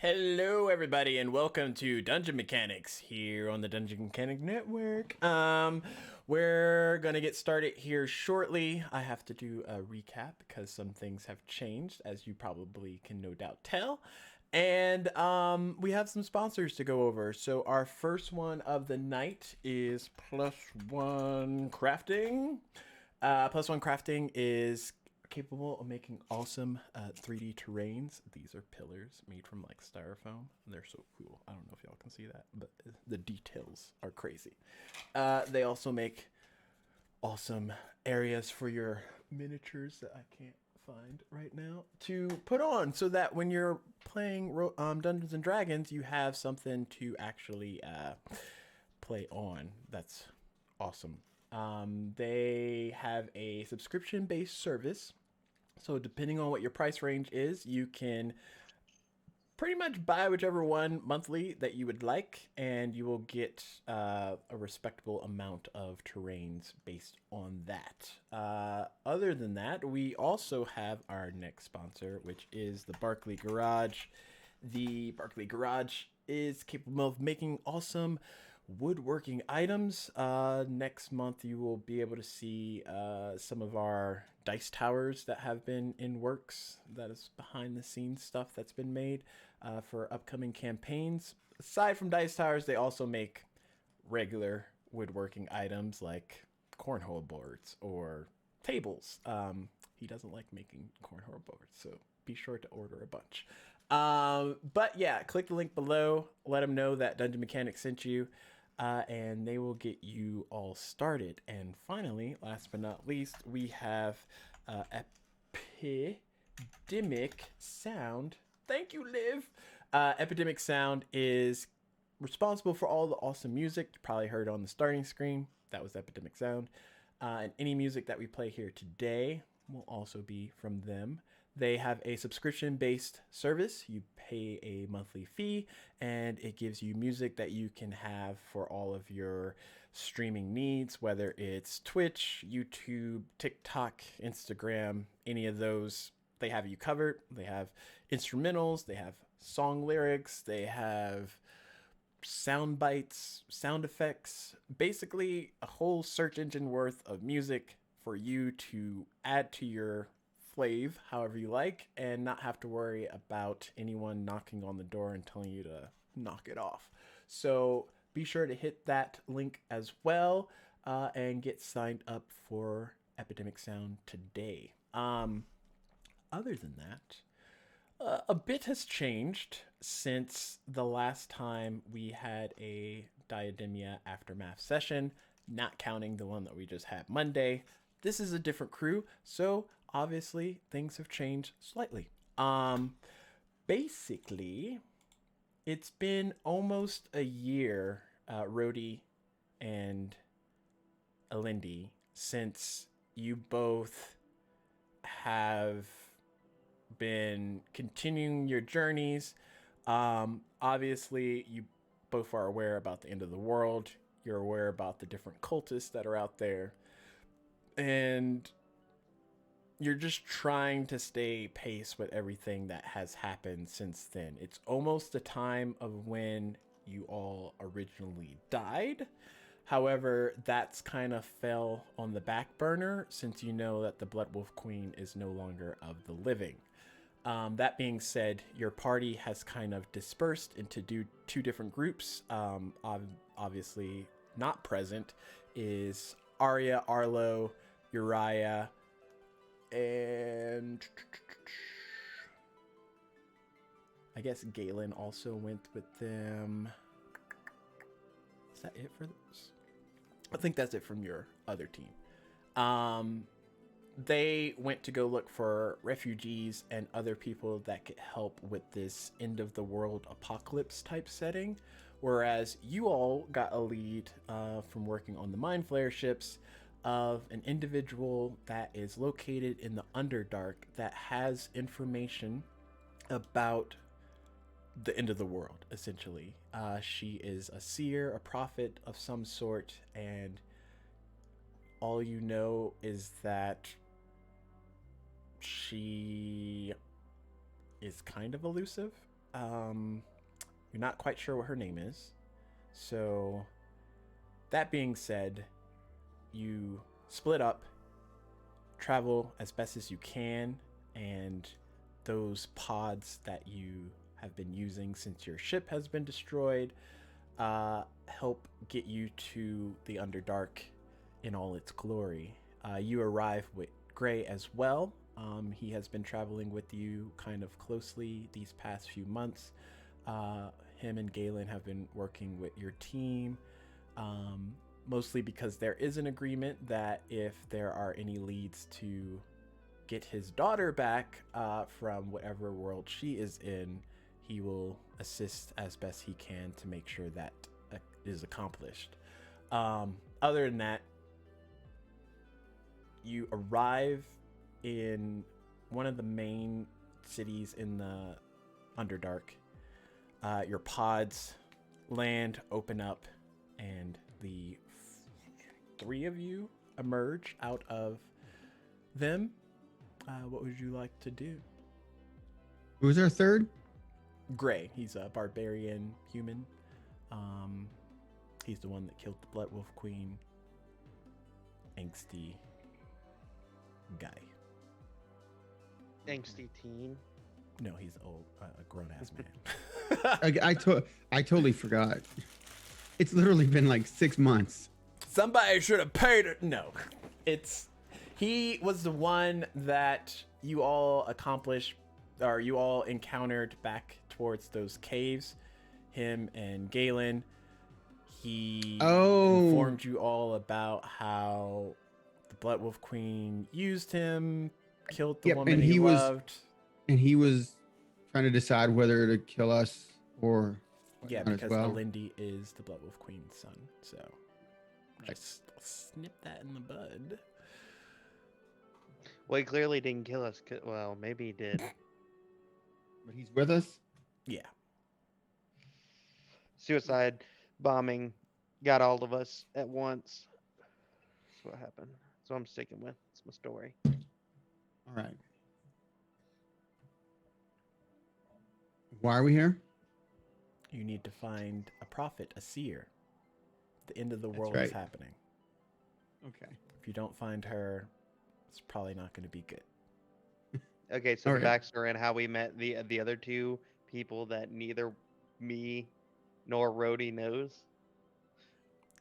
Hello, everybody, and welcome to Dungeon Mechanics here on the Dungeon Mechanic Network. We're gonna get started here shortly. I have to do a recap because some things have changed, as you probably can no doubt tell. And we have some sponsors to go over. So our first one of the night is Plus One Crafting. Plus One Crafting is capable of making awesome 3D terrains. These are pillars made from like styrofoam. They're so cool. I don't know if y'all can see that, but the details are crazy. They also make awesome areas for your miniatures that I can't find right now to put on, so that when you're playing Dungeons and Dragons, you have something to actually play on. That's awesome. They have a subscription-based service. So depending on what your price range is, you can pretty much buy whichever one monthly that you would like, and you will get a respectable amount of terrains based on that. Other than that, we also have our next sponsor, which is the Barkley Garage. The Barkley Garage is capable of making awesome woodworking items. Next month you will be able to see some of our dice towers that have been in works. That is behind the scenes stuff that's been made for upcoming campaigns. Aside from dice towers, they also make regular woodworking items like cornhole boards or tables. He doesn't like making cornhole boards, so be sure to order a bunch. But yeah, click the link below. Let them know that Dungeon Mechanics sent you, and they will get you all started. And finally, last but not least, we have Epidemic Sound. Thank you, Liv. Epidemic Sound is responsible for all the awesome music you probably heard on the starting screen. That was Epidemic Sound. And any music that we play here today will also be from them. They have a subscription-based service. You pay a monthly fee, and it gives you music that you can have for all of your streaming needs, whether it's Twitch, YouTube, TikTok, Instagram, any of those. They have you covered. They have instrumentals, they have song lyrics, they have sound bites, sound effects, basically a whole search engine worth of music for you to add to your flav however you like, and not have to worry about anyone knocking on the door and telling you to knock it off. So be sure to hit that link as well, and get signed up for Epidemic Sound today. Other than that, a bit has changed since the last time we had a Diademia Aftermath session, not counting the one that we just had Monday. This is a different crew, so obviously things have changed slightly. Basically, it's been almost a year, Rhodey and Alindy, since you both have been continuing your journeys. Obviously, you both are aware about the end of the world. You're aware about the different cultists that are out there. And you're just trying to stay pace with everything that has happened since then. It's almost the time of when you all originally died. However, that's kind of fell on the back burner since you know that the Blood Wolf Queen is no longer of the living. That being said, your party has kind of dispersed into two different groups. Obviously not present is Arya, Arlo, Uriah, and I guess Galen also went with them. Is that it for this? I think that's it from your other team. They went to go look for refugees and other people that could help with this end of the world apocalypse type setting, whereas you all got a lead from working on the Mind Flayer ships of an individual that is located in the Underdark that has information about the end of the world, essentially. She is a seer, a prophet of some sort, and all you know is that she is kind of elusive. you're not quite sure what her name is. So, that being said, you split up, travel as best as you can, and those pods that you have been using since your ship has been destroyed help get you to the Underdark in all its glory. You arrive with Gray as well. He has been traveling with you kind of closely these past few months. Him and Galen have been working with your team, mostly because there is an agreement that if there are any leads to get his daughter back from whatever world she is in, he will assist as best he can to make sure that is accomplished. Other than that, you arrive in one of the main cities in the Underdark. Your pods land, open up, and the three of you emerge out of them. What would you like to do? Who's our third? Gray. He's a barbarian human. He's the one that killed the Blood Wolf Queen. Angsty guy. Angsty teen. No, he's old, a grown-ass man. I totally forgot. It's literally been like 6 months. Somebody should have paid it. No, he was the one that you all accomplished, or you all encountered back towards those caves. Him and Galen. He informed you all about how the Blood Wolf Queen used him, killed the woman he loved. And he was trying to decide whether to kill us or because Alindi is the Blood Wolf Queen's son. So just snip that in the bud. Well, he clearly didn't kill us. Well, maybe he did. But he's with us? Yeah. Suicide bombing got all of us at once. That's what happened. That's what I'm sticking with. It's my story. All right. Why are we here? You need to find a prophet, a seer. The end of the world right. is happening. Okay. If you don't find her, it's probably not going to be good. Okay, so All the right. backstory and how we met the other two people that neither me nor Rhodey knows.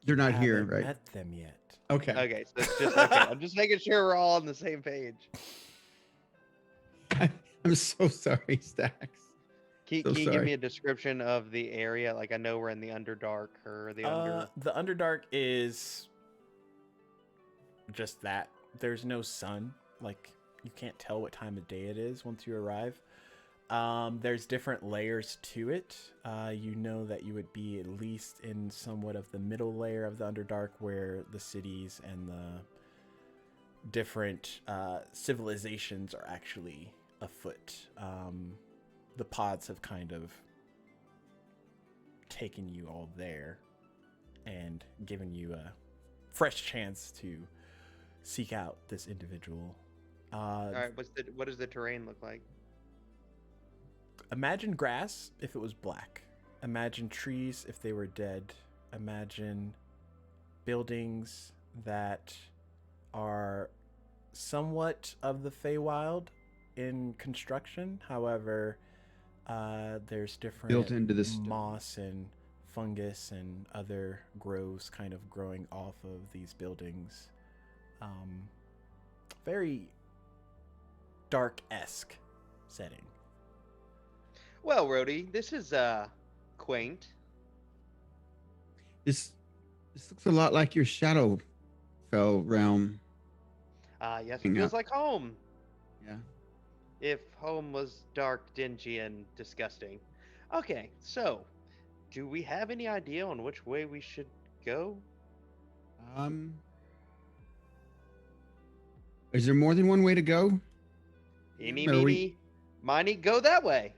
They're not here, Haven't right? met them yet. Okay. Okay, so it's just okay. I'm just making sure we're all on the same page. I'm so sorry, Stacks. Can you give me a description of the area? Like, I know we're in the Underdark or the Under. The Underdark is just that. There's no sun. Like, you can't tell what time of day it is once you arrive. There's different layers to it. You know that you would be at least in somewhat of the middle layer of the Underdark, where the cities and the different civilizations are actually afoot. The pods have kind of taken you all there and given you a fresh chance to seek out this individual. All right, what does the terrain look like? Imagine grass if it was black. Imagine trees if they were dead. Imagine buildings that are somewhat of the Feywild in construction. However, there's different Built into the moss and fungus and other growths kind of growing off of these buildings. Very dark-esque setting. Well, Rhodey, this is quaint. This looks a lot like your Shadowfell realm. Yes, it feels like home. Yeah. If home was dark, dingy, and disgusting. Okay, so do we have any idea on which way we should go? Is there more than one way to go? Eeny, meeny, miny, go that way.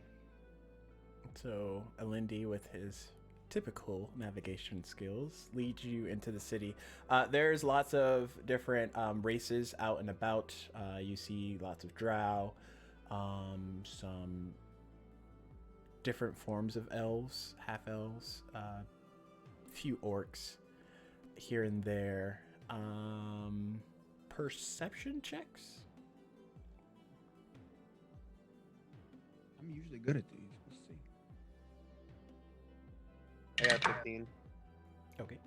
So Alindi, with his typical navigation skills, leads you into the city. There's lots of different races out and about. You see lots of drow, some different forms of elves, half elves, few orcs here and there. Perception checks. I'm usually good at these. Let's see. I got 15. Okay.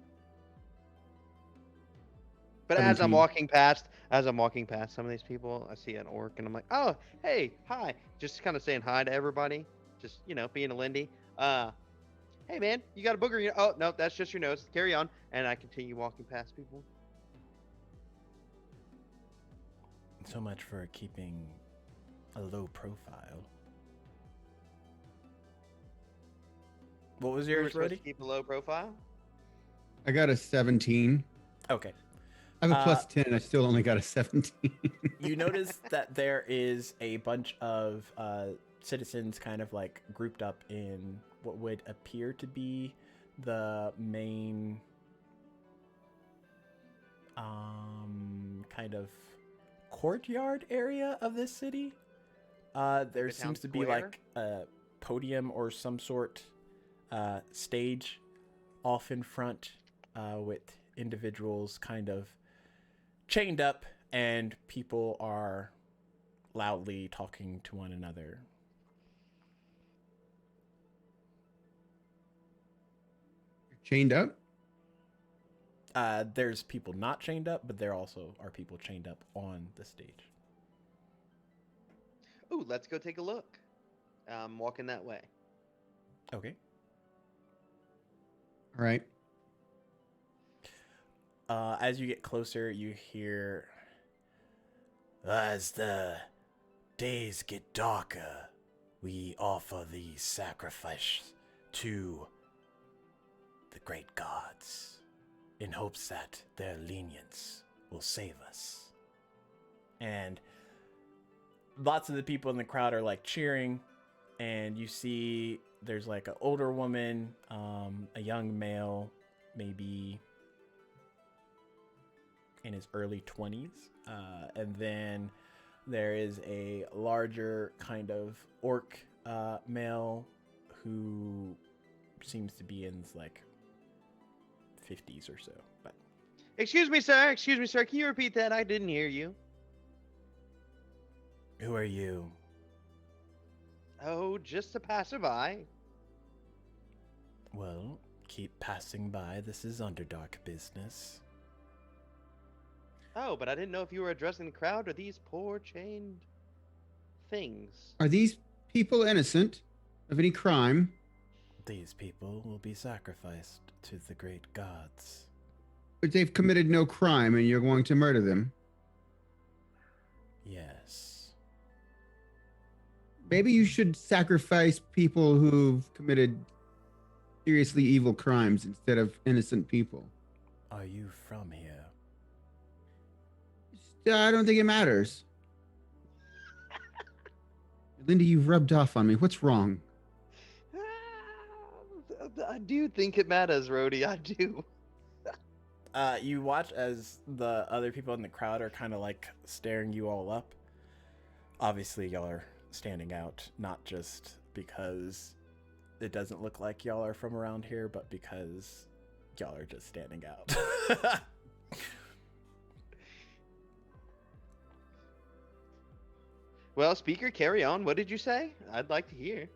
But as I'm 17. walking past some of these people, I see an orc and I'm like, oh, hey, hi. Just kind of saying hi to everybody. Just, being a Lindy. Hey man, you got a booger in your, oh, no, that's just your nose. Carry on. And I continue walking past people. So much for keeping a low profile. What was You were yours, supposed to Brody? keep a low profile? I got a 17. Okay. I have a plus 10. I still only got a 17. You notice that there is a bunch of citizens kind of like grouped up in what would appear to be the main kind of courtyard area of this city. There The town seems to be square? like a podium or some sort stage off in front with individuals kind of chained up, and people are loudly talking to one another. Chained up? There's people not chained up, but there also are people chained up on the stage. Ooh, let's go take a look. I'm walking that way. Okay. All right. As you get closer, you hear, as the days get darker, we offer the sacrifice to the great gods in hopes that their lenience will save us. And lots of the people in the crowd are like cheering, and you see there's like an older woman, a young male, maybe in his early 20s, and then there is a larger kind of orc male who seems to be in his like 50s or so. But Excuse me, sir. Can you repeat that? I didn't hear you. who are you? Oh, just a passerby. Well, keep passing by. This is Underdark business. Oh, but I didn't know if you were addressing the crowd or these poor chained things. Are these people innocent of any crime? These people will be sacrificed to the great gods. But they've committed no crime and you're going to murder them? Yes. Maybe you should sacrifice people who've committed seriously evil crimes instead of innocent people. Are you from here? I don't think it matters. Linda, you've rubbed off on me. What's wrong? I do think it matters, Rhodey. I do. You watch as the other people in the crowd are kind of like staring you all up. Obviously, y'all are standing out, not just because it doesn't look like y'all are from around here, but because y'all are just standing out. Well, speaker, carry on. What did you say? I'd like to hear.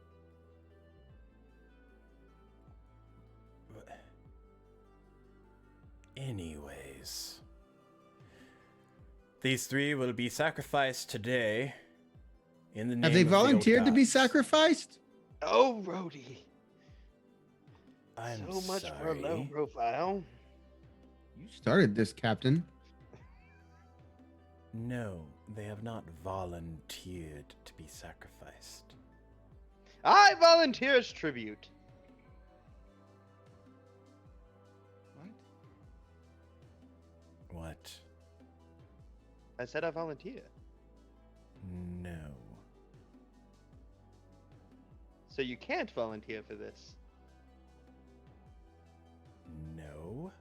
Anyways, these three will be sacrificed today in the name Have they of the old volunteered to be gods. sacrificed? Oh, Rhodey. I'm So much for a low sorry. profile. You started this, Captain. No, they have not volunteered to be sacrificed. I volunteer as tribute. What? What? I said I volunteer. No. So you can't volunteer for this. No.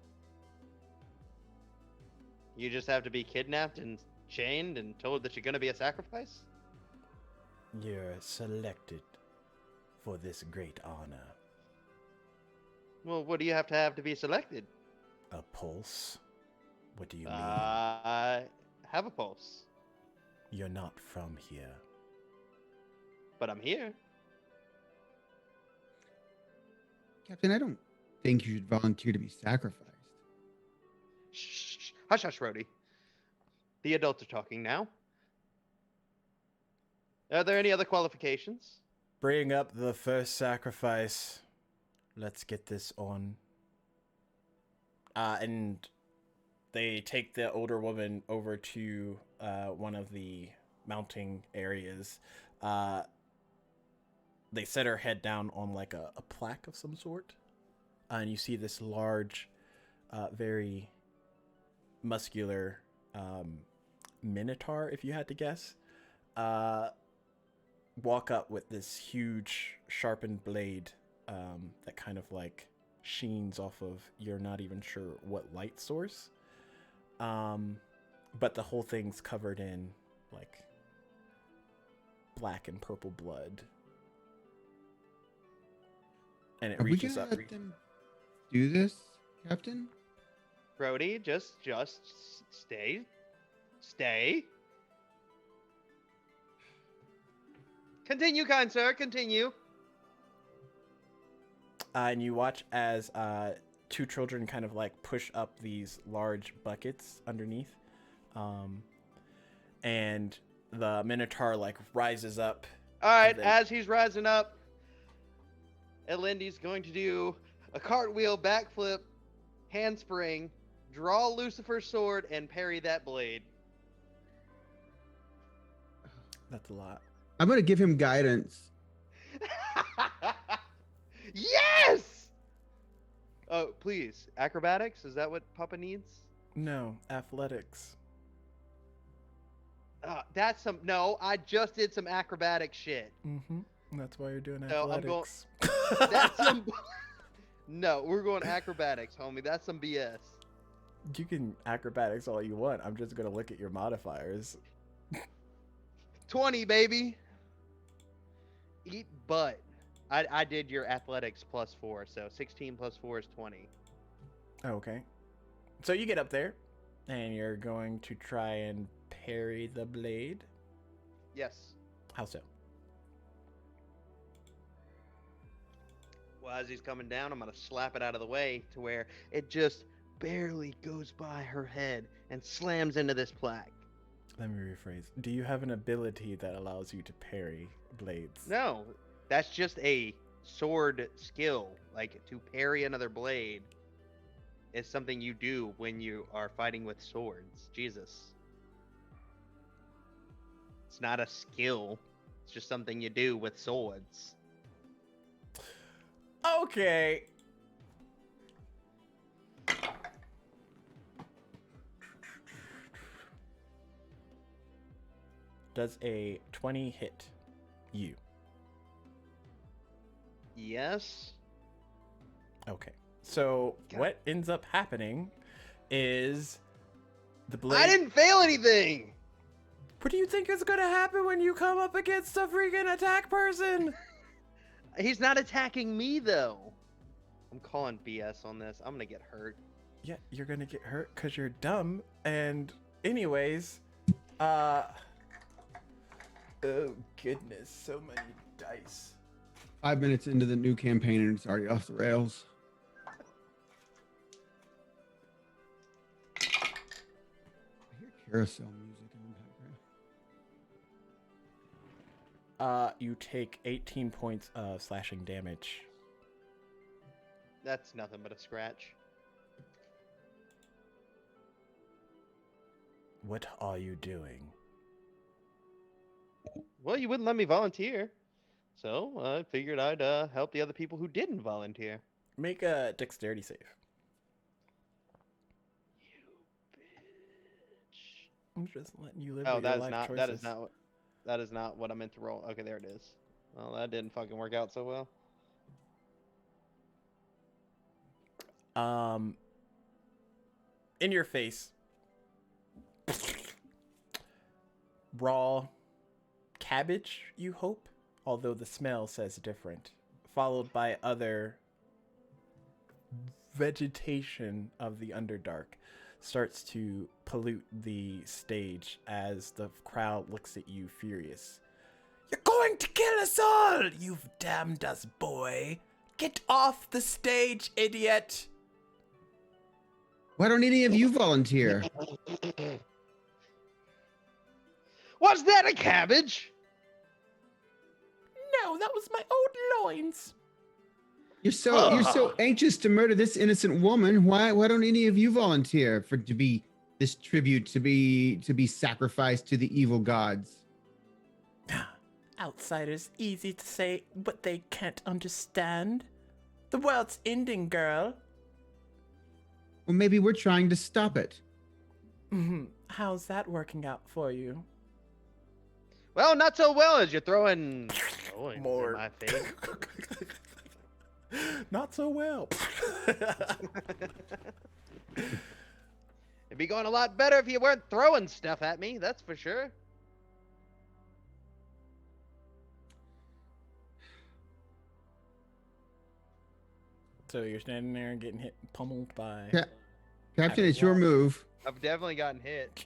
You just have to be kidnapped and chained and told that you're going to be a sacrifice? You're selected for this great honor. Well, what do you have to be selected? A pulse? What do you mean? I have a pulse, You're not from here. but I'm here. Captain, I don't think you should volunteer to be sacrificed. Shh, hush, hush, Rhodey. The adults are talking now. Are there any other qualifications? Bring up the first sacrifice. Let's get this on. And they take the older woman over to one of the mounting areas. They set her head down on like a plaque of some sort. And you see this large, very muscular minotaur, if you had to guess, walk up with this huge sharpened blade that kind of like sheens off of, you're not even sure what light source. But the whole thing's covered in like black and purple blood. And it Are we reaches gonna up. let them do this, Captain? Rhodey, just stay. Stay. Continue, kind sir, continue. And you watch as two children kind of like push up these large buckets underneath. And the Minotaur like rises up. Alright, then- as he's rising up, Elindy's going to do a cartwheel, backflip, handspring, draw Lucifer's sword, and parry that blade. That's a lot. I'm gonna give him guidance. Yes! Oh, please. Acrobatics? Is that what Papa needs? No, athletics. That's some. No, I just did some acrobatic shit. Mm-hmm. That's why you're doing No, I'm going- athletics. That's some. No, we're going acrobatics, homie. That's some BS. You can acrobatics all you want. I'm just gonna look at your modifiers. 20, baby. Eat butt. I did your athletics +4, so 16 + 4 is 20. Okay. So you get up there, and you're going to try and parry the blade. Yes. How so? Well, as he's coming down, I'm going to slap it out of the way to where it just barely goes by her head and slams into this plaque. Let me rephrase. Do you have an ability that allows you to parry blades? No, that's just a sword skill. Like, to parry another blade is something you do when you are fighting with swords. Jesus. It's not a skill. It's just something you do with swords. Okay. Does a 20 hit you? Yes. Okay. So God. what ends up happening is the blade. I didn't fail anything! What do you think is gonna happen when you come up against a freaking attack person? He's not attacking me, though. I'm calling BS on this. I'm gonna get hurt. Yeah, you're gonna get hurt because you're dumb. And anyways, oh goodness, so many dice. 5 minutes into the new campaign and it's already off the rails. I hear carousel music in the background. You take 18 points of slashing damage. That's nothing but a scratch. What are you doing? Well, you wouldn't let me volunteer. So I figured I'd help the other people who didn't volunteer. Make a dexterity save. You bitch. I'm just letting you live Oh, with that your is life not choices. that is not what I meant to roll. Okay, there it is. Well, that didn't fucking work out so well. In your face. Raw cabbage, you hope? although the smell says different, followed by other vegetation of the Underdark starts to pollute the stage as the crowd looks at you furious. You're going to kill us all! You've damned us, boy! Get off the stage, idiot! Why don't any of you volunteer? Was that a cabbage? No, that was my old loins. You're so anxious to murder this innocent woman. Why don't any of you volunteer to be this tribute to be sacrificed to the evil gods? Outsiders, easy to say what they can't understand. The world's ending, girl. Well, maybe we're trying to stop it. How's that working out for you? Well, not so well as you're throwing loins More. in my face. Not so well. It'd be going a lot better if you weren't throwing stuff at me, that's for sure. So you're standing there and getting pummeled by... Captain, it's your move. I've definitely gotten hit.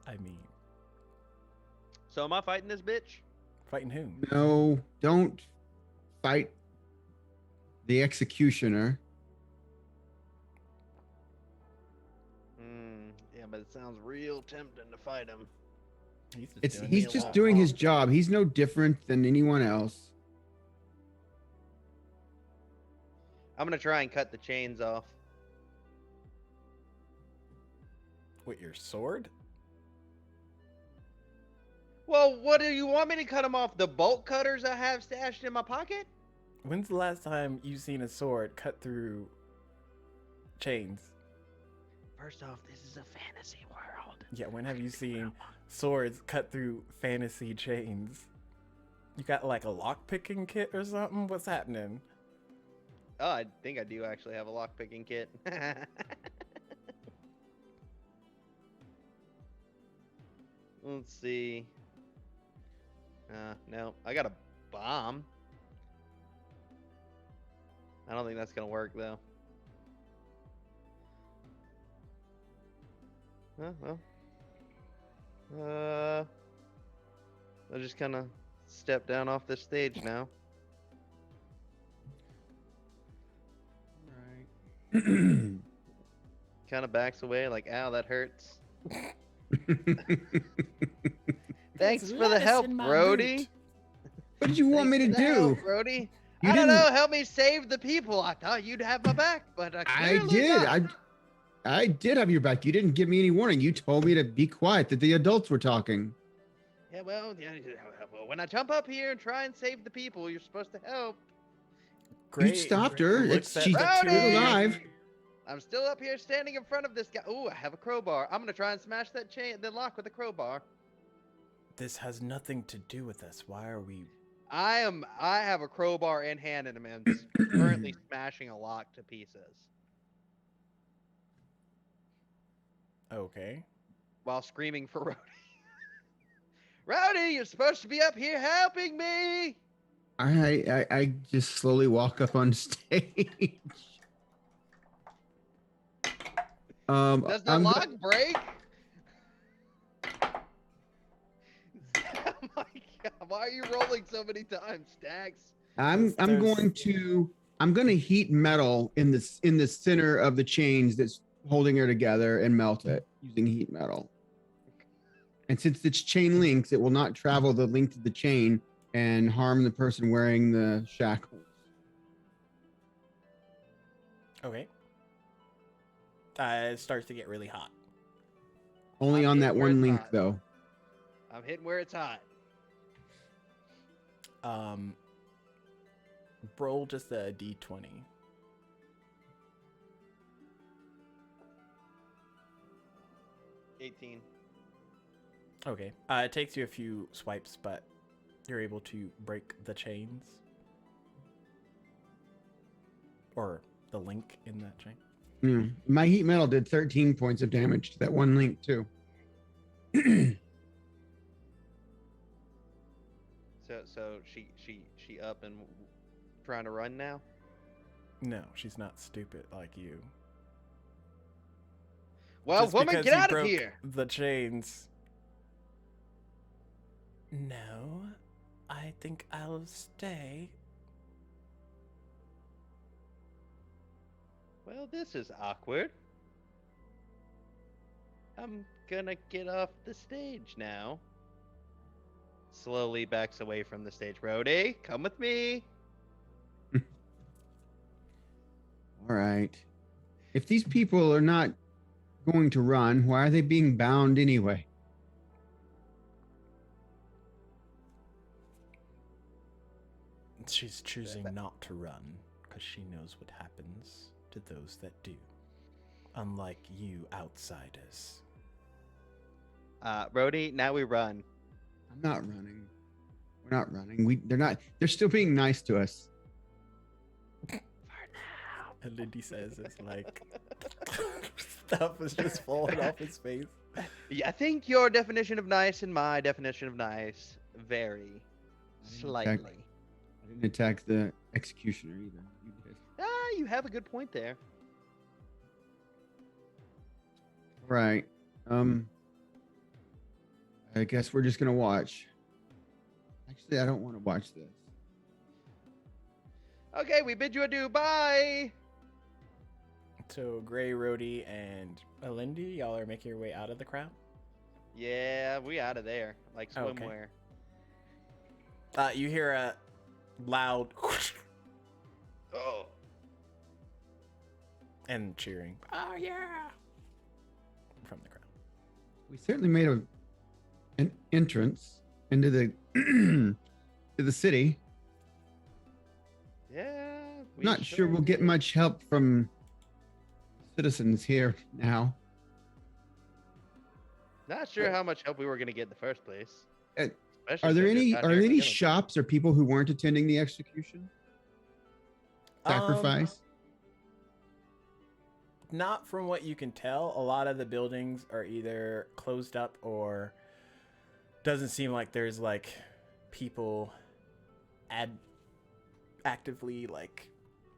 I mean... So am I fighting this bitch? Fighting whom? No, don't fight the executioner. Yeah, but it sounds real tempting to fight him. He's just doing his job. He's no different than anyone else. I'm gonna try and cut the chains off. With your sword? Well, what do you want me to cut them off? The bolt cutters I have stashed in my pocket? When's the last time you've seen a sword cut through chains? First off, this is a fantasy world. Yeah, when have you seen swords cut through fantasy chains? You got like a lockpicking kit or something? What's happening? Oh, I think I do actually have a lockpicking kit. Let's see. No, I got a bomb. I don't think that's gonna work though. Well. I'll just kind of step down off this stage now. Kind of backs away like, ow, that hurts. Thanks for the help, Brody. What did you want me to do? Brody? I don't know. Help me save the people. I thought you'd have my back, but I did. I did have your back. You didn't give me any warning. You told me to be quiet, that the adults were talking. Yeah, well, when I jump up here and try and save the people, you're supposed to help. Great. You stopped her. She's Rowdy! alive. I'm still up here standing in front of this guy. Ooh, I have a crowbar. I'm gonna try and smash that chain, the lock with a crowbar. This has nothing to do with us. Why are we... I have a crowbar in hand and I'm just currently smashing a lock to pieces. Okay. While screaming for Rowdy. Rowdy, you're supposed to be up here helping me. I just slowly walk up on stage. Does the lock break? Oh my god! Why are you rolling so many times, Stacks? I'm going to heat metal in the center of the chains that's holding her together and melt it using heat metal. And since it's chain links, it will not travel the length of the chain and harm the person wearing the shackles. Okay. It starts to get really hot. Only on that one link, though. I'm hitting where it's hot. Roll just a d20. $18. Okay. It takes you a few swipes, but you're able to break the chains. Or the link in that chain. Yeah. My heat metal did 13 points of damage to that one link, too. So So she up and trying to run now. No, she's not stupid like you. Well, Just woman, because get you out of broke here! the chains. No, I think I'll stay. Well, this is awkward. I'm gonna get off the stage now. Slowly backs away from the stage. Rhodey, come with me. All right. If these people are not going to run, why are they being bound anyway? She's choosing not to run because she knows what happens to those that do. Unlike you outsiders. Rhodey, now we run. I'm not running. We're not running. They're still being nice to us. And Lindy says it's like stuff is just falling off his face. Yeah, I think your definition of nice and my definition of nice vary slightly. I didn't attack the executioner either. You did. You have a good point there. Right. I guess we're just gonna watch. Actually, I don't want to watch this. Okay, we bid you adieu. Bye. So Gray, Rhodey, and Alindy, y'all are making your way out of the crowd? Yeah, we out of there. Like Okay. swimwear. You hear a loud Oh. and cheering. Oh yeah! From the crowd. We certainly made an entrance into the to the city. Yeah. I'm not sure we'll get much help from citizens here now. Not sure how much help we were gonna get in the first place. Uh, Especially Are there if they're any just out here any killing shops or people who weren't attending the execution? Sacrifice? Not from what you can tell. A lot of the buildings are either closed up or doesn't seem like there's like people actively like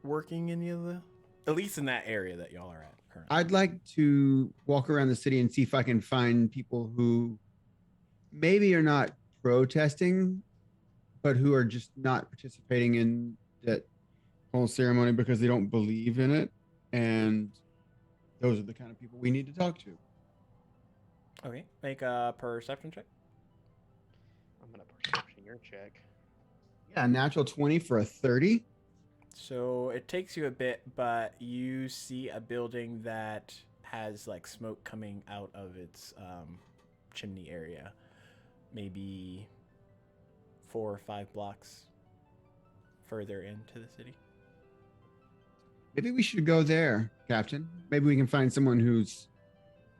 working any of the, at least in that area that y'all are at currently. I'd like to walk around the city and see if I can find people who maybe are not protesting, but who are just not participating in that whole ceremony because they don't believe in it. And those are the kind of people we need to talk to. Okay, make a perception check. I'm gonna perception your check. Yeah, natural 20 for a 30. So it takes you a bit, but you see a building that has like smoke coming out of its chimney area. Maybe 4 or 5 blocks further into the city. Maybe we should go there, Captain. Maybe we can find someone who's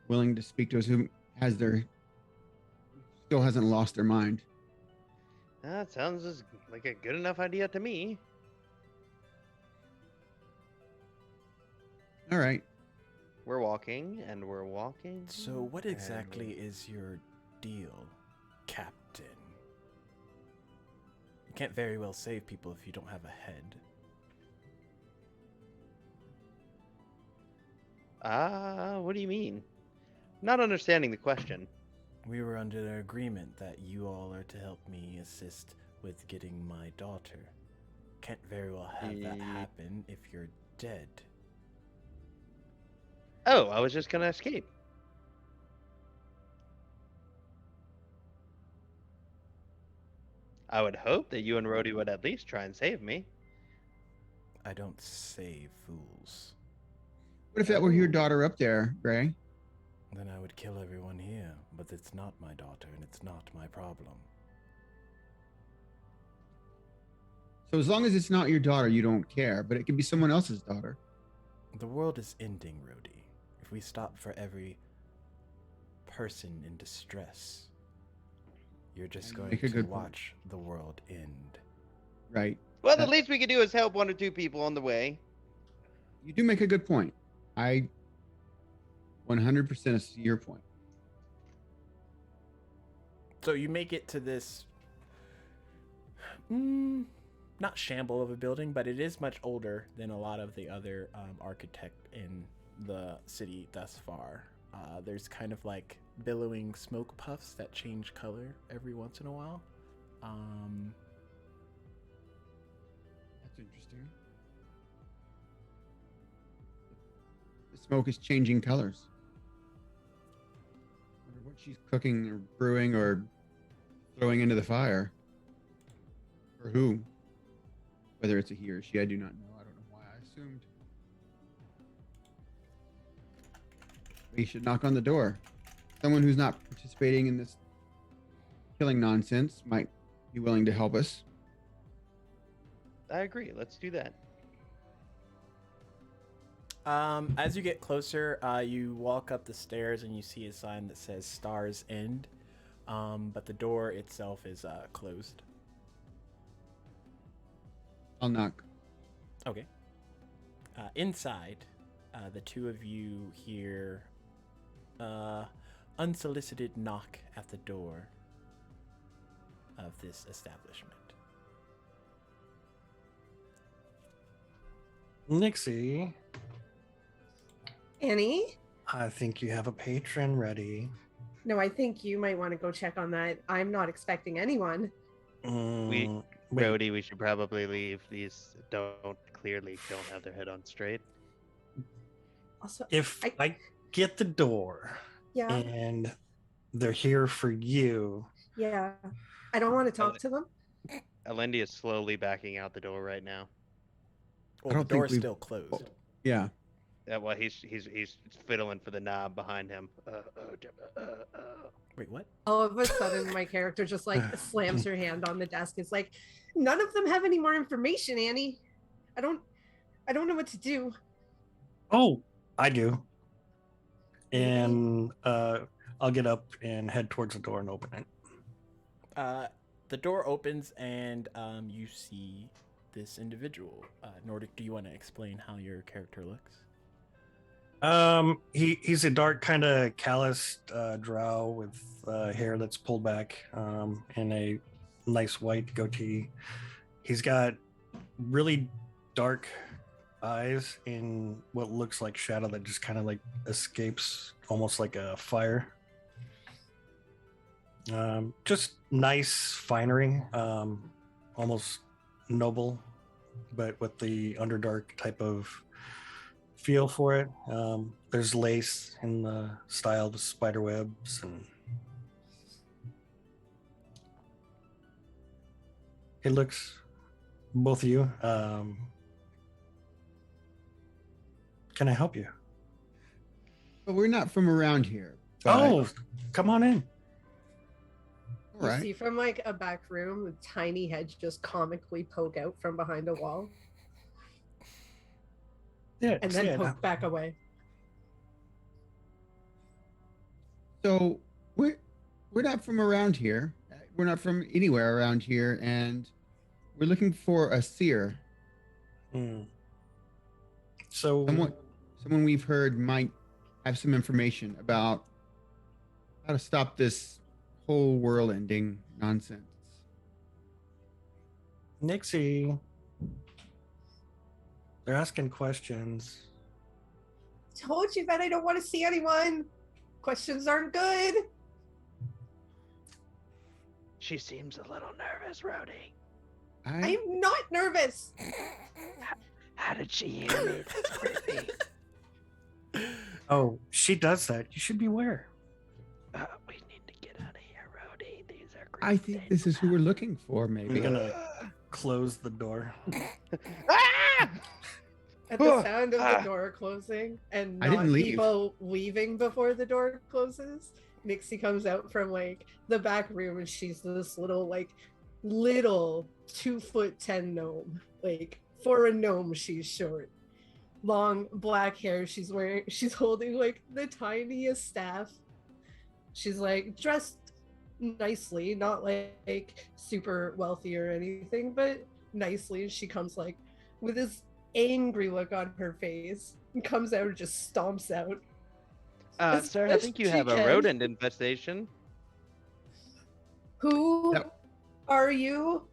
willing to speak to us, who has still hasn't lost their mind. That sounds like a good enough idea to me. All right. We're walking and we're walking. So what and exactly is your deal, Captain? You can't very well save people if you don't have a head. What do you mean? Not understanding the question. We were under an agreement that you all are to help me assist with getting my daughter. Can't very well have that happen if you're dead. Oh, I was just gonna escape. I would hope that you and Rhodey would at least try and save me. I don't save fools. What if that were your daughter up there, Gray? Then I would kill everyone here, but it's not my daughter and it's not my problem. So as long as it's not your daughter, you don't care, but it could be someone else's daughter. The world is ending, Rhodey. If we stop for every person in distress, you're just going Make a to good point. watch the world end. Right. Well, the least we could do is help 1 or 2 people on the way. You do make a good point. I 100% see your point. So you make it to this not shamble of a building, but it is much older than a lot of the other architect in the city thus far. There's kind of like billowing smoke puffs that change color every once in a while. That's interesting. The smoke is changing colors. I wonder what she's cooking or brewing or throwing into the fire. Or who. Whether it's a he or she, I do not know. I don't know why I assumed. We should knock on the door. Someone who's not participating in this killing nonsense might be willing to help us. I agree. Let's do that. As you get closer, you walk up the stairs and you see a sign that says Stars End, but the door itself is closed. I'll knock. Okay. Inside, the two of you hear unsolicited knock at the door of this establishment. Nixie, Annie? I think you have a patron ready. No, I think you might want to go check on that. I'm not expecting anyone. Wait. Brody, we should probably leave. These clearly don't have their head on straight. Also, If I get the door yeah, and they're here for you, yeah. I don't want to talk to them. Alendi is slowly backing out the door right now. Well, don't the think door's we've- still closed. Yeah. Well, he's fiddling for the knob behind him. Wait, what? All of a sudden, my character just like slams her hand on the desk. It's like, none of them have any more information, Annie. I don't know what to do. oh, I do. And I'll get up and head towards the door and open it. The door opens and you see this individual. Nordic, do you want to explain how your character looks? He's a dark, kind of calloused drow with hair that's pulled back, and a nice white goatee. He's got really dark eyes in what looks like shadow that just kind of like escapes, almost like a fire. Just nice finery, almost noble, but with the underdark type of feel for it. There's lace in the style of spider webs, and it looks, both of you, can I help you? But we're not from around here. But... Oh, come on in. All You right. see from like a back room, the tiny heads just comically poke out from behind a wall Yeah, and then poke back away. So we're not from around here. We're not from anywhere around here, and we're looking for a seer. So Someone we've heard might have some information about how to stop this whole world-ending nonsense. Nixie, they're asking questions. Told you that I don't want to see anyone. Questions aren't good. She seems a little nervous, Rhodey. I'm not nervous. How did she hear me? That's creepy. Oh, she does that. You should beware. We need to get out of here, Rhodey. These are creepy. I think this is who we're looking for, maybe. I'm gonna close the door. At the sound of the door closing and I not didn't leave. people leaving before the door closes, Nixie comes out from like the back room and she's this little 2'10" gnome. Like for a gnome, she's short. Long black hair. She's holding like the tiniest staff. She's like dressed nicely, not like super wealthy or anything, but nicely. She comes like with this angry look on her face and comes out and just stomps out. As Sir, I best think you she have a can. rodent infestation. Who Yep. are you?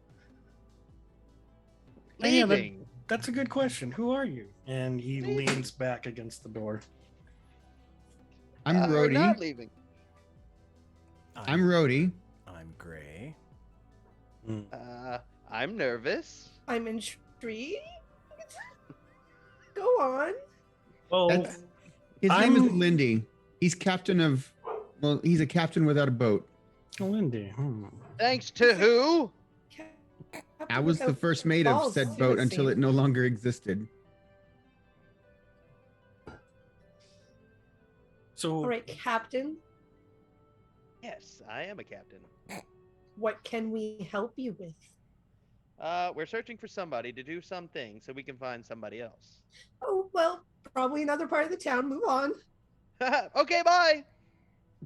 Yeah, Leaving. that's a good question. Who are you? And he Leaving. leans back against the door. I'm Or not Rhodey. leaving. I'm Rhodey. I'm Gray. Mm. I'm nervous. I'm intrigued. Go on. Well, That's, his name is I'm- Lindy. He's captain of. Well, he's a captain without a boat. Lindy. Thanks to who? I was the first mate of said boat until it no longer existed. So, All right, Captain. Yes, I am a captain. What can we help you with? We're searching for somebody to do something so we can find somebody else. Oh, well, probably another part of the town. Move on. Okay, bye.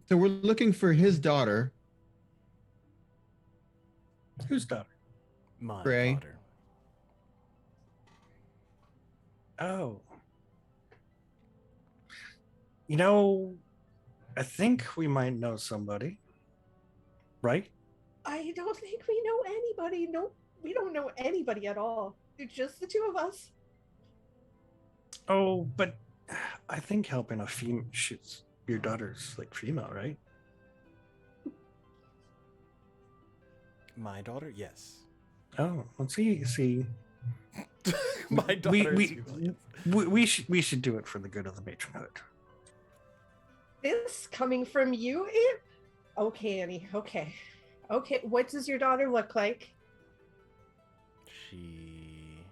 So we're looking for his daughter. whose daughter? My Gray. daughter. Oh. You know, I think we might know somebody. Right? I don't think we know anybody. No, we don't know anybody at all. It's just the two of us. Oh, but I think helping a female, your daughter's like female, right? My daughter? Yes. Oh, let's see. My daughter is female, yes. We should do it for the good of the matronhood. This coming from you, Aunt? Okay, Annie. Okay. Okay, what does your daughter look like? She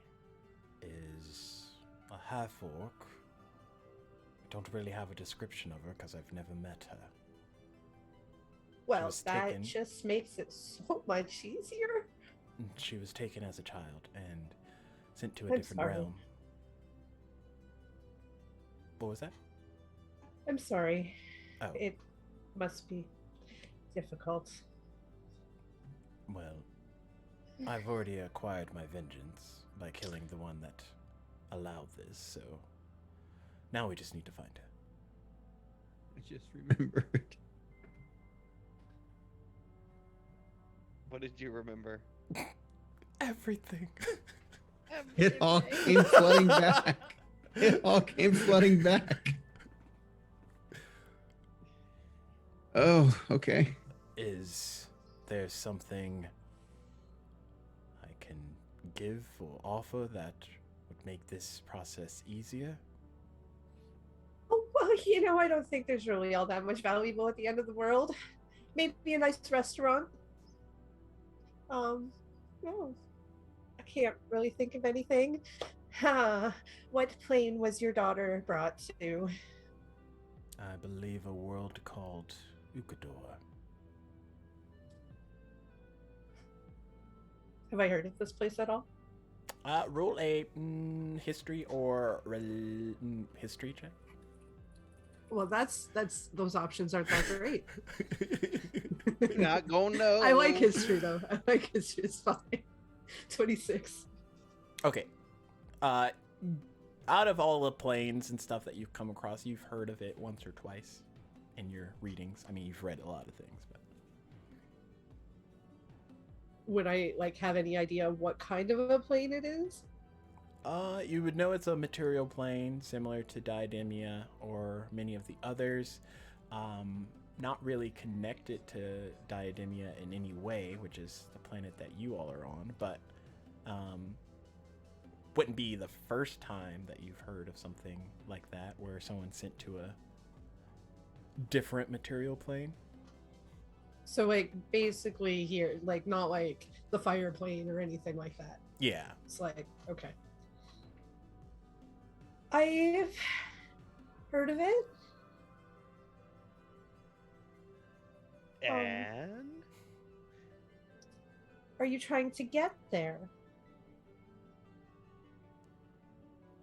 is a half-orc. I don't really have a description of her because I've never met her. Well, was that taken. just makes it so much easier. She was taken as a child and sent to a I'm different sorry. realm. What was that? I'm sorry. Oh, It must be difficult. well, I've already acquired my vengeance by killing the one that allowed this, so now we just need to find her. I just remembered. What did you remember? Everything. It all came flooding back. It all came flooding back. Oh, okay. Is there something I can give or offer that would make this process easier? Oh, well, I don't think there's really all that much valuable at the end of the world. Maybe a nice restaurant. No. I can't really think of anything. What plane was your daughter brought to? I believe a world called Ukador. Have I heard of this place at all? Roll a history or history check. Well, that's those options aren't that great. Not gonna know. I like history though. I like history. It's fine. 26. Okay. Out of all the planes and stuff that you've come across, you've heard of it once or twice in your readings. I mean, you've read a lot of things, but Would I have any idea what kind of a plane it is? you would know it's a material plane similar to Diademia or many of the others. Not really connected to Diademia in any way, which is the planet that you all are on, but wouldn't be the first time that you've heard of something like that where someone's sent to a different material plane. So basically here, not like the fire plane or anything like that. Yeah. It's okay. I've heard of it. And Are you trying to get there?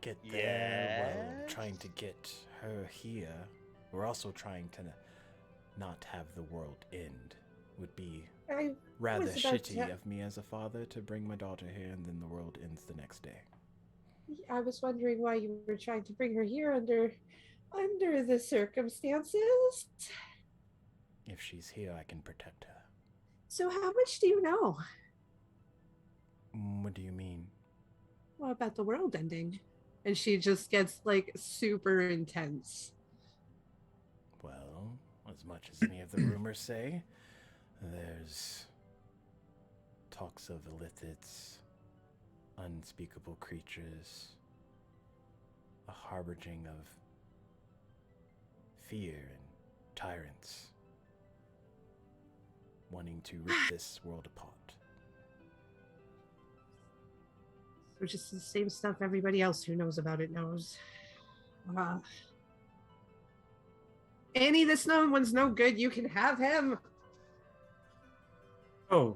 Get there. Well, Yes. trying to get her here. We're also trying to not have the world end. Would be I rather was about shitty to- of me as a father to bring my daughter here and then the world ends the next day. I was wondering why you were trying to bring her here under the circumstances. If she's here, I can protect her. So how much do you know? What do you mean? What about the world ending? And she just gets like super intense. Well, as much as any of the rumors say, there's talks of illithids, unspeakable creatures, a harboring of fear and tyrants wanting to rip this world apart. So just the same stuff everybody else who knows about it knows. Annie, this no one's no good. You can have him. Oh,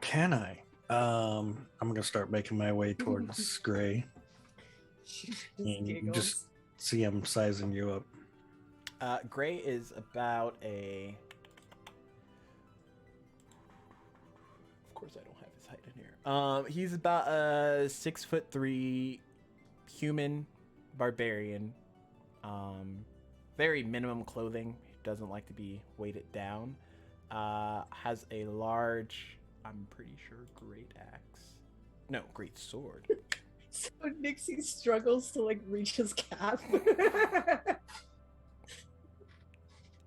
can I? I'm gonna start making my way towards Gray. She just And you giggles. just see him sizing you up. Gray is about a... Of course I don't have his height in here. He's about a 6'3" human barbarian. Very minimum clothing. He doesn't like to be weighted down. Has a large, I'm pretty sure, great axe. No, great sword. So Nixie struggles to like reach his cap.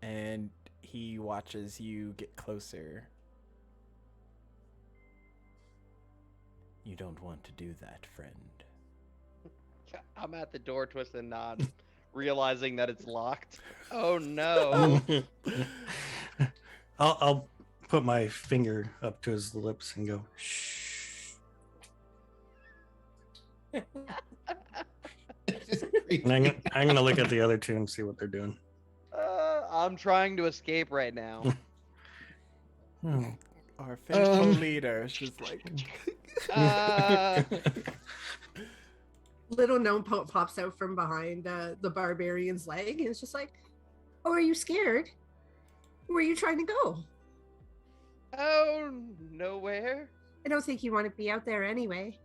And he watches you get closer. You don't want to do that, friend. I'm at the door, twist and nod, realizing that it's locked. Oh no! I'll put my finger up to his lips and go, shh. It's just And I'm gonna look at the other two and see what they're doing. I'm trying to escape right now. Hmm. Our faithful leader is just like... Uh, Little gnome pops out from behind the barbarian's leg and it's just like, oh, are you scared? Where are you trying to go? oh, nowhere. I don't think you want to be out there anyway.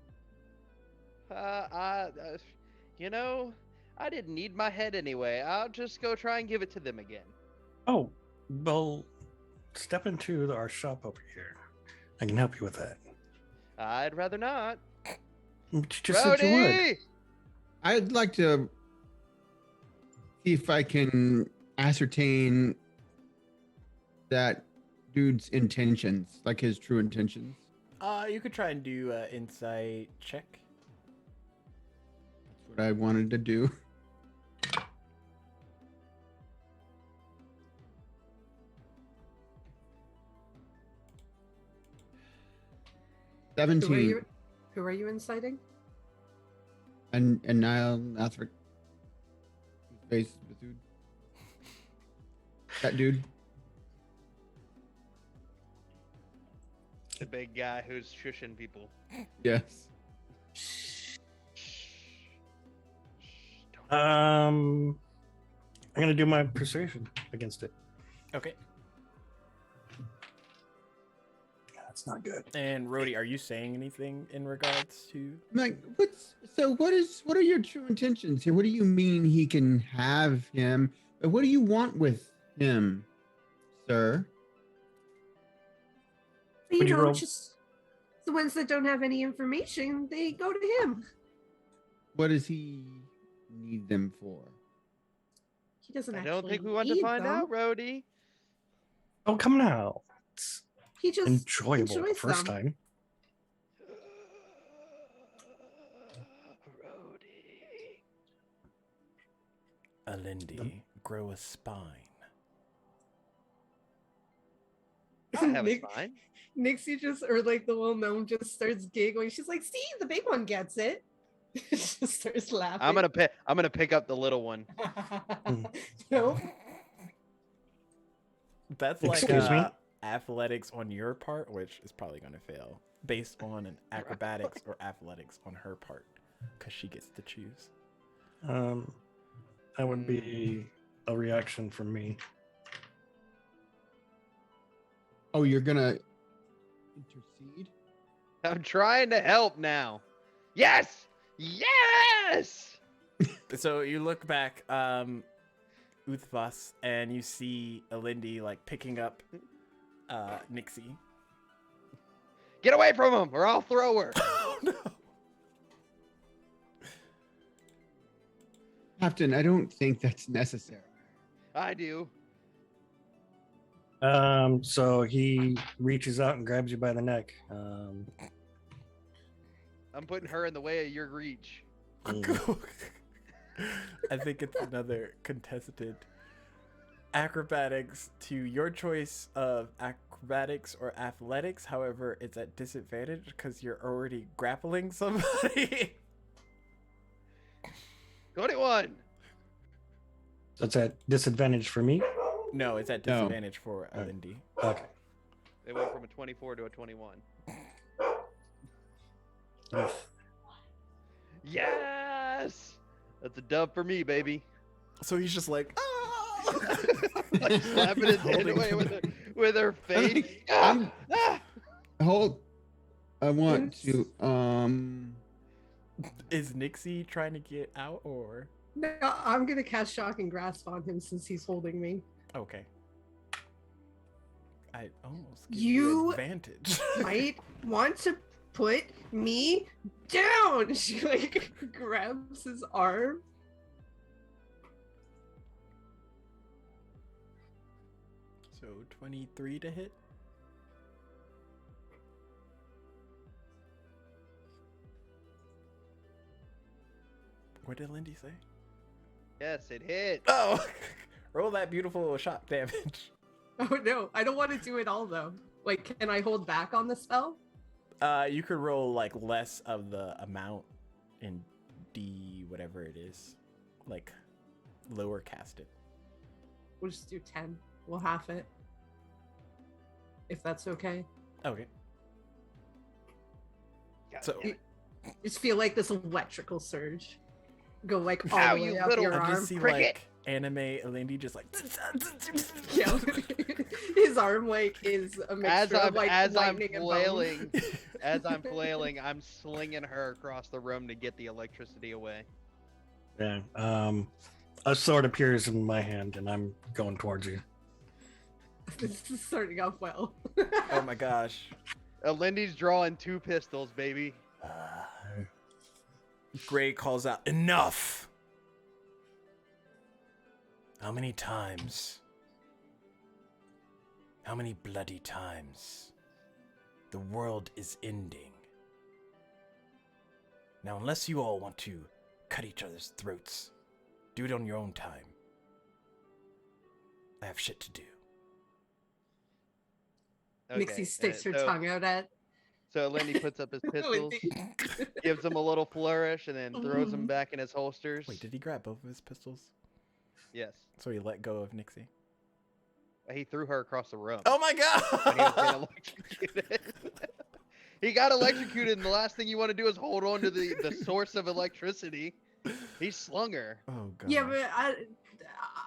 You know, I didn't need my head anyway. I'll just go try and give it to them again. Oh, well, step into our shop over here. I can help you with that. I'd rather not. You just said you would. Rowdy! I'd like to see if I can ascertain that dude's intentions, like his true intentions. You could try and do an insight check. That's what I wanted to do. Who are 17. you? Who are you inciting? And Niall Athric. Face the dude. That dude. The big guy who's shushing people. Yes. I'm gonna do my persuasion against it. Okay. That's not good. And Rhodey, are you saying anything in regards to... Like, what are your true intentions here? What do you mean he can have him? What do you want with him, sir? You Would you know, roll? just the ones that don't have any information, they go to him. What does he need them for? He doesn't I actually don't think we want to need find them. out, Rhodey. Oh, come now. It's He just enjoyable the enjoys first them. time. Rhodey. Alindy, grow a spine. I have a Nick- spine. Nixie just, or like the little gnome just starts giggling. She's like, see, the big one gets it. Just starts laughing. I'm gonna pick up the little one. No. That's like Excuse me? athletics on your part, which is probably going to fail, based on an acrobatics or athletics on her part, because she gets to choose. That would be a reaction from me. Oh, you're gonna intercede? I'm trying to help now. Yes! Yes! So you look back, Uthvas, and you see Alindy like picking up Nixie. Get away from him, or I'll throw her. Oh no! Captain, I don't think that's necessary. I do. So he reaches out and grabs you by the neck. I'm putting her in the way of your reach. I think it's another contested acrobatics to your choice of acrobatics or athletics. However, it's at disadvantage because you're already grappling somebody. 21. So it's at disadvantage for me. No, it's at No. disadvantage for Lindy. Okay. They went from a 24 to a 21. Yes! That's a dub for me, baby. So he's just like, ah! Like slapping his hand away with her face. I'm- Ah! Hold. I want to. Is Nixie trying to get out or? No, I'm gonna cast shock and grasp on him since he's holding me. Okay. I almost give You- advantage. Might want to put me down. She like grabs his arm. So 23 to hit. What did Lindy say? Yes, it hit. Oh, roll that beautiful shock damage. Oh no, I don't want to do it all though. Like, can I hold back on the spell? You could roll like less of the amount in D whatever it is, like lower cast it. We'll just do 10. We'll half it. If that's okay. Okay. God So- damn it. Just feel like this electrical surge go like all Ow, the you way up little- your I arm. just see cricket. like anime Lindy just like. Yeah. His arm like is a mixture of like as I'm lightning and flailing, bone. as I'm flailing, I'm slinging her across the room to get the electricity away. Yeah. A sword appears in my hand, and I'm going towards you. This is starting off well. Oh my gosh. Lindy's drawing 2 pistols, baby. Gray calls out, "Enough! How many times? How many bloody times? The world is ending. Now, unless you all want to cut each other's throats, do it on your own time. I have shit to do." Nixie sticks her so, tongue out at. So Lindy puts up his pistols, Lindy. gives him a little flourish, and then throws them Mhm. back in his holsters. Wait, did he grab both of his pistols? Yes. So he let go of Nixie. He threw her across the room. Oh my When he was god! getting electrocuted. He got electrocuted, and the last thing you want to do is hold on to the source of electricity. He slung her. Oh god. Yeah, but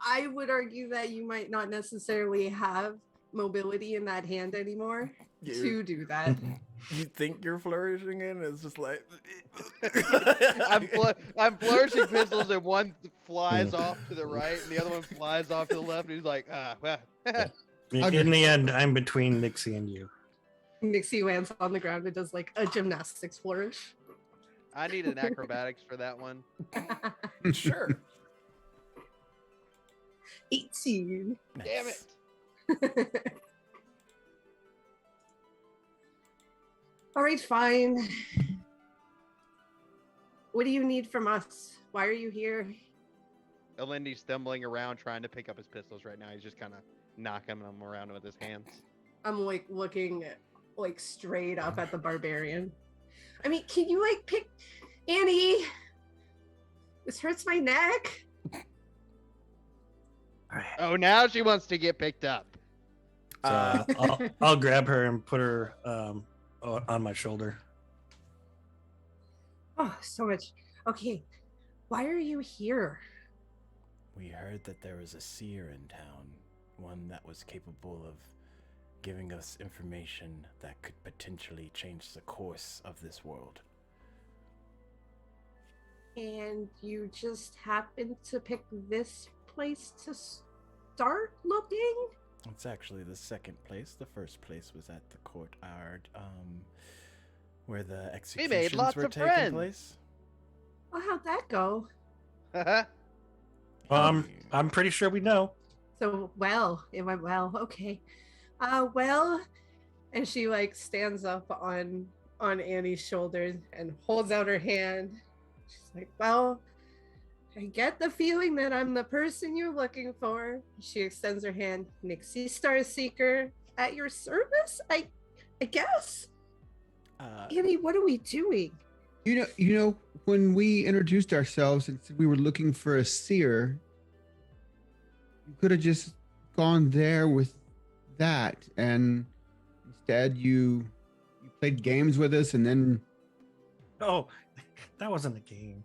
I would argue that you might not necessarily have mobility in that hand anymore to do that. You think you're flourishing in? It's just like I'm flourishing pistols, and one flies off to the right, and the other one flies off to the left. And he's like, well. In the end, I'm between Nixie and you. Nixie lands on the ground and does like a gymnastics flourish. I need an acrobatics for that one. Sure. 18. Damn Nice. it. All right, fine. What do you need from us? Why are you here? Lindy's stumbling around trying to pick up his pistols right now. He's just kind of knocking them around with his hands. I'm like looking like straight up at the barbarian. I mean, can you like pick Annie? This hurts my neck. Oh, now she wants to get picked up. I'll grab her and put her on my shoulder. Oh, so much. Okay, why are you here? We heard that there was a seer in town, one that was capable of giving us information that could potentially change the course of this world. And you just happened to pick this place to start looking? It's actually the second place. The first place was at the courtyard, where the executions lots were of taking friends. place. Well, how'd that go? I'm pretty sure we know. So it went well. Okay. And she like stands up on Annie's shoulders and holds out her hand. She's like, well, I get the feeling that I'm the person you're looking for. She extends her hand. Nixie Starseeker, at your service, I guess. Annie, what are we doing? You know, when we introduced ourselves and said we were looking for a seer, you could have just gone there with that, and instead you played games with us, and then Oh, that wasn't a game.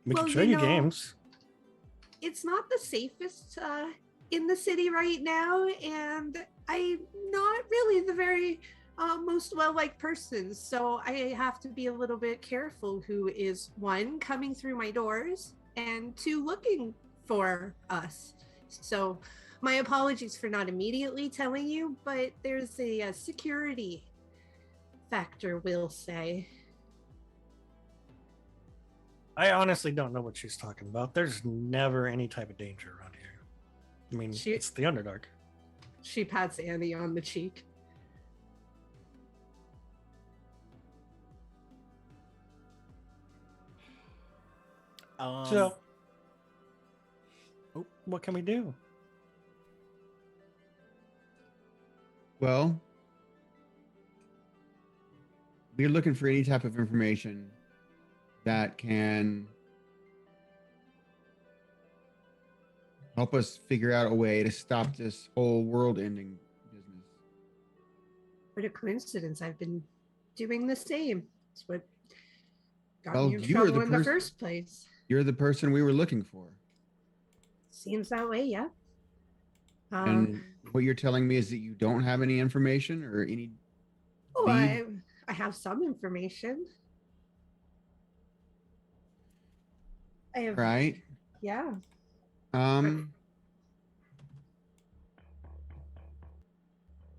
We Well, can show you you know- games. It's not the safest in the city right now, and I'm not really the very most well-liked person, so I have to be a little bit careful who is, one, coming through my doors, and two, looking for us. So my apologies for not immediately telling you, but there's a security factor, we'll say. I honestly don't know what she's talking about. There's never any type of danger around here. I mean, She- it's the Underdark. She pats Annie on the cheek. So, oh. what can we do? well, we're looking for any type of information that can help us figure out a way to stop this whole world-ending business. What a coincidence. I've been doing the same. It's what got Well, me in you were trouble the in the person- first place. You're the person we were looking for. Seems that way, yeah. And what you're telling me is that you don't have any information or any Oh, lead? I have some information. I have, Right? yeah.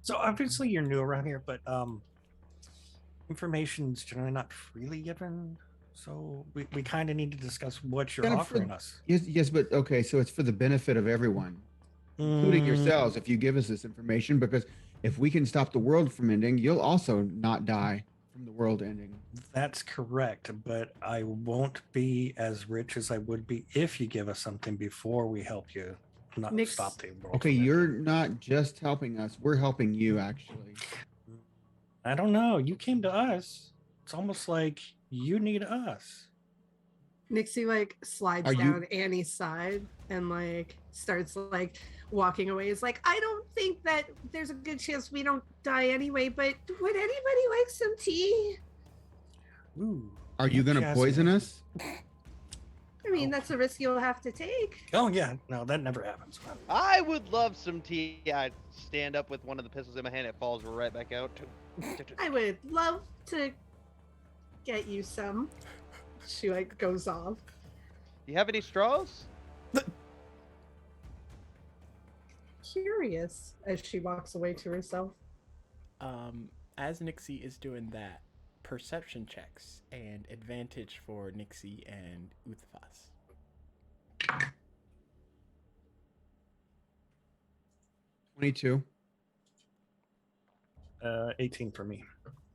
So obviously you're new around here, but information's generally not freely given. So we kind of need to discuss what you're Kind of offering for- us. Yes, but okay, so it's for the benefit of everyone, including Mm, yourselves, if you give us this information, because if we can stop the world from ending, you'll also not die from the world ending. That's correct, but I won't be as rich as I would be if you give us something before we help you not Nick's- stop the world. Okay, from you're ending. not just helping us, we're helping you actually. I don't know. You came to us. It's almost like you need us. Nixie like slides Are you- down Annie's side and like starts like walking away. Is like, I don't think that there's a good chance we don't die anyway, but would anybody like some tea? Ooh. Are you gonna Jazzy. poison us? I mean, that's a risk you'll have to take. Oh yeah, no, that never happens. I would love some tea. I stand up with one of the pistols in my hand. It falls right back out. I would love to get you some. She like goes off. You have any straws? Curious as she walks away to herself. As Nixie is doing that, perception checks and advantage for Nixie and Uthfas. 22. 18 for me.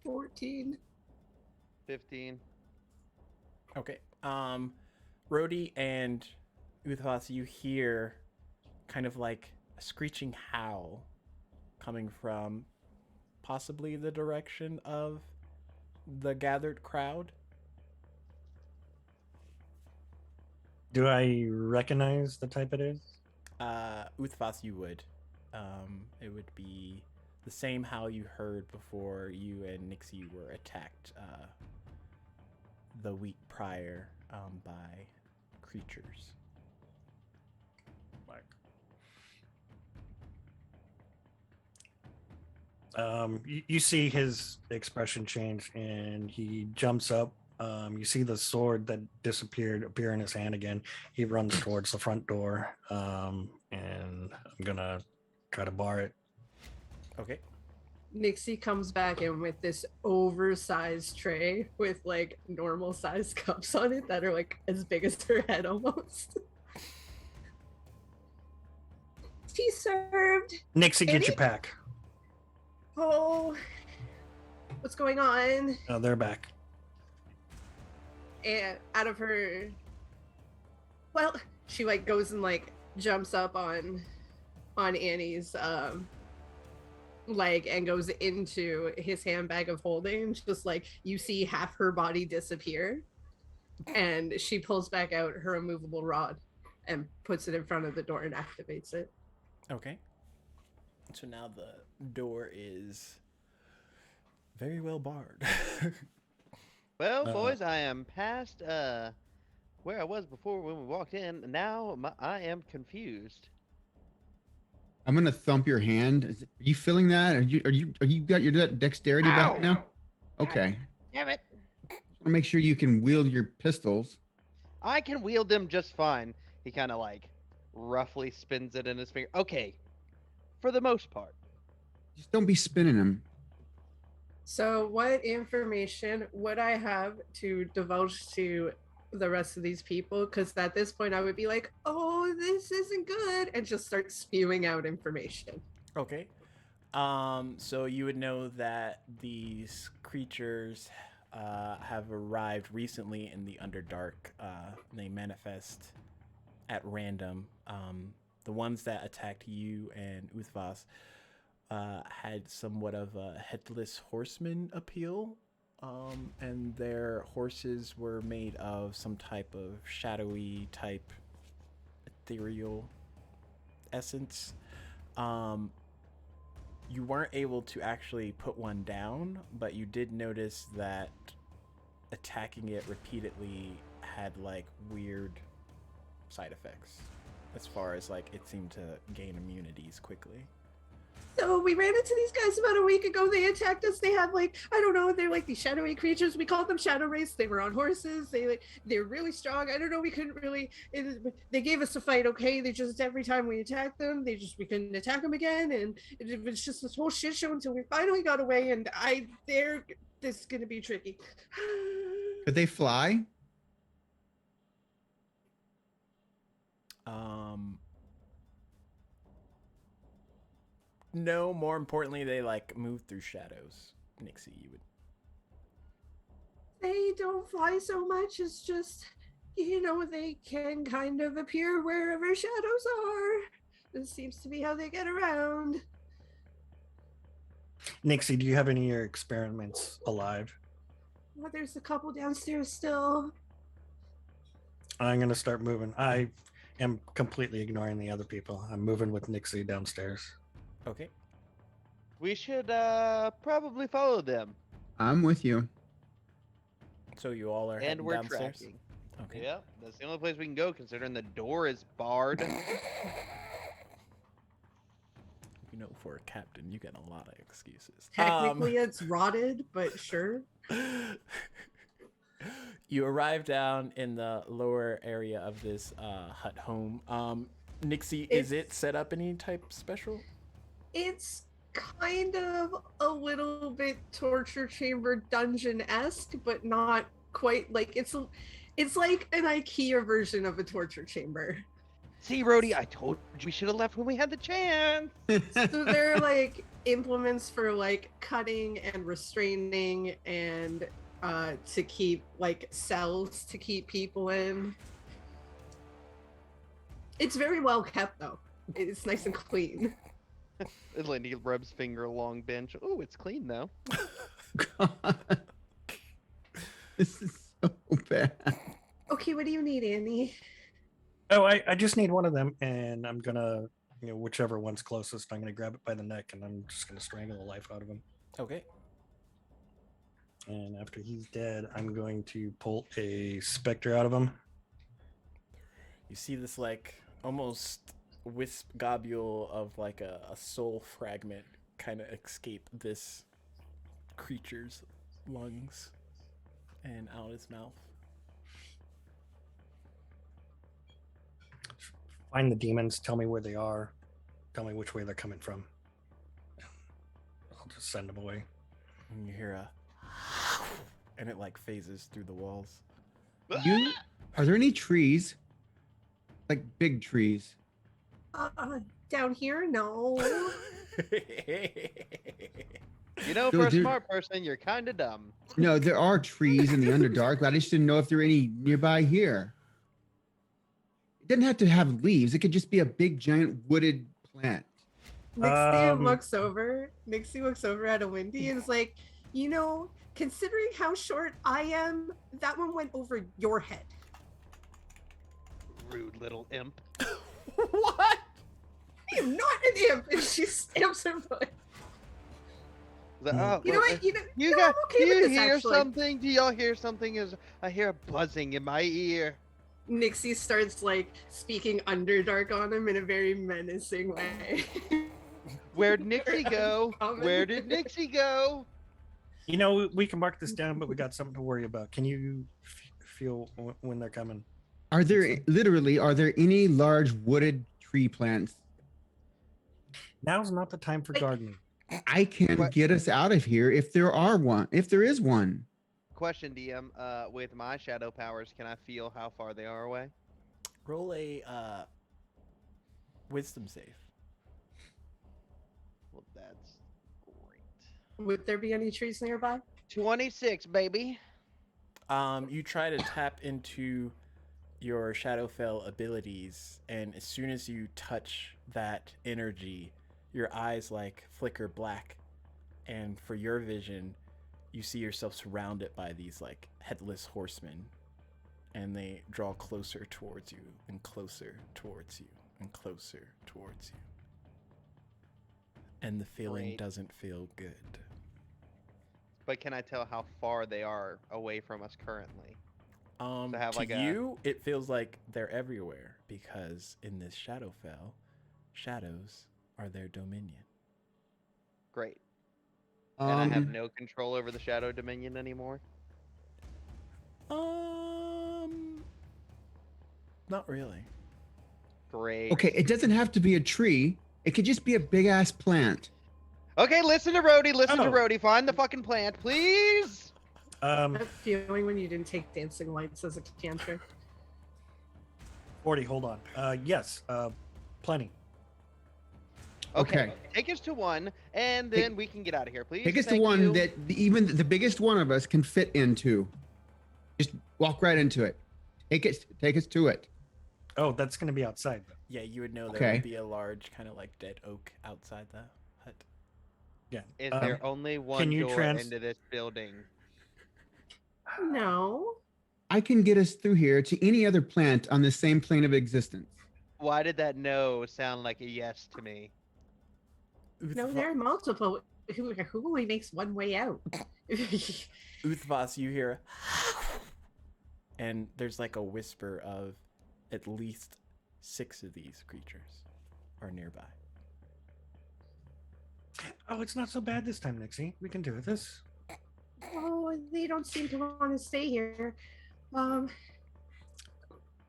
14. 15. Okay. Rhodey and Uthfas, you hear kind of like a screeching howl coming from possibly the direction of the gathered crowd. Do I recognize the type it is? Uthfas, you would. It would be the same howl you heard before you and Nixie were attacked the week prior by creatures. You see his expression change and he jumps up. You see the sword that disappeared appear in his hand again. He runs towards the front door, and I'm gonna try to bar it. Okay. Nixie comes back in with this oversized tray with like normal sized cups on it that are like as big as her head almost. tea served. Nixie, get Annie? your pack. Oh, what's going on? Oh, they're back. And out of her, well, she like goes and like jumps up on Annie's leg and goes into his handbag of holding. Just like you see half her body disappear, and she pulls back out her removable rod and puts it in front of the door and activates it. Okay. So now the door is very well barred. Well, boys, I am past where I was before when we walked in. Now I am confused. I'm gonna thump your hand. Are you feeling that? Are you got your dexterity Ow! back now? Okay. Damn it! I want to make sure you can wield your pistols. I can wield them just fine. He kind of like roughly spins it in his finger. Okay, for the most part. Just don't be spinning them. So, what information would I have to divulge to the rest of these people? Because at this point, I would be like, "Oh, this isn't good," and just start spewing out information. Okay. So you would know that these creatures have arrived recently in the Underdark. They manifest at random. The ones that attacked you and Uthvas had somewhat of a headless horseman appeal. And their horses were made of some type of shadowy type ethereal essence. You weren't able to actually put one down, but you did notice that attacking it repeatedly had like weird side effects, as far as like it seemed to gain immunities quickly. So we ran into these guys about a week ago. They attacked us. They have like, I don't know, they're like these shadowy creatures. We called them shadow race. They were on horses. They're really strong. I don't know. We couldn't really. They gave us a fight. Okay. They just every time we attacked them, we couldn't attack them again, and it was just this whole shit show until we finally got away. And this is gonna be tricky. Could they fly? No, more importantly, they like move through shadows. Nixie, you would. They don't fly so much. It's just, they can kind of appear wherever shadows are. This seems to be how they get around. Nixie, do you have any of your experiments alive? Well, there's a couple downstairs still. I'm going to start moving. I am completely ignoring the other people. I'm moving with Nixie downstairs. Okay. We should probably follow them. I'm with you. So you all are And heading we're downstairs? tracking. Okay. Yep, that's the only place we can go considering the door is barred. You know, for a captain, you get a lot of excuses. Technically, it's rotted, but sure. You arrive down in the lower area of this hut home. Nixie, is it set up any type special? It's kind of a little bit torture chamber dungeon-esque, but not quite. Like it's like an IKEA version of a torture chamber. See, Rhodey, I told you we should have left when we had the chance. So there are like implements for like cutting and restraining and to keep like cells to keep people in. It's very well kept though. It's nice and clean. And Lindy rubs finger along bench. Oh, it's clean though. God. This is so bad. Okay, what do you need, Annie? Oh, I just need one of them, and I'm going to, whichever one's closest, I'm going to grab it by the neck, and I'm just going to strangle the life out of him. Okay. And after he's dead, I'm going to pull a specter out of him. You see this like almost wisp globule of like a soul fragment kind of escape this creature's lungs and out his mouth. Find the demons, tell me where they are, tell me which way they're coming from. I'll just send them away. And you hear a and it like phases through the walls. Are there any trees? Like big trees? Down here, no. You know, So for a there- smart person, you're kind of dumb. No, there are trees in the Underdark, but I just didn't know if there are any nearby here. It doesn't have to have leaves. It could just be a big, giant wooded plant. Nixie Um, looks over. Nixie looks over at a Windy and is like, you know, considering how short I am, that one went over your head. Rude little imp. What? I am not an imp, and she stamps her foot. Oh, You know well, what? You know, You no, got? I'm okay Do with you this, hear actually. something? Do y'all hear something? As I hear a buzzing in my ear. Nixie starts like speaking Underdark on him in a very menacing way. Where'd Nixie go? Uncommon. Where did Nixie go? You know, we can mark this down, but we got something to worry about. Can you feel when they're coming? Are there any large wooded tree plants? Now's not the time for Like- gardening. I can What? get us out of here if there is one. Question, DM. With my shadow powers, can I feel how far they are away? Roll a wisdom save. Well, that's great. Would there be any trees nearby? 26, baby. You try to tap into your Shadowfell abilities, and as soon as you touch that energy, your eyes like flicker black, and for your vision, you see yourself surrounded by these like headless horsemen, and they draw closer towards you and closer towards you and closer towards you. And the feeling Great. doesn't feel good. But can I tell how far they are away from us currently? To have, like, a- you, it feels like they're everywhere because in this Shadowfell, shadows are their dominion. Great. And I have no control over the Shadow Dominion anymore. Not really. Great. Okay, it doesn't have to be a tree. It could just be a big ass plant. Okay, listen to Rhodey. Listen to Oh. Rhodey. Find the fucking plant, please. That feeling when you didn't take dancing lights as a cantrip. 40. Hold on. Yes. Plenty. Okay. Okay. Take us to one, and Take- then we can get out of here, please. Take us to Thank one you. that even the biggest one of us can fit into. Just walk right into it. Take us to it. Oh, that's going to be outside, though. Yeah, you would know there Okay. would be a large kind of like dead oak outside the hut. Yeah. Is there only one you door trans- into this building? No. I can get us through here to any other plant on the same plane of existence. Why did that no sound like a yes to me? No, there are multiple. Who only makes one way out? Uthvas, you hear, and there's like a whisper of at least 6 of these creatures are nearby. Oh, it's not so bad this time, Nixie. We can do this. Oh, they don't seem to want to stay here. I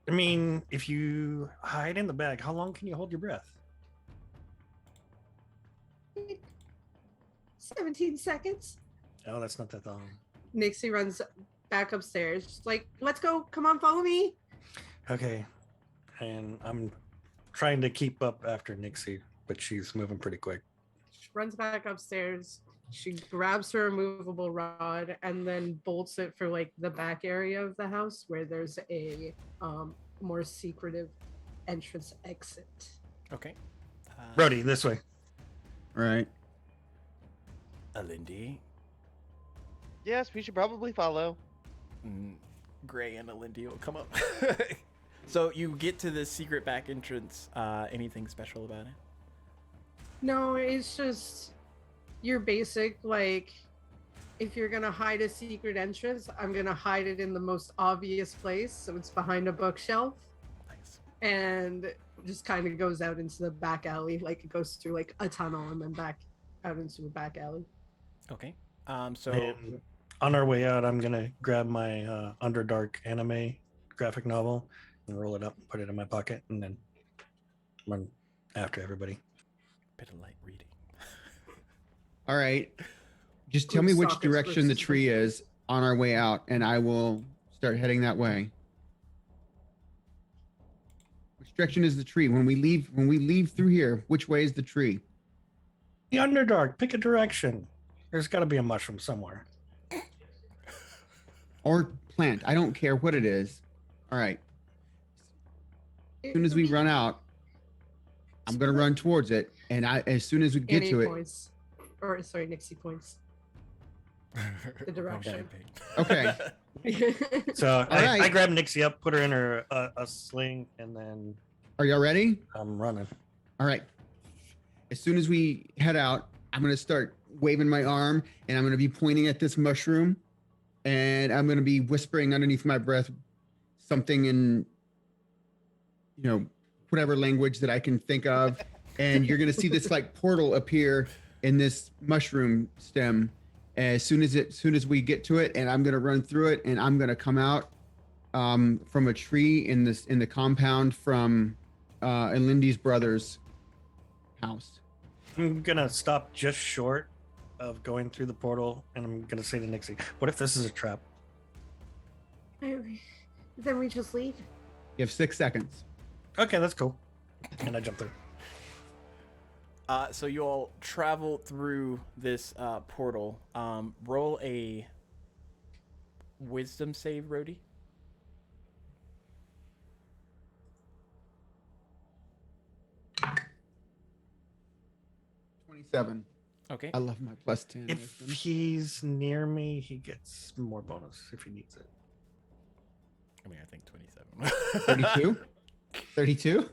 mean, if you hide in the bag, how long can you hold your breath? 17 seconds. Oh, that's not that long. Nixie runs back upstairs. She's like, let's go. Come on, follow me. Okay. And I'm trying to keep up after Nixie, but she's moving pretty quick. She runs back upstairs. She grabs her removable rod and then bolts it for like the back area of the house where there's a more secretive entrance exit. Okay. Brody, this way. Right. Alindy, Yes, we should probably follow. Gray and Alindy will come up. So you get to this secret back entrance. Anything special about it? No, it's just your basic, like, if you're gonna hide a secret entrance, I'm gonna hide it in the most obvious place. So it's behind a bookshelf Nice. and just kind of goes out into the back alley. Like it goes through like a tunnel and then back out into a back alley. Okay. So And on our way out, I'm going to grab my Underdark anime graphic novel and roll it up, put it in my pocket, and then run after everybody. bit of light reading. All right. Just tell Group me which sockets direction the versus tree is on our way out, and I will start heading that way. Which direction is the tree? When we leave through here, which way is the tree? The Underdark. Pick a direction. There's got to be a mushroom somewhere. Or plant. I don't care what it is. All right. As soon as we run out, I'm gonna run towards it, and as soon as we get Annie to it. points. Or sorry, Nixie points. The direction. Okay. So right. I grab Nixie up, put her in her a sling, and then Are y'all ready? I'm running. All right. As soon as we head out, I'm gonna start waving my arm, and I'm gonna be pointing at this mushroom, and I'm gonna be whispering underneath my breath something in, whatever language that I can think of, and you're gonna see this like portal appear in this mushroom stem as soon as we get to it, and I'm gonna run through it, and I'm gonna come out from a tree in the compound from Elindy's brother's house. I'm gonna stop just short of going through the portal, and I'm gonna say to Nixie, "What if this is a trap?" Then we just leave. You have 6 seconds. Okay, that's cool. And I jump through. So you all travel through this portal. Roll a wisdom save, Rhodey. '27. Okay. I love my +10. If wisdom. he's near me, he gets more bonus if he needs it. I mean, I think 27. 32. 32.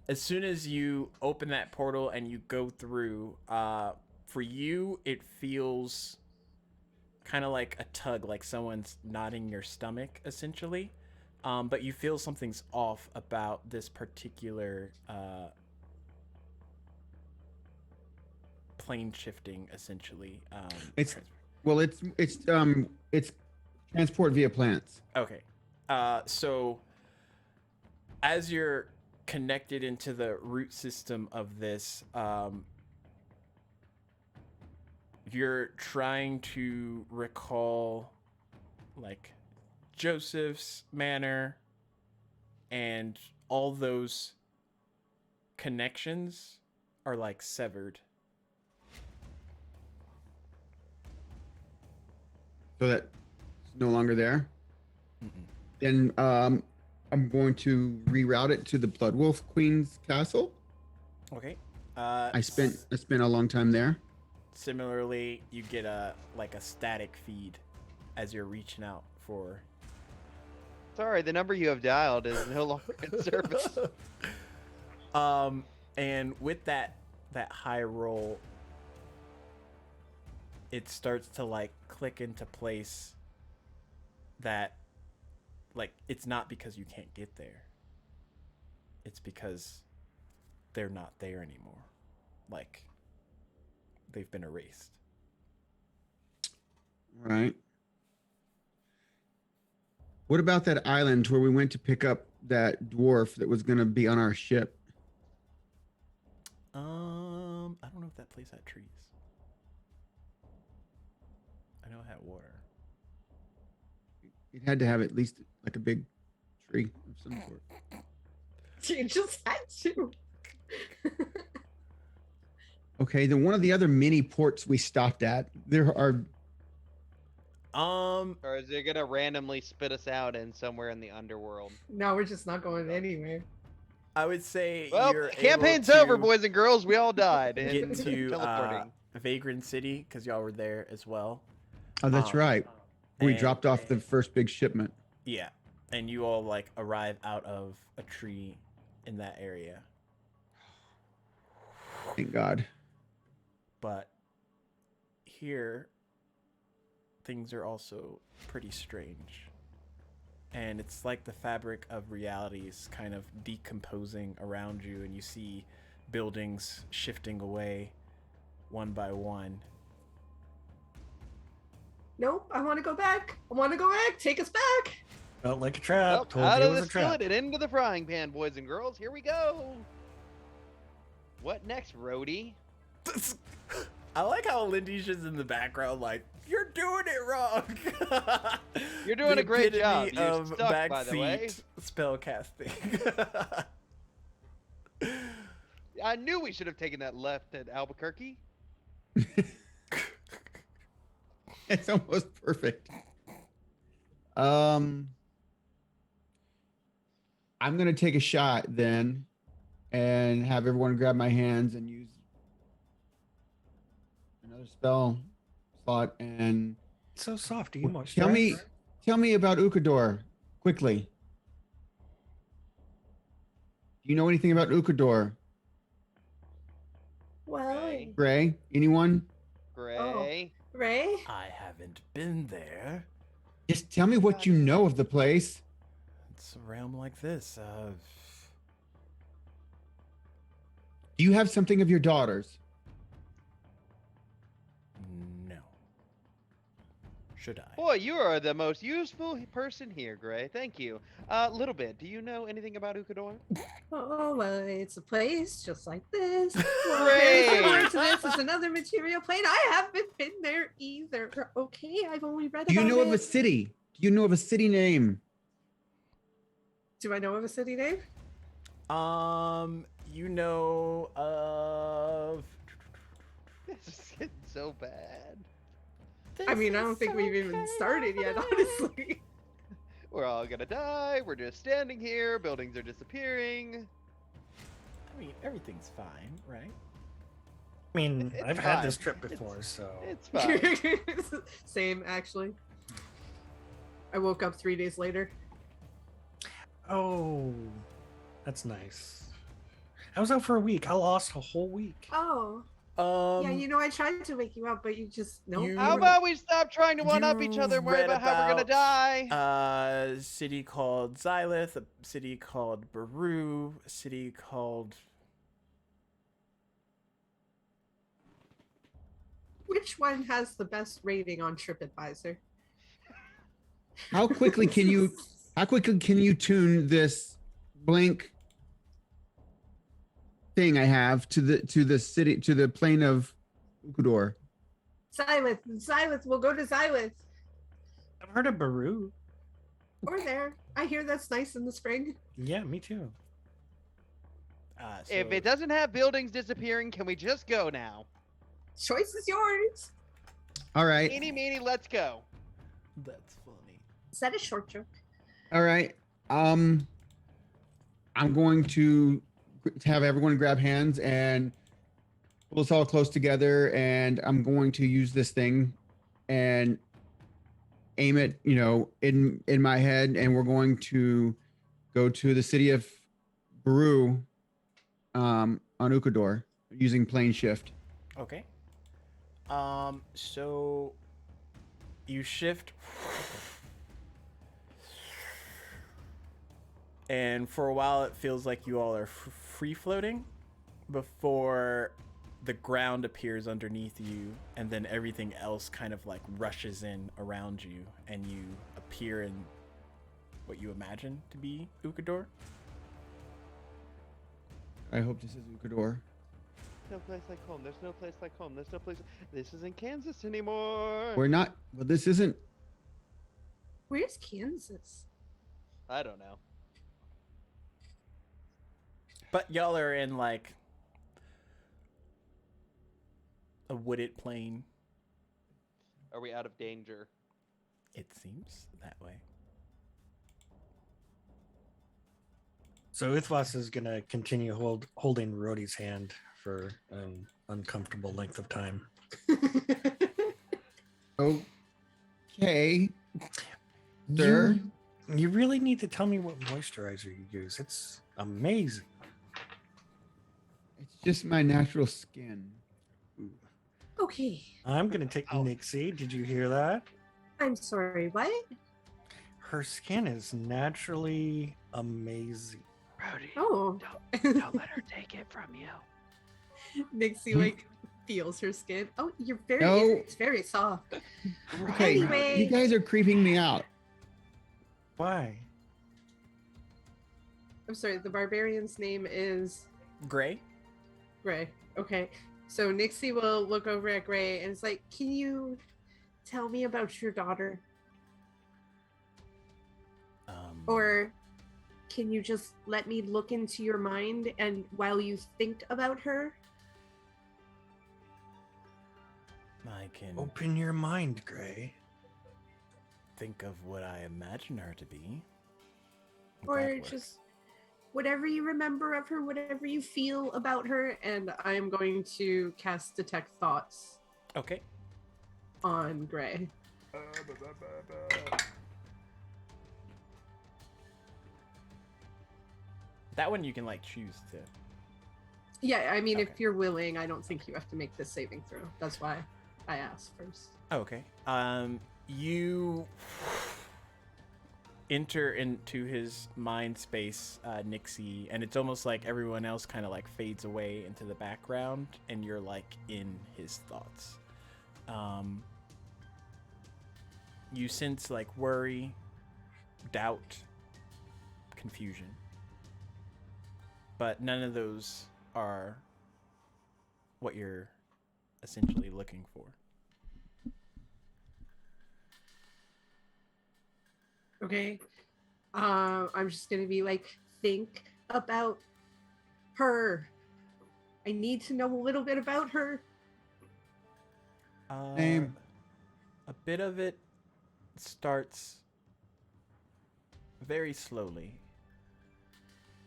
As soon as you open that portal and you go through, for you, it feels kind of like a tug, like someone's knotting your stomach, essentially. But you feel something's off about this particular plane shifting, essentially. It's transport via plants. Okay. So as you're connected into the root system of this, you're trying to recall like Joseph's manor and all those connections are like severed. So that it's no longer there. Then I'm going to reroute it to the Bloodwolf Queen's castle. Okay. I spent a long time there. Similarly, you get a static feed as you're reaching out for. Sorry, the number you have dialed is no longer in service. And with that high roll, it starts to like click into place that like it's not because you can't get there. It's because they're not there anymore. Like they've been erased. Right. What about that island where we went to pick up that dwarf that was going to be on our ship? I don't know if that place had trees. I know it had water. It had to have at least like a big tree of some sort. She just had to. Okay, then one of the other mini ports we stopped at, there are. Or is it gonna randomly spit us out in somewhere in the underworld? No, we're just not going anywhere. I would say Well, you're campaign's able to over, boys and girls. We all died. get in to teleporting. Vagrant City because y'all were there as well. Oh, that's right. We and- dropped off the first big shipment. Yeah, and you all like arrive out of a tree in that area. Thank God. But here, things are also pretty strange. And it's like the fabric of reality is kind of decomposing around you, and you see buildings shifting away one by one. Nope, I want to go back. I want to go back. Take us back. Felt like a trap. Well, Told out you it of was the a trap. skillet and into the frying pan, boys and girls. Here we go. What next, Rhodey? I like how Lindy's just in the background, like, you're doing it wrong. You're doing The a great job. epitome You're of stuck, by the way. backseat spell casting. I knew we should have taken that left at Albuquerque. It's almost perfect. I'm gonna take a shot then, and have everyone grab my hands and use another spell slot. And So soft. Do you want tell me about Ukador quickly. Do you know anything about Ukador? Well, Ray. Gray? Anyone? Gray. Ray? I haven't been there. Just tell me what you know of the place. It's a realm like this. Do you have something of your daughter's? No. Should I? Boy, you are the most useful person here, Gray. Thank you. Little bit. Do you know anything about Ukador? Oh, well, it's a place just like this. Great. Similar to this is another material plane. I haven't been there either. Okay, I've only read Do you about know it. of a city? Do you know of a city name? Do I know of a city name? You know of. This is getting so bad. I mean, I don't think we've even started yet, honestly. We're all gonna die. We're just standing here. Buildings are disappearing. I mean, everything's fine, right? I mean, It's I've had fine. this trip before, so It's fine. Same, actually. I woke up 3 days later. oh, that's nice. I was out for a week. I lost a whole week. Oh, yeah, you know, I tried to wake you up, but you just, nope. you- How about we stop trying to one-up each You other and worry read about how we're gonna about, die? A city called Xylith, a city called Baru, a city called. Which one has the best rating on TripAdvisor? How quickly can you tune this blank thing I have to the city, to the plane of Ukador? Xylith, we'll go to Xylith. I've heard of Baru. Or there. I hear that's nice in the spring. Yeah, me too. If it doesn't have buildings disappearing, can we just go now? Choice is yours. All right. Eeny, meeny, let's go. That's funny. Is that a short joke? All right. I'm going to have everyone grab hands and pull us all close together, and I'm going to use this thing and aim it, in my head, and we're going to go to the city of Baru on Ukador using plane shift. Okay. So you shift, and for a while it feels like you all are free floating before the ground appears underneath you, and then everything else kind of like rushes in around you, and you appear in what you imagine to be Ukador. I hope this is Ukador. No place like home. There's no place like home. There's no place. This isn't Kansas anymore. We're not. Well, this isn't. Where's Kansas? I don't know. But y'all are in like a wooded plain. Are we out of danger? It seems that way. So Uthwas is gonna continue holding Rhodey's hand for an uncomfortable length of time. Okay. Sir. You really need to tell me what moisturizer you use. It's amazing. It's just my natural skin. Okay. I'm gonna take Nixie. Did you hear that? I'm sorry, what? Her skin is naturally amazing. Brody, Oh. don't let her take it from you. Nixie like feels her skin. Oh, you're very No. it's very soft. Okay, Anyway. you guys are creeping me out. Why? I'm sorry, the barbarian's name is Gray? Gray. Okay. So Nixie will look over at Gray and it's like, can you tell me about your daughter? Um, Or can you just let me look into your mind and while you think about her? I can Open your mind, Gray. think of what I imagine her to be. Would Or that work? just whatever you remember of her, whatever you feel about her, and I am going to cast Detect Thoughts Okay. on Gray. That one you can like choose to. Yeah, I mean, Okay. if you're willing, I don't think you have to make this saving throw. That's why I asked first. Okay. You enter into his mind space, Nixie, and it's almost like everyone else kind of like fades away into the background, and you're like in his thoughts. You sense like worry, doubt, confusion, but none of those are what you're essentially looking for. Okay. I'm just gonna be like, think about her. I need to know a little bit about her. Same. A bit of it starts very slowly,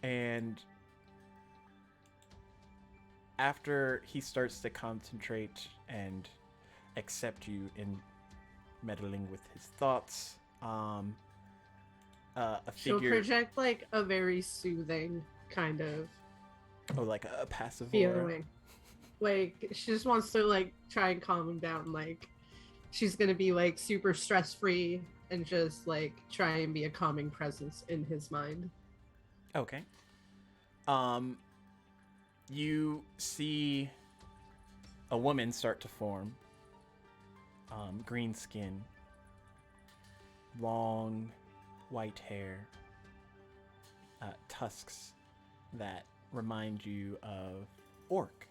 and after he starts to concentrate and accept you in meddling with his thoughts, a She'll figure, project like a very soothing kind of like a passive aura. feeling. Like she just wants to like try and calm him down. Like she's gonna be like super stress free and just like try and be a calming presence in his mind. Okay. You see a woman start to form. Green skin, long white hair, tusks that remind you of orc,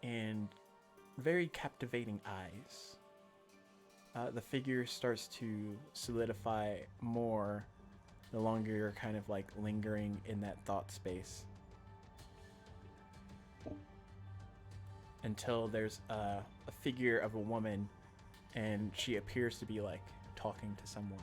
and very captivating eyes. The figure starts to solidify more the longer you're kind of like lingering in that thought space, until there's a figure of a woman, and she appears to be like talking to someone.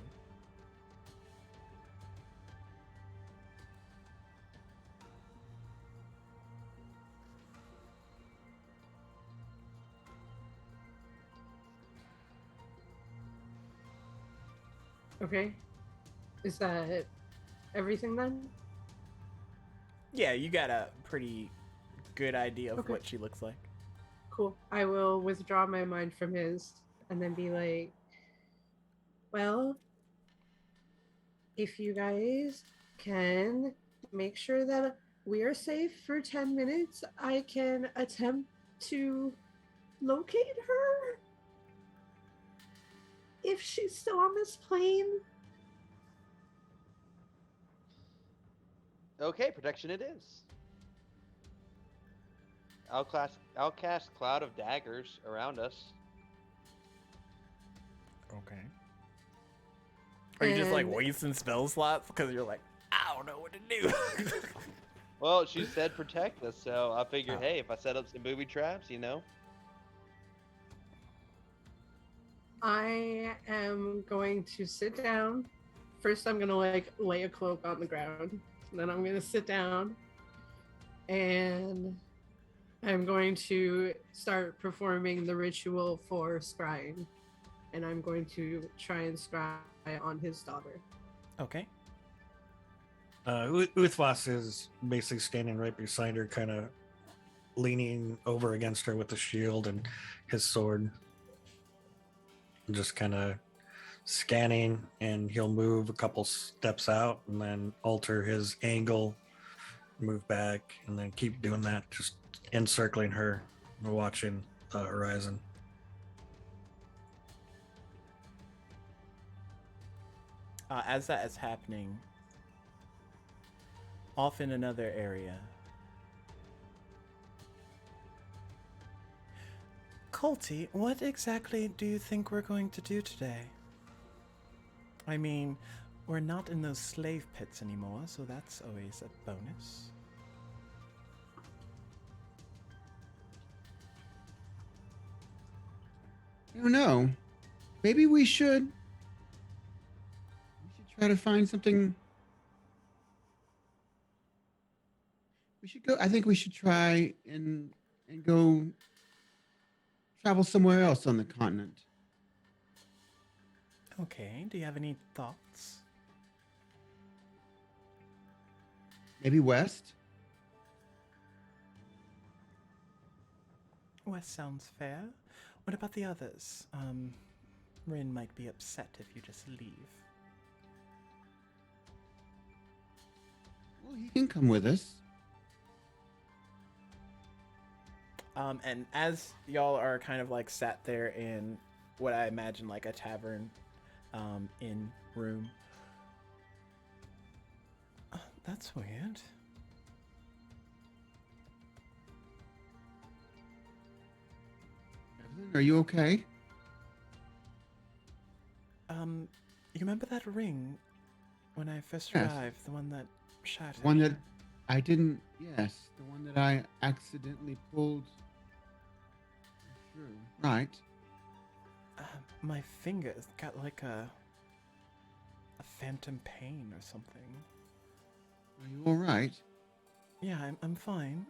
Okay. Is that everything then? Yeah, you got a pretty good idea of Okay. what she looks like. Cool. I will withdraw my mind from his and then be like, well, if you guys can make sure that we are safe for 10 minutes, I can attempt to locate her if she's still on this plane. Okay, protection it is. I'll cast Cloud of Daggers around us. Okay. Are you just like And- wasting spell slots because you're like, I don't know what to do? Well, she said protect us, so I figured, Oh. hey, if I set up some booby traps, you know. I am going to sit down. First, I'm gonna like lay a cloak on the ground. And then I'm gonna sit down, and I'm going to start performing the ritual for scrying. And I'm going to try and scry on his daughter. Okay. Uthwas is basically standing right beside her, kind of leaning over against her with the shield and his sword. Just kind of scanning, and he'll move a couple steps out and then alter his angle, move back, and then keep doing that, just encircling her, watching the horizon. As that is happening, off in another area, Colty, what exactly do you think we're going to do today? I mean, we're not in those slave pits anymore, so that's always a bonus. I don't know. Maybe we should try to find something. We should go. I think we should try and go travel somewhere else on the continent. Okay, do you have any thoughts? Maybe west. West sounds fair. What about the others? Rin might be upset if you just leave. Well, he can come with us. And as y'all are kind of like sat there in what I imagine like a tavern in room. That's weird. Evelyn, are you okay? You remember that ring when I first Yes. arrived? The one that shattered? One that I didn't. Yes, the one that I accidentally pulled through. Right. My finger's got like a phantom pain or something. Are you all right? Yeah, I'm fine.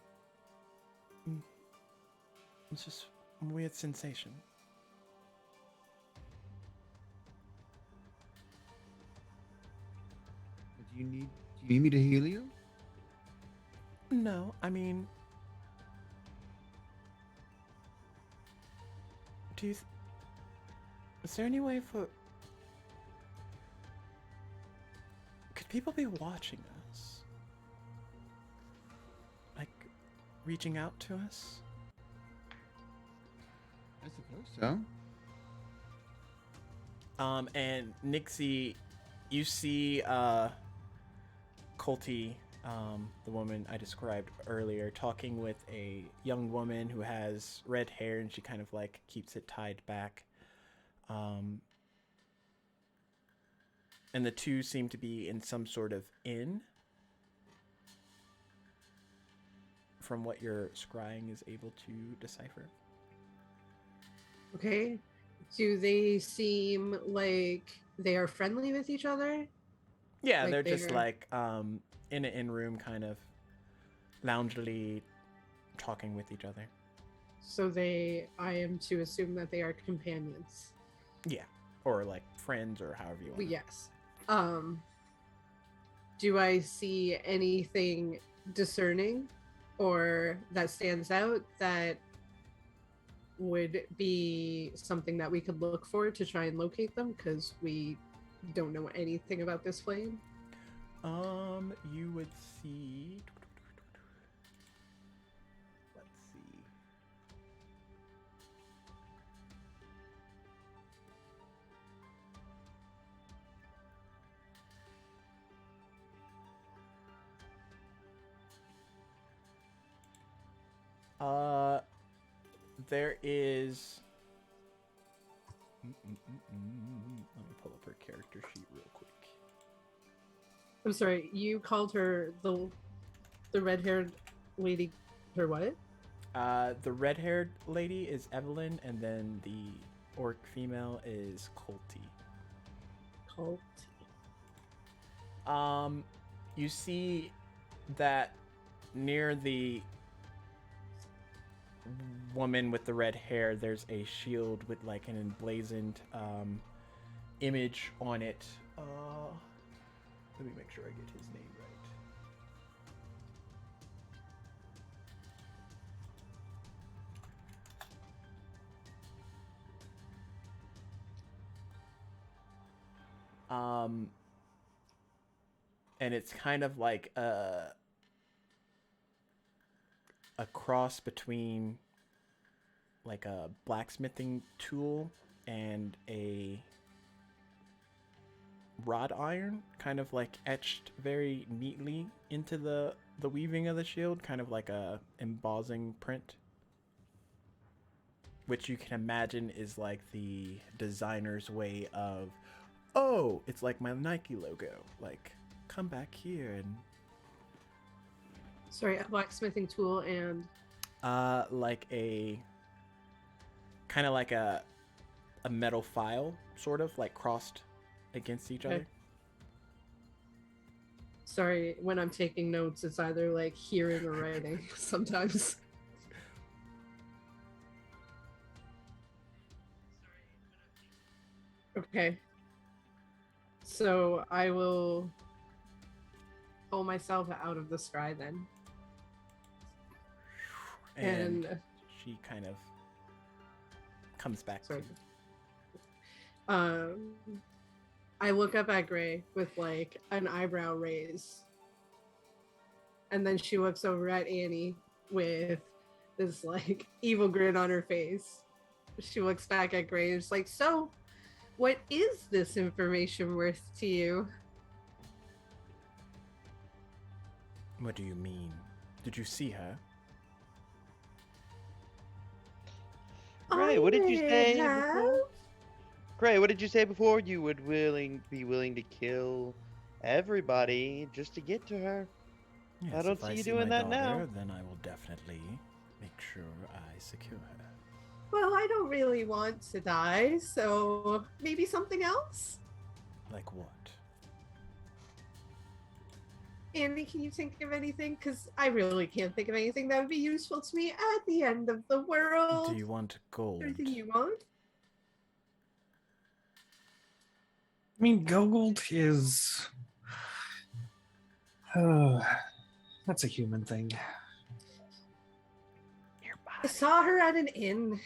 It's just a weird sensation. Do you need me to heal you? No, I mean, is there any way for... Could people be watching us? Like, reaching out to us? I suppose so. And Nixie, you see, Colty, the woman I described earlier, talking with a young woman who has red hair and she kind of like keeps it tied back. And the two seem to be in some sort of inn. From what your scrying is able to decipher. Okay. Do they seem like they are friendly with each other? Yeah, Like they're just they're- like in an in room kind of loungily talking with each other. So I am to assume that they are companions. Yeah. Or like friends or however you want. Yes. Do I see anything discerning or that stands out that would be something that we could look for to try and locate them? Because we don't know anything about this flame. You would see. Let's see. There is. Let me pull up her character sheet real quick. I'm sorry, you called her the red-haired lady. Her what? The red-haired lady is Evelyn, and then the orc female is Colty. Cult. You see that near the woman with the red hair, there's a shield with like an emblazoned image on it. Let me make sure I get his name right. And it's kind of like a cross between like a blacksmithing tool and a rod iron, kind of like etched very neatly into the weaving of the shield, kind of like a embossing print. which you can imagine is like the designer's way of, oh, it's like my Nike logo. Like, come back here and Sorry, a blacksmithing tool and like a kind of like a metal file, sort of like crossed against each Okay. other. sorry, when I'm taking notes, it's either like hearing or writing sometimes. Okay. So I will pull myself out of the sky then. And And she kind of comes back to sorry. you. I look up at Gray with like an eyebrow raise. And then she looks over at Annie with this like evil grin on her face. She looks back at Gray and is like, so what is this information worth to you? What do you mean? Did you see her? Gray, what did you say I before? Gray, what did you say before? You would be willing to kill everybody just to get to her. Yes, don't if see you see doing my that now. daughter, then I will definitely make sure I secure her. Well, I don't really want to die, so maybe something else? Like what? Andy, can you think of anything? Because I really can't think of anything that would be useful to me at the end of the world. Do you want gold? Anything you want? I mean, gold is. That's a human thing. I saw her at an inn.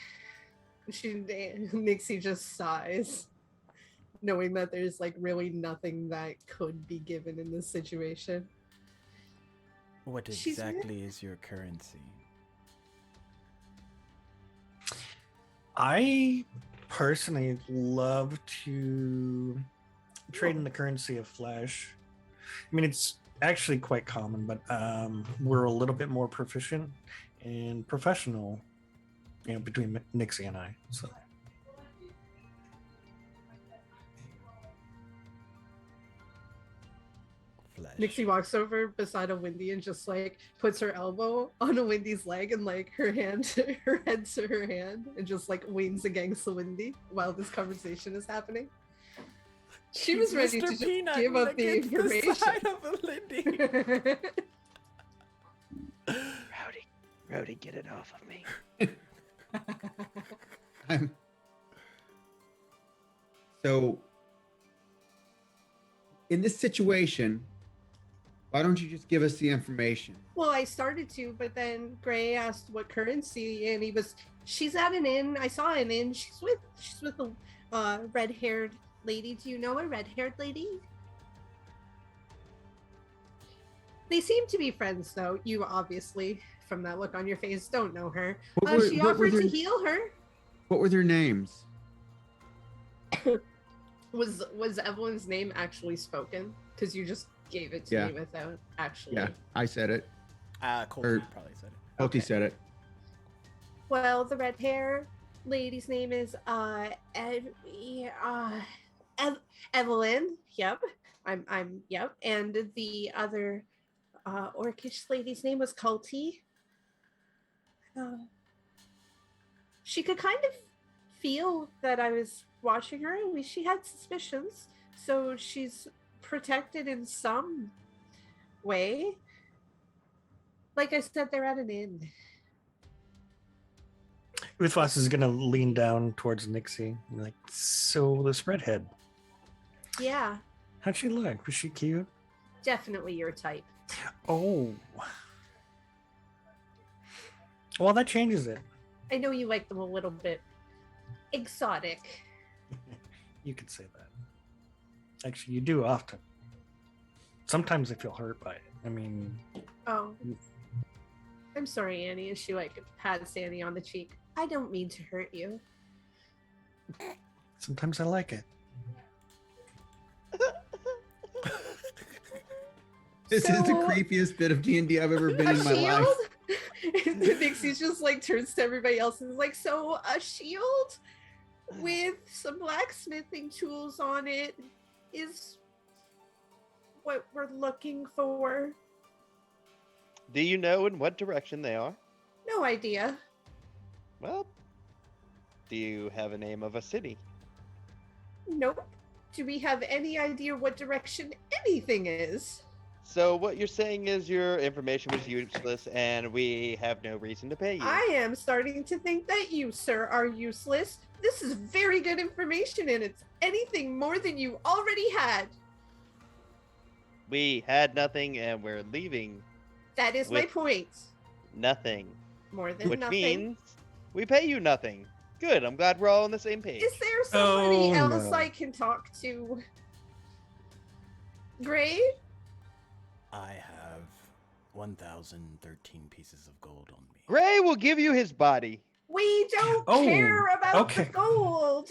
Nixie just sighs, knowing that there's like really nothing that could be given in this situation. What She's exactly is your currency? I personally love to trade in the currency of flesh. I mean, it's actually quite common, but we're a little bit more proficient and professional, between Nixie and I. So Flesh. Nixie walks over beside a Windy and just like puts her elbow on a Windy's leg and like her head to her hand and just like leans against the Windy while this conversation is happening. She was ready to just give up the information. The side of a Lindy. Rowdy, get it off of me. So, in this situation, why don't you just give us the information? Well, I started to, but then Gray asked what currency, and she's at an inn. I saw an inn. She's with a red-haired lady. Do you know a red-haired lady? They seem to be friends, though. You obviously, from that look on your face, don't know her. She offered to heal her. What were their names? Was Evelyn's name actually spoken? Because you just gave it to me without actually. Yeah, I said it. Colty probably said it. Colty said it. Well, the red hair lady's name is Evelyn. Yep. I'm yep. And the other orcish lady's name was Culty. She could kind of feel that I was watching her. She had suspicions, so she's protected in some way. Like I said, they're at an inn. Uthwas is gonna lean down towards Nixie and be like, so this redhead, Yeah, how'd she look? Was she cute? definitely your type. Oh, well, that changes it. I know you like them a little bit exotic. You could say that. Actually, you do often. Sometimes I feel hurt by it. I mean, Oh, I'm sorry, Annie. And she like pats Annie on the cheek. I don't mean to hurt you. sometimes I like it. This is the creepiest bit of D&D I've ever been A in my life. shield Nixie's just like turns to everybody else and is like, so a shield with some blacksmithing tools on it is what we're looking for. Do you know in what direction they are? No idea. Well, do you have a name of a city? Nope. Do we have any idea what direction anything is? So what you're saying is your information was useless and we have no reason to pay you. I am starting to think that you, sir, are useless. This is very good information and it's anything more than you already had. We had nothing and we're leaving That is my With- point. nothing. More than Which nothing. means we pay you nothing. Good, I'm glad we're all on the same page. Is there somebody Oh, else no. I can talk to? Gray? I have 1,013 pieces of gold on me. Gray will give you his body. We don't Oh, care about okay. the gold.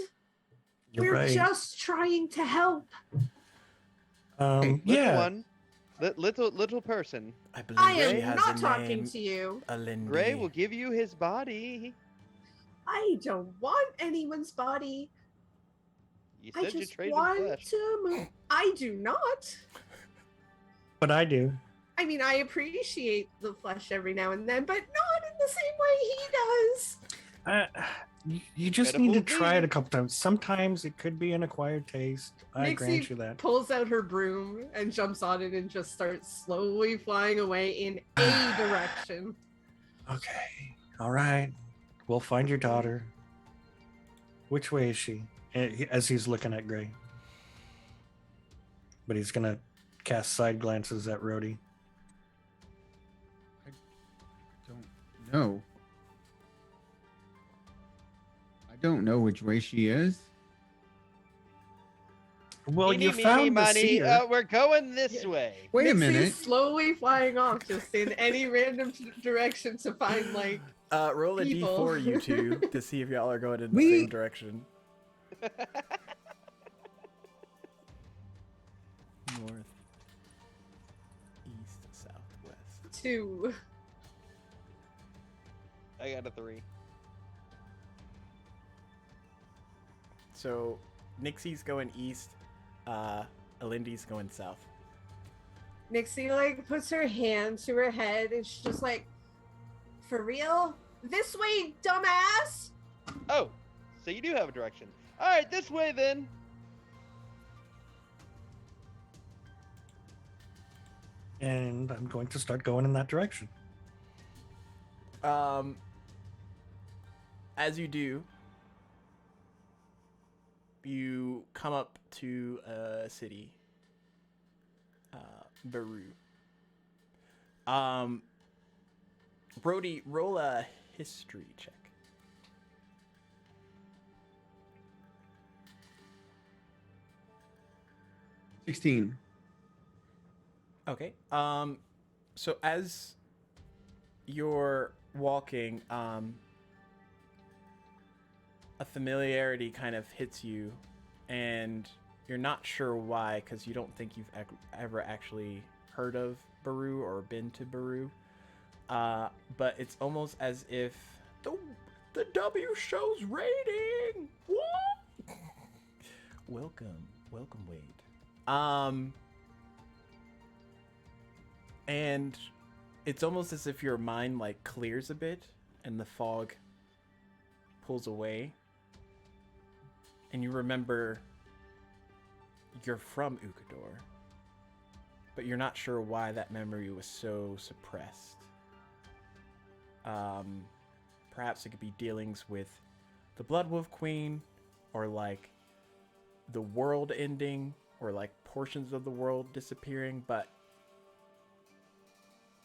You're We're right. just trying to help. Little Yeah. one. Little person. I believe I she am has not a talking name, to you. Alindy. Gray will give you his body. I don't want anyone's body. You I said you just traded want flesh. to move. I do not. But I do. I mean, I appreciate the flesh every now and then, but not in the same way he does. You just Gotta need to fool try it me. a couple times. Sometimes it could be an acquired taste. I Nixie grant you that. pulls out her broom and jumps on it and just starts slowly flying away in a direction. Okay. All right. We'll find your daughter. Which way is she? As he's looking at Gray. But he's going to cast side glances at Rhodey. Don't know. I don't know which way she is. Well, Eeny, you meeny, found the miny, seer. we're going this Yeah. way. Wait a Nixie's minute. slowly flying off just in any random direction to find like Roll a people. d4, you two, to see if y'all are going in the We- same direction. North, east, southwest. 2. I got a 3. So, Nixie's going east, Alindy's going south. Nixie like puts her hand to her head and she's just like, for real? This way, dumbass! Oh, so you do have a direction. All right, this way then. And I'm going to start going in that direction. As you do, you come up to a city, Baru. Brody, roll a history check. $16. Okay. So as you're walking, a familiarity kind of hits you, and you're not sure why, because you don't think you've ever actually heard of Baru or been to Baru. But it's almost as if the W show's rating. What? Welcome, Wade. And it's almost as if your mind like clears a bit and the fog pulls away, and you remember you're from Ukador, but you're not sure why that memory was so suppressed. Perhaps it could be dealings with the Blood Wolf Queen, or like the world ending, or like portions of the world disappearing, but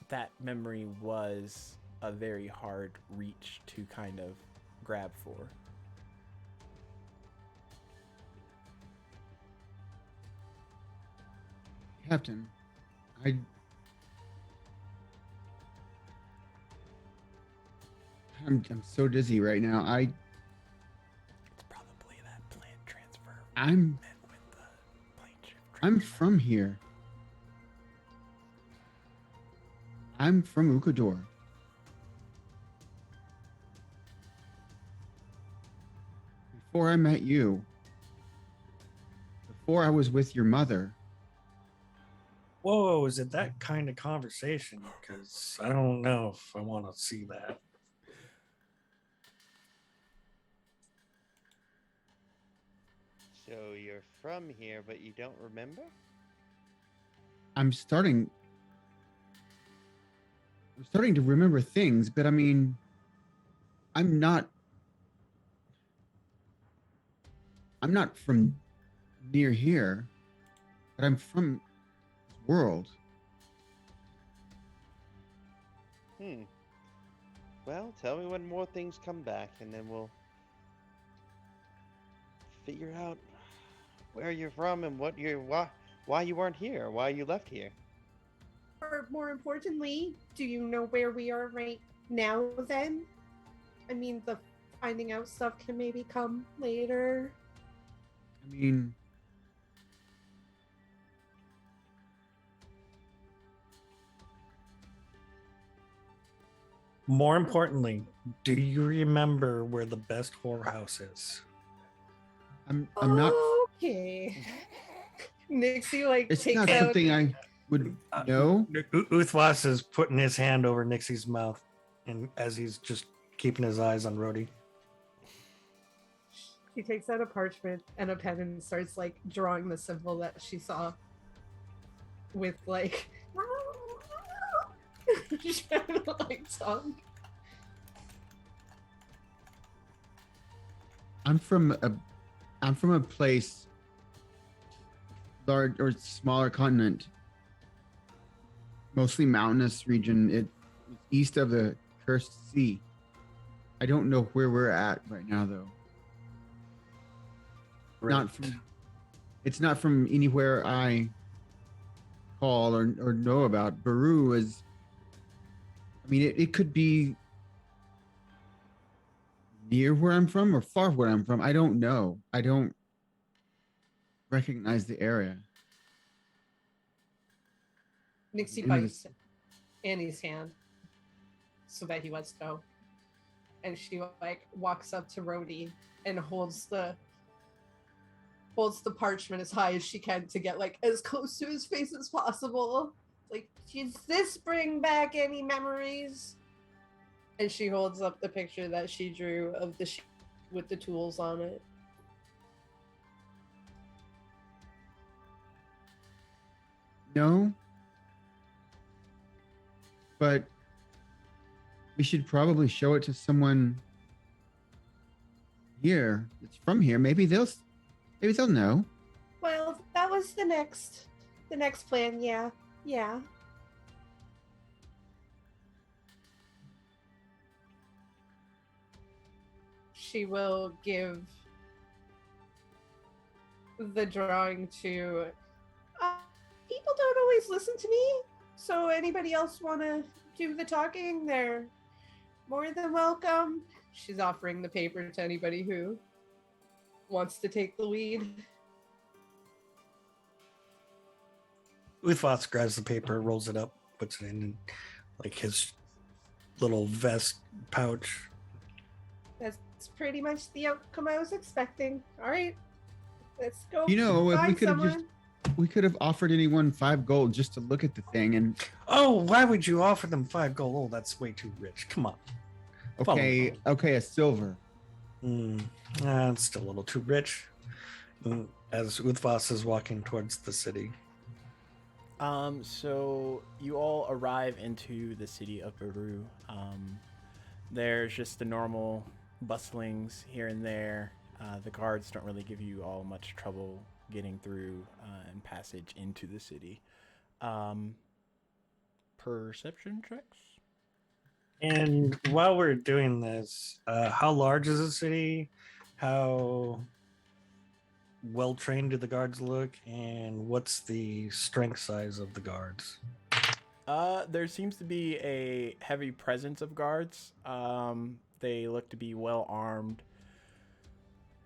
that memory was a very hard reach to kind of grab for. Captain, I'm so dizzy right now. It's probably that plant transfer I'm met with the plane shift. I'm from here. I'm from Ukador. before I met you, before I was with your mother, Whoa, is it that kind of conversation? Because I don't know if I want to see that. So you're from here, but you don't remember? I'm starting to remember things, but I mean, I'm not from near here, but I'm from this world. Well, tell me when more things come back, and then we'll figure out where you're from and why you weren't here, why you left here. Or more importantly, do you know where we are right now then? I mean, the finding out stuff can maybe come later. I mean, More importantly, do you remember where the best whorehouse is? I'm not. Okay. Nixie like It's takes not out. something I would know. Uthwas is putting his hand over Nixie's mouth, and as he's just keeping his eyes on Rhodey. She takes out a parchment and a pen and starts like drawing the symbol that she saw with like like tongue. I'm from a place, large or smaller continent, mostly mountainous region. It's east of the Cursed Sea. I don't know where we're at right now, though. It's not from anywhere I call or know about. Baru is. I mean, it could be near where I'm from or far where I'm from. I don't know. I don't recognize the area. Nixie Into bites Annie's hand so that he lets go. And she like walks up to Rhodey and holds the parchment as high as she can to get like as close to his face as possible. Like, does this bring back any memories? And she holds up the picture that she drew of the sheep with the tools on it. No, but we should probably show it to someone here that's from here. Maybe they'll know. Well, that was the next plan. Yeah. She will give the drawing to people don't always listen to me, so anybody else want to do the talking, they're more than welcome. She's offering the paper to anybody who wants to take the lead. Uthwas grabs the paper, rolls it up, puts it in like his little vest pouch. That's pretty much the outcome I was expecting. All right, let's go. You know, if we find could have someone. we could have offered anyone 5 gold just to look at the thing. And Oh, why would you offer them 5 gold? Oh, that's way too rich. Come on. okay, a silver. It's still a little too rich. As Uthwas is walking towards the city. So you all arrive into the city of Baru. There's just the normal bustlings here and there. The guards don't really give you all much trouble getting through and passage into the city. Perception checks? And while we're doing this, how large is the city? How well trained do the guards look? And what's the strength size of the guards? There seems to be a heavy presence of guards. They look to be well armed.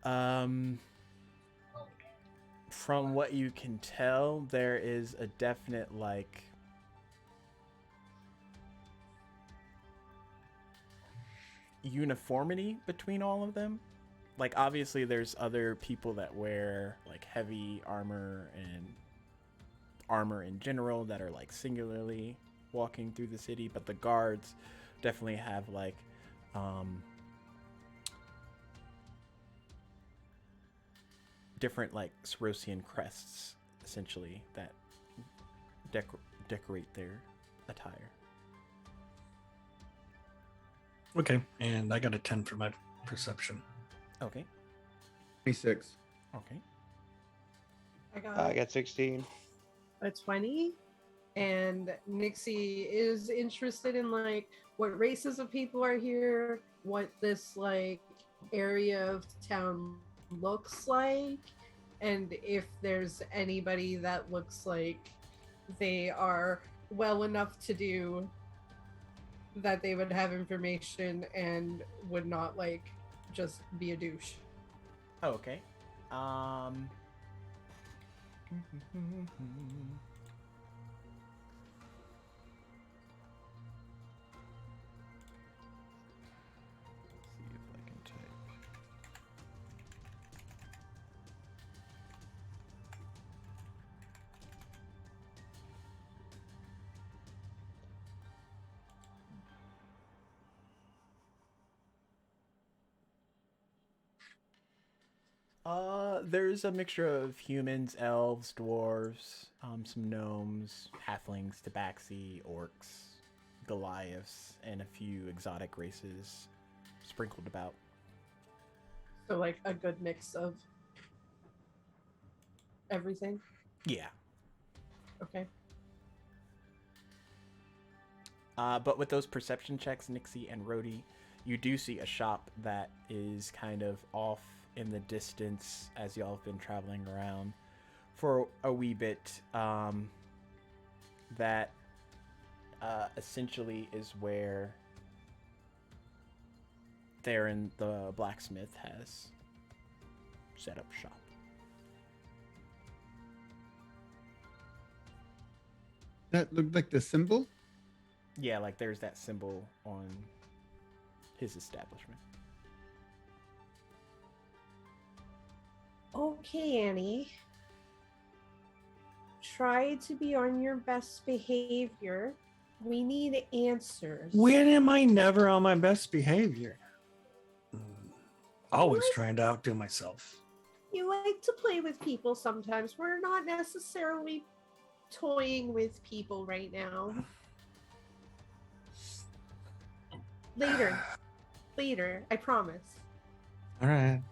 From what you can tell, there is a definite uniformity between all of them. like obviously there's other people that wear like heavy armor and armor in general that are like singularly walking through the city, but the guards definitely have like different like Sorosian crests essentially that decorate their attire. Okay, and I got a 10 for my perception. Okay. 26. Okay. I got 16. A 20, and Nixie is interested in like what races of people are here, what this like area of town looks like, and if there's anybody that looks like they are well enough to do that they would have information and would not like just be a douche. Oh, okay. See if I can type. There's a mixture of humans, elves, dwarves, some gnomes, halflings, tabaxi, orcs, Goliaths, and a few exotic races sprinkled about. So like a good mix of everything. Yeah. Okay. But with those perception checks, Nixie and Rhodey, you do see a shop that is kind of off in the distance as y'all have been traveling around for a wee bit. That essentially is where Theron the blacksmith has set up shop. That looked like the symbol. Yeah, like there's that symbol on his establishment. Okay, Annie. Try to be on your best behavior. We need answers. When am I never on my best behavior? Always trying to outdo myself. You like to play with people sometimes. We're not necessarily toying with people right now. Later, I promise. All right.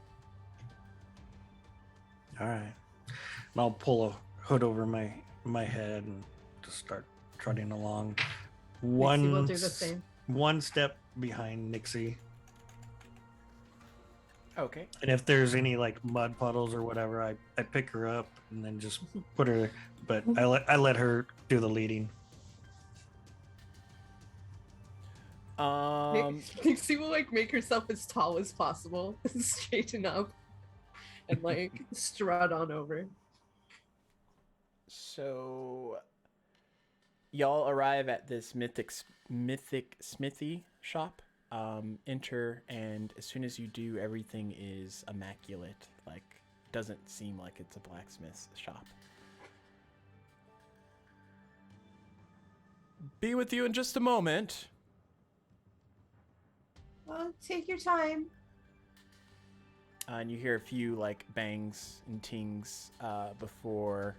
And I'll pull a hood over my head and just start trotting along. Nixie will do the same. One step behind Nixie. Okay. And if there's any like mud puddles or whatever, I pick her up and then just put her. But I let her do the leading. Nixie will like make herself as tall as possible, straighten up, and like strut on over. So y'all arrive at this mythic smithy shop. Enter, and as soon as you do, everything is immaculate. Like, doesn't seem like it's a blacksmith's shop. Be with you in just a moment. Well, take your time. And you hear a few like bangs and tings before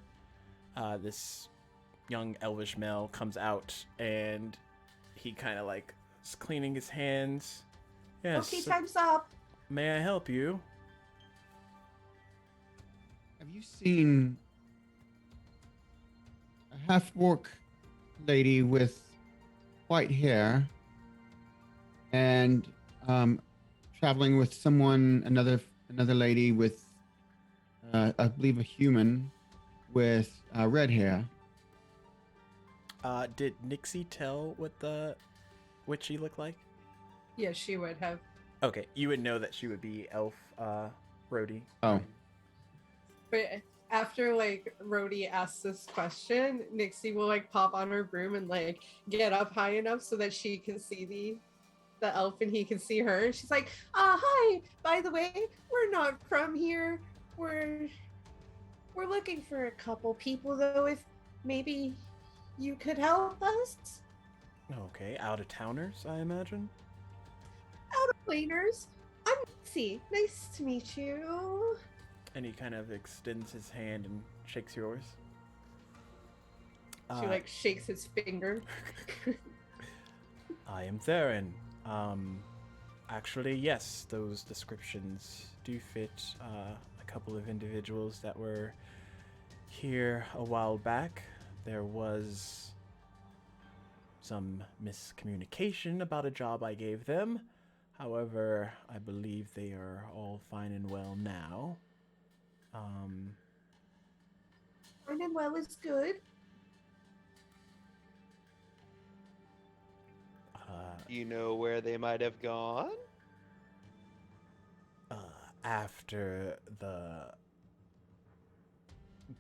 this young elvish male comes out, and he kind of like is cleaning his hands. Yes. Okay, time's up. May I help you? Have you seen a half-orc lady with white hair and traveling with another lady with, I believe, a human with red hair? Did Nixie tell what she looked like? Yes, she would have. Okay, you would know that she would be Elf Rhodey. Oh. But after like Rhodey asks this question, Nixie will like pop on her broom and like get up high enough so that she can see the elf and he can see her. And she's like, hi, by the way, we're not from here. We're looking for a couple people though, if maybe you could help us. Okay, out-of-towners, I imagine. Out of planers. I'm Nancy. Nice to meet you. And he kind of extends his hand and shakes yours. She like shakes his finger. I am Theron. Actually, yes, those descriptions do fit a couple of individuals that were here a while back. There was some miscommunication about a job I gave them. However, I believe they are all fine and well now. Fine and well is good. Do you know where they might have gone? After the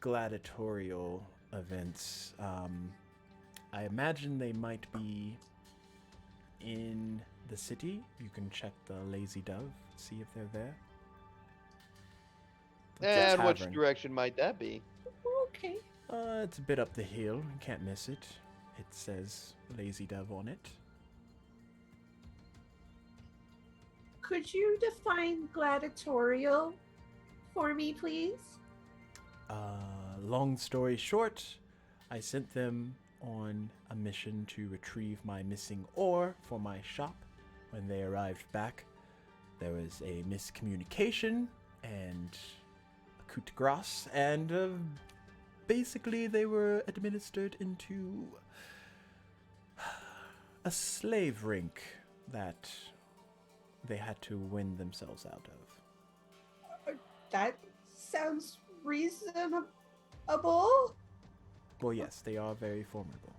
gladiatorial events, I imagine they might be in the city. You can check the Lazy Dove, see if they're there. It's a And which tavern. direction might that be? Okay. It's a bit up the hill. You can't miss it. It says Lazy Dove on it. Could you define gladiatorial for me, please? Long story short, I sent them on a mission to retrieve my missing ore for my shop. When they arrived back, there was a miscommunication and a coup de grace, and basically they were administered into a slave rink that they had to win themselves out of. That sounds reasonable. Well, yes, they are very formidable.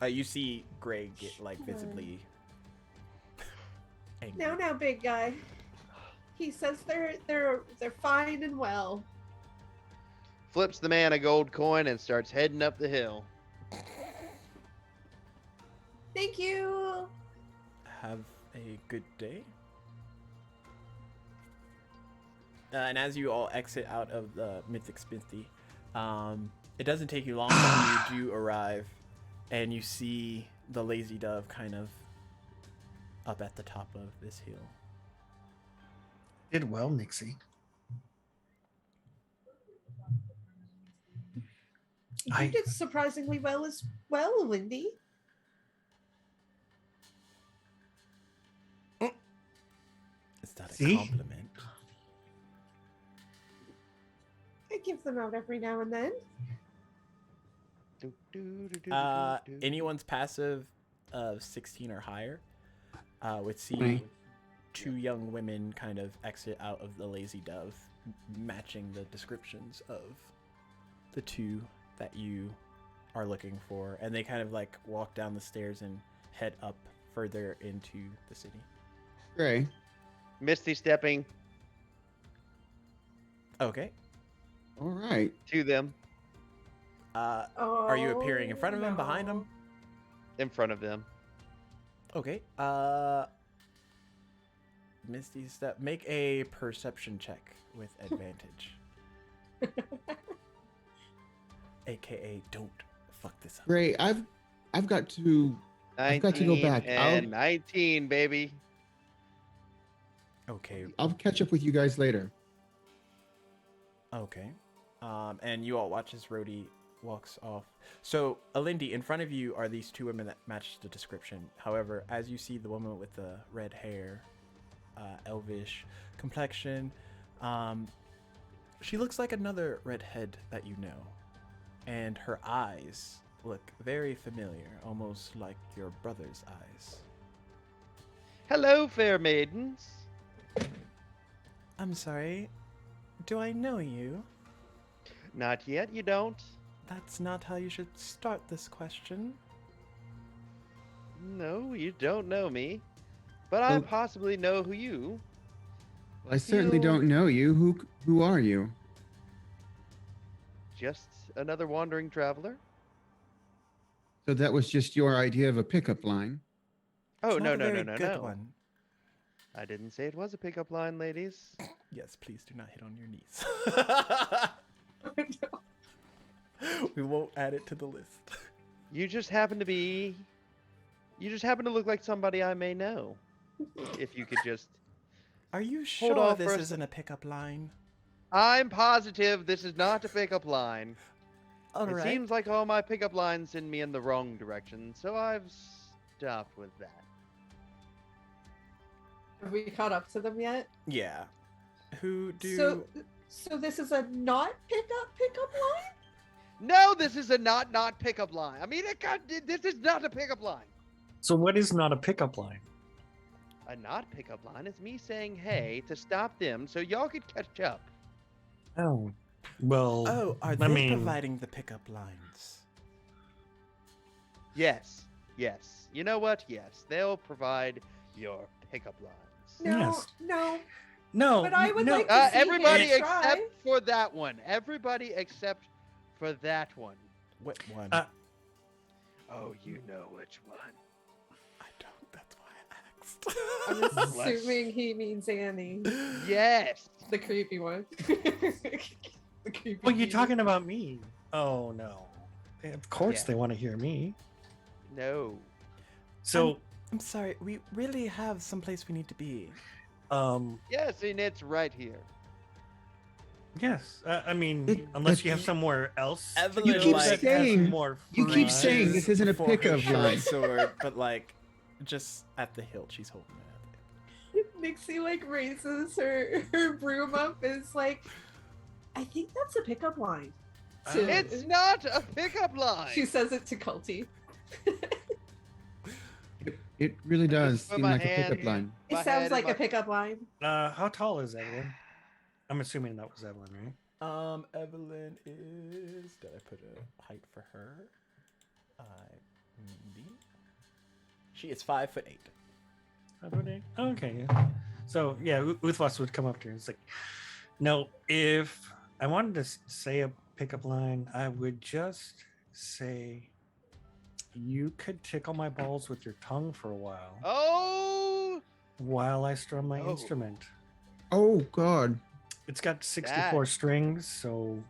You see Greg get like visibly angry. No, big guy. He says they're fine and well. Flips the man a gold coin and starts heading up the hill. Thank you. Have a good day. And as you all exit out of the Mythic Smithy, it doesn't take you long when you do arrive, and you see the Lazy Dove kind of up at the top of this hill. Did well, Nixie. You did surprisingly well as well, Lindy. Is that a See? compliment? I give them out every now and then. Anyone's passive of 16 or higher would see Okay. two young women kind of exit out of the Lazy Dove, matching the descriptions of the two that you are looking for, and they kind of like walk down the stairs and head up further into the city. Gray. Misty stepping Okay. All right. to them, Are you appearing in front of them, no. behind them? in front of them. Okay. Misty step. Make a perception check with advantage. AKA, don't fuck this up. Gray, I've got to I've got to go 19 back. And 19, baby. Okay. I'll catch up with you guys later. Okay. And you all watch as Rhodey walks off. So, Alindy, in front of you are these two women that match the description. However, as you see the woman with the red hair, elvish complexion, she looks like another redhead that you know. And her eyes look very familiar, almost like your brother's eyes. Hello, fair maidens. I'm sorry, do I know you? Not yet, you don't. That's not how you should start this question. No, you don't know me. But I Well- possibly know who you. Well, I certainly You- don't know you. Who are you? Just another wandering traveler. So that was just your idea of a pickup line. Oh, It's no, not a no, no, very no, good no. one. I didn't say it was a pickup line, ladies. Yes, please do not hit on your knees. No. We won't add it to the list. You just happen to be. You just happen to look like somebody I may know. If you could just. Are you Hold sure off this for a isn't a pickup line? I'm positive this is not a pickup line. All It right. seems like all my pickup lines send me in the wrong direction, so I've stopped with that. Have we caught up to them yet? Yeah. Who do? So this is a not pickup line? No, this is a not pickup line. I mean, this is not a pickup line. So what is not a pickup line? A not pickup line is me saying hey to stop them so y'all could catch up. Oh, well. Oh, are I they mean, providing the pickup lines? Yes, yes. You know what? Yes, they'll provide your pickup lines. No, Yes. no. no. But I would no. like to see Everybody him try. except for that one. Everybody except for that one. What one? Oh, you know which one. I don't. That's why I I'm asked. assuming he means Annie, Yes. the creepy one. The creepy Well, you're demon. talking about me. Oh no. Of course Yeah. they want to hear me. No. So, I'm sorry. We really have someplace we need to be. Yes, and it's right here. yes. I mean, It- unless but you have you- somewhere else. Evelyn, You keep like, that has saying- more you keep fun. saying this isn't a Before her pickup short line. sword, but like just at the hilt. She's holding it. Nixie like raises her broom up and is like, I think that's a pickup line. To- It's not a pickup line. She says it to Culty. It really does put seem my like a hand pickup here. line. It My sounds head like in a my- pickup line. How tall is Evelyn? I'm assuming that was Evelyn, right? Evelyn is. Did I put a height for her? Maybe. She is 5'8". 5'8"? Okay, yeah. So yeah, Uthvas would come up to her. It's like, no, if I wanted to say a pickup line, I would just say, you could tickle my balls with your tongue for a while I strum my Oh. instrument. Oh God. It's got 64 strings, so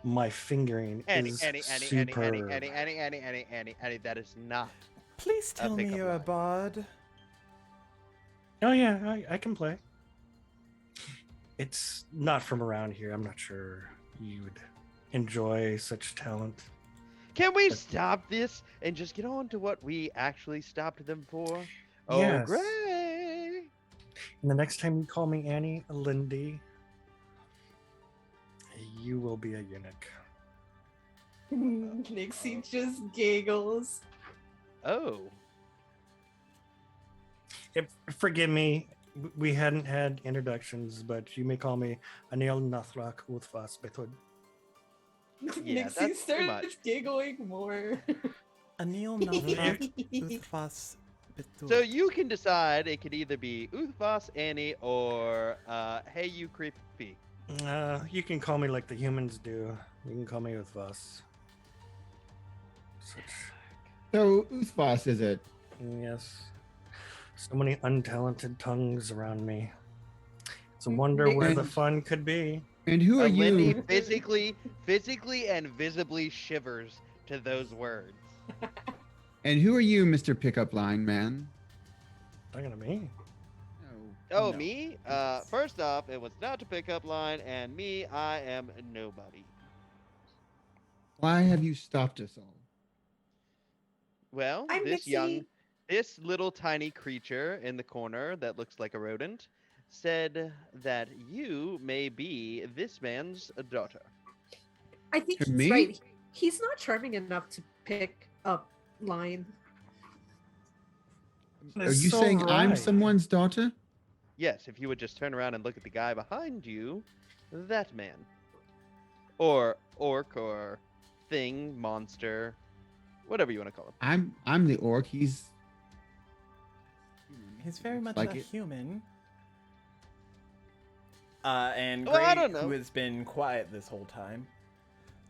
my fingering Annie, is Annie, superb. Annie, that is not. Please tell me pickup you're a line. bard. Oh yeah, I can play. It's not from around here. I'm not sure you would enjoy such talent. Can we stop this and just get on to what we actually stopped them for? Oh, Yes. great! And the next time you call me Annie Lindy, you will be a eunuch. Nixie just giggles. Oh, Forgive me, we hadn't had introductions, but you may call me Anil Nathrak Uthvas Bethud. Yeah, Nixie that's too much. starts giggling more. Anil Navrat Uthvas Bitur. so you can decide. It could either be Uthvas, Annie, or Hey You Creepy. You can call me like the humans do. You can call me Uthvas. Such, So Uthvas is it? yes. So many untalented tongues around me. It's a Mm, wonder where the and- fun could be. And who are Lindy you? physically and visibly shivers to those words. And who are you, Mr. Pickup Line Man? Talking to me. Oh, No. me? First off, it was not a pickup line, and me, I am nobody. Why have you stopped us all? Well, I'm Nixie. this little tiny creature in the corner that looks like a rodent said that you may be this man's daughter. I think To he's me? right. He's not charming enough to pick up line. Are That's you so saying I'm right. someone's daughter? Yes, if you would just turn around and look at the guy behind you, that man. Or orc or thing, monster, whatever you want to call him. I'm the orc. He's He's very much like a it. human. And Well, I Gray, don't know. who has been quiet this whole time.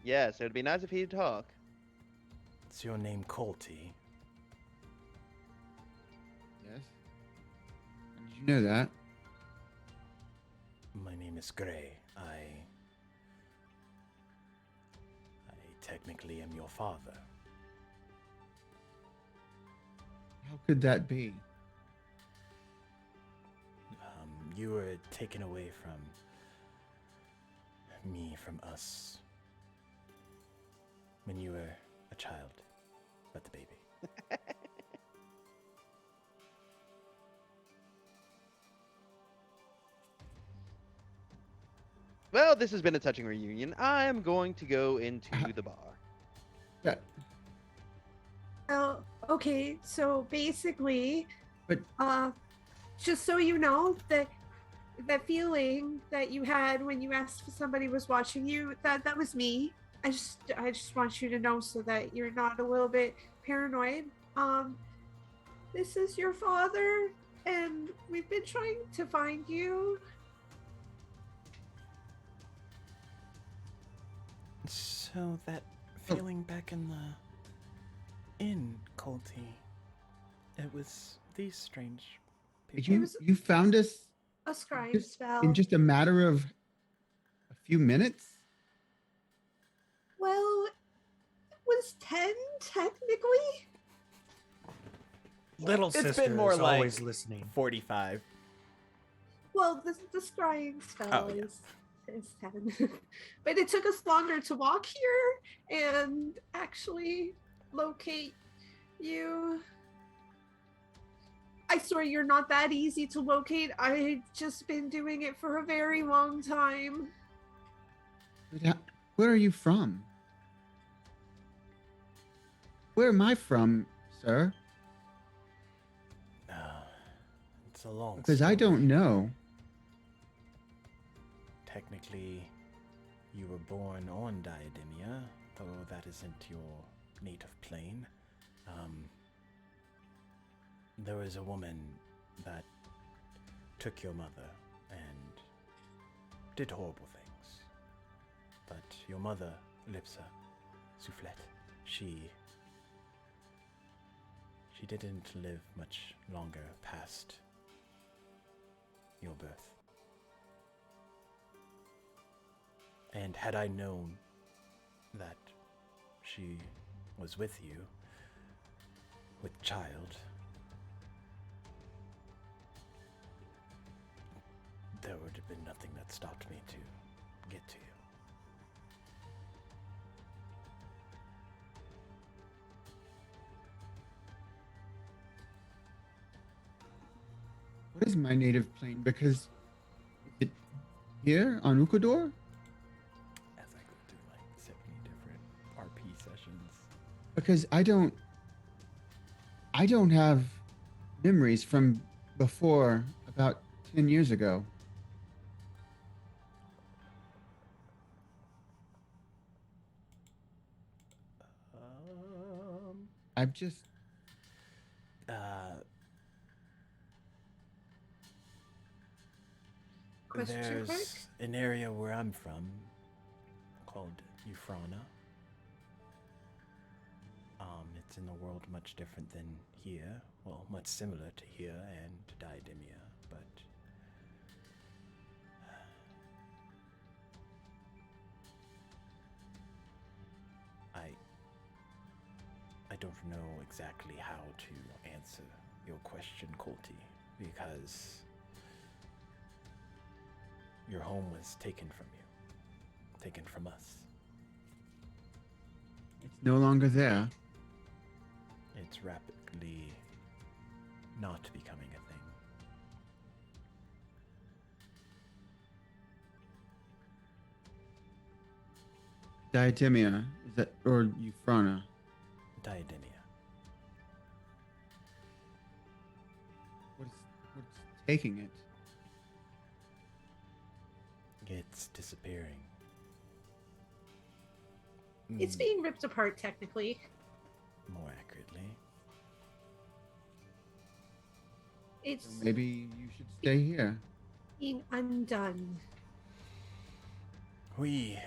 Yes, it would be nice if he'd talk. It's your name, Colty. you know that? My name is Gray. I technically am your father. How could that be? You were taken away from us, when you were a child, but the baby. Well, this has been a touching reunion. I am going to go into the bar. Yeah, Oh, okay. So basically, but just so you know, that feeling that you had when you asked if somebody was watching you, that was me. I just want you to know so that you're not a little bit paranoid. This is your father, and we've been trying to find you. So that feeling back in the inn, Colty, it was these strange people. you found us A scribe just spell. in just a matter of a few minutes? Well, it was 10 technically. Little It's sister been more is like always listening. 45. Well, the scrying spell Oh, yeah. is 10. But it took us longer to walk here and actually locate you. I swear you're not that easy to locate. I've just been doing it for a very long time. Where are you from? Where am I from, sir? It's a long Because I story. don't know. Technically, you were born on Diademia, though that isn't your native plane. There was a woman that took your mother and did horrible things. But your mother, Lipsa, Soufflette, she didn't live much longer past your birth. And had I known that she was with you, with child, there would have been nothing that stopped me to get to you. What is my native plane? Because is it here on Ukador? As I go through like 70 different RP sessions. Because I don't have memories from before about 10 years ago. I've just Question There's quick? an area where I'm from called Euphrana. It's in a world much different than here. Well, much similar to here and to Diademia, but I don't know exactly how to answer your question, Colty, because your home was taken from you, taken from us. it's no longer there. It's rapidly not becoming a thing. Diademia, is that or Euphrana? Diademia. What's taking it? It's disappearing. It's being ripped apart technically. More accurately. It's So maybe you should stay here. being undone. We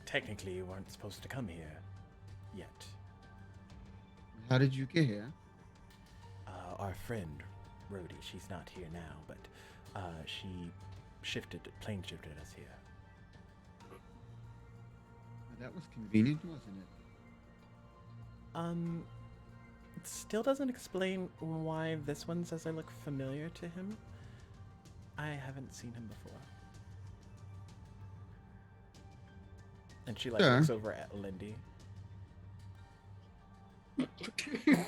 technically weren't supposed to come here yet. How did you get here? Our friend Rhodey. She's not here now, but she plane shifted us here. That was convenient, wasn't it? It still doesn't explain why this one says I look familiar to him. I haven't seen him before. And she Sure. looks over at Lindy.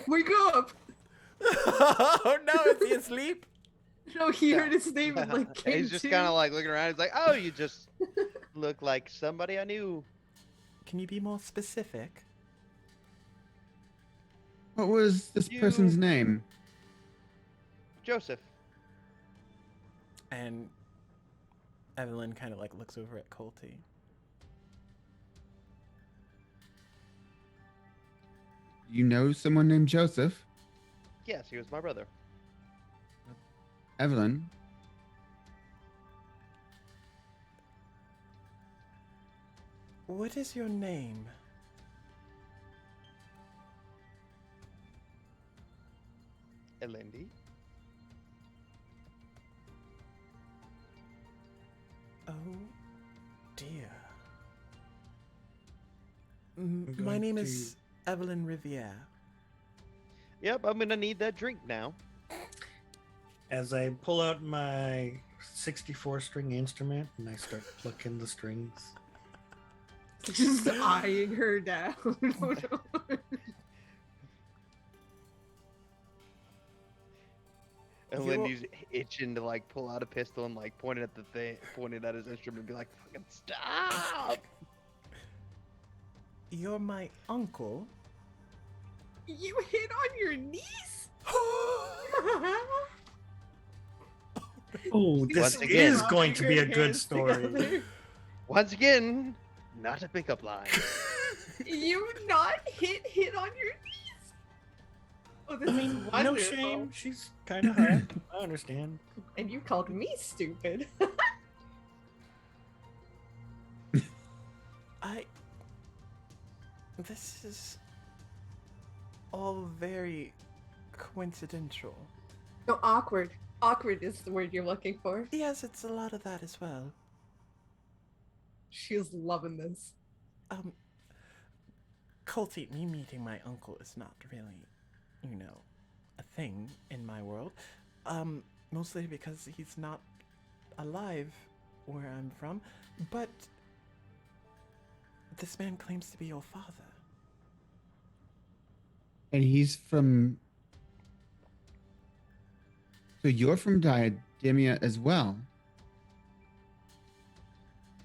Wake up! Oh no, is he asleep? No, he heard his name and like came He's just to. kind of like looking around. He's like, "Oh, you just look like somebody I knew." Can you be more specific? What was this person's name? Joseph. And Evelyn kind of like looks over at Colty. You know someone named Joseph? Yes, he was my brother. Evelyn? What is your name? Elendi. Oh dear. I'm My going name to- is Evelyn Riviere. Yep, I'm gonna need that drink now. As I pull out my 64-string instrument and I start plucking the strings. Just eyeing her down. Oh, no. And You're- Lindy's itching to like pull out a pistol and like point it at the thing, point it at his instrument, and be like, "Fucking stop!" You're my uncle. You hit on your niece? Oh, this Once again- is going to be a Her good hands story. together. Once again, not a pickup line. You not hit on your niece? Oh, this I is mean, no wonderful. shame. She's kind of hot. I understand. And you called me stupid. This is all very coincidental. No, awkward. Awkward is the word you're looking for. Yes, it's a lot of that as well. She is loving this. Colty, me meeting my uncle is not really, a thing in my world. Mostly because he's not alive where I'm from, but this man claims to be your father. And he's from. So you're from Diademia as well.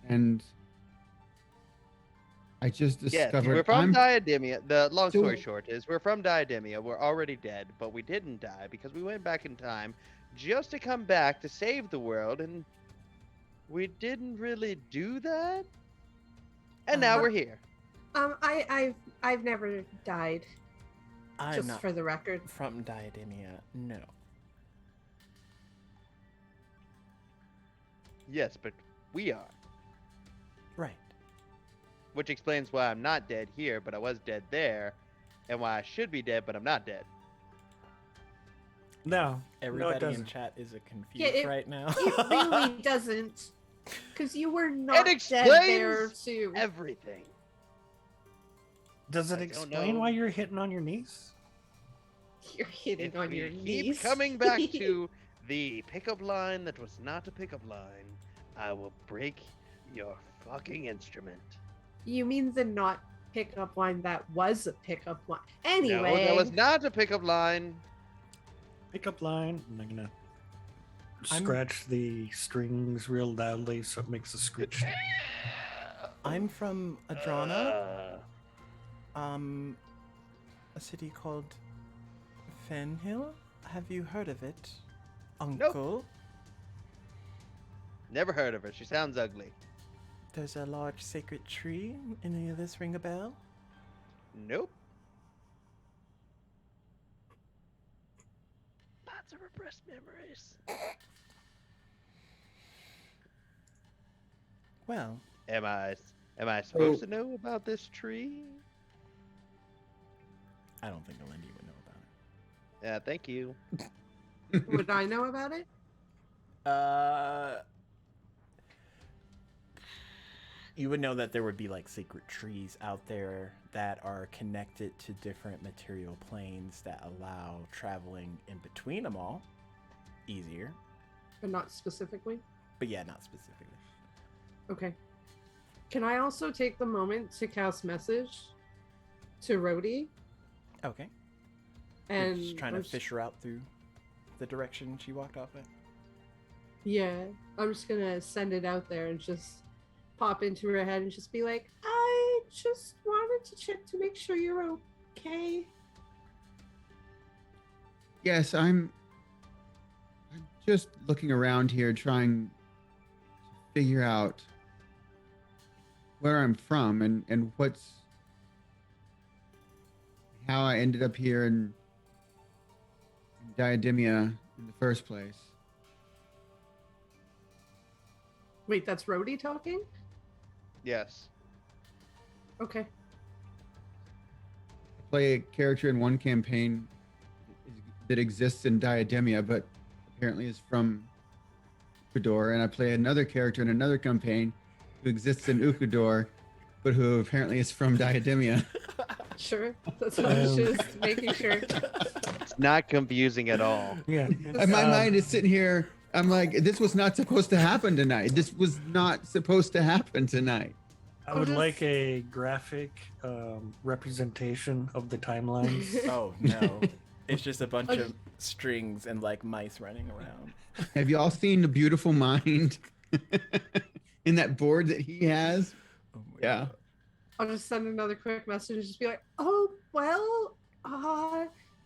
And I just Yes, discovered we're from I'm Diademia. The long story So- short is we're from Diademia. We're already dead, but we didn't die because we went back in time just to come back to save the world, and we didn't really do that. And now we're here. I've never died. I'm Just not for the record. from Diademia, no. Yes, but we are. Right. Which explains why I'm not dead here, but I was dead there, and why I should be dead, but I'm not dead. No, Everybody in doesn't. chat is confused it- right now. It really doesn't. Because you were not dead explains there too. Everything. Does it I don't explain know. why you're hitting on your niece? You're hitting If on we your keep niece. coming back to the pickup line that was not a pickup line, I will break your fucking instrument. You mean the not pickup line that was a pickup line? Anyway, No, that was not a pickup line. Pickup line. I'm gonna I'm- scratch the strings real loudly so it makes a screech. I'm from Adrana, Uh, a city called Fenhill. Have you heard of it, Uncle? never heard of her. She sounds ugly. There's a large sacred tree. Any of this ring a bell? Nope. Lots of repressed memories. Well, Am I supposed to know about this tree? I don't think Lindy would know about it. Yeah, thank you. Would I know about it? You would know that there would be like secret trees out there that are connected to different material planes that allow traveling in between them all easier. But not specifically? But yeah, not specifically. Okay. Can I also take the moment to cast message to Rhodey? Okay. And You're just trying to I'm s- fish her out through the direction she walked off at. Yeah, I'm just gonna send it out there and just pop into her head and just be like, I just wanted to check to make sure you're okay. Yes, I'm just looking around here trying to figure out where I'm from and how I ended up here in Diademia in the first place. Wait, that's Rhodey talking? Yes. Okay. I play a character in one campaign that exists in Diademia, but apparently is from Ukador, and I play another character in another campaign who exists in Ukador, but who apparently is from Diademia. Sure. That's what I was just making sure. It's not confusing at all. Yeah. And my mind is sitting here. I'm like, this was not supposed to happen tonight. This was not supposed to happen tonight. I would like a graphic representation of the timelines. Oh no. It's just a bunch of strings and like mice running around. Have you all seen The Beautiful Mind in that board that he has? Oh my Yeah. God. I'll just send another quick message and just be like, oh, well,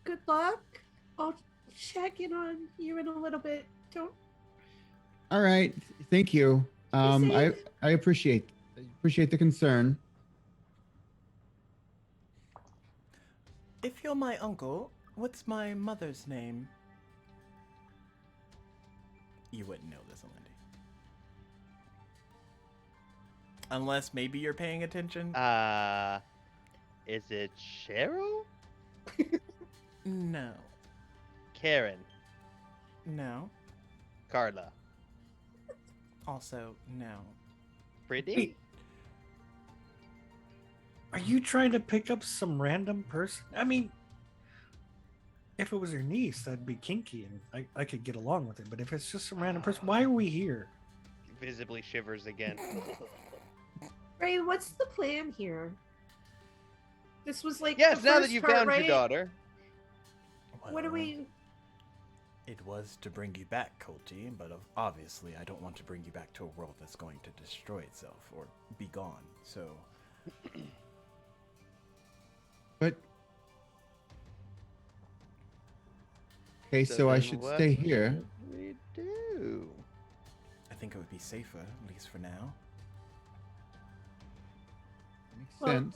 good luck. I'll check in on you in a little bit. Don't. All right. Thank you. I safe. appreciate the concern. If you're my uncle, what's my mother's name? You wouldn't know this, Lindy. Unless maybe you're paying attention. Is it Cheryl? No. Karen? No. Carla? Also, no. Brittany? Wait. Are you trying to pick up some random person? I mean, if it was her niece, that'd be kinky and I could get along with it. But if it's just some random person, why are we here? Visibly shivers again. Ray, what's the plan here? This was like Yes, the now that first you part, found right? your daughter. What do we? It was to bring you back, Colty, but obviously I don't want to bring you back to a world that's going to destroy itself or be gone. So. But okay, so I then should what stay here. should we do? I think it would be safer, at least for now. Makes Well- sense.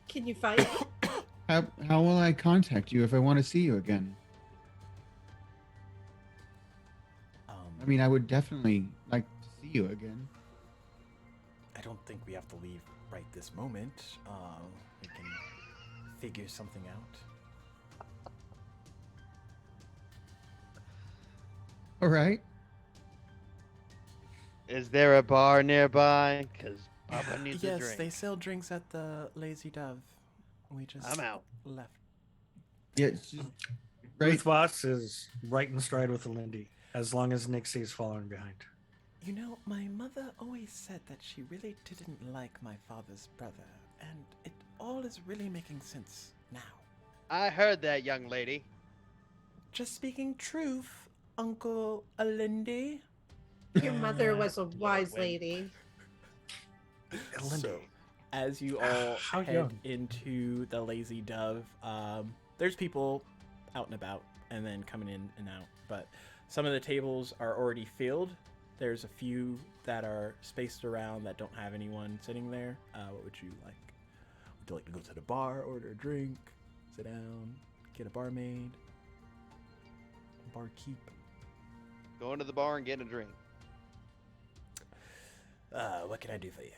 Can you fight? How will I contact you if I want to see you again? I mean, I would definitely like to see you again. I don't think we have to leave right this moment. We can figure something out. All right. Is there a bar nearby? Because Papa needs a Yes, drink. they sell drinks at the Lazy Dove. We just I'm out. left. Yeah. It's just, right. Ruth Voss is right in stride with the Lindy, as long as Nixie's following behind. You know, my mother always said that she really didn't like my father's brother, and it all is really making sense now. I heard that, young lady. Just speaking truth, Uncle Alindy. Your mother was a wise lady. Lindy. So, as you all How head young? into the Lazy Dove, there's people out and about and then coming in and out, but some of the tables are already filled. There's a few that are spaced around that don't have anyone sitting there. What would you like? Would you like to go to the bar, order a drink, sit down, get a barmaid, barkeep? Going to the bar and getting a drink. What can I do for you?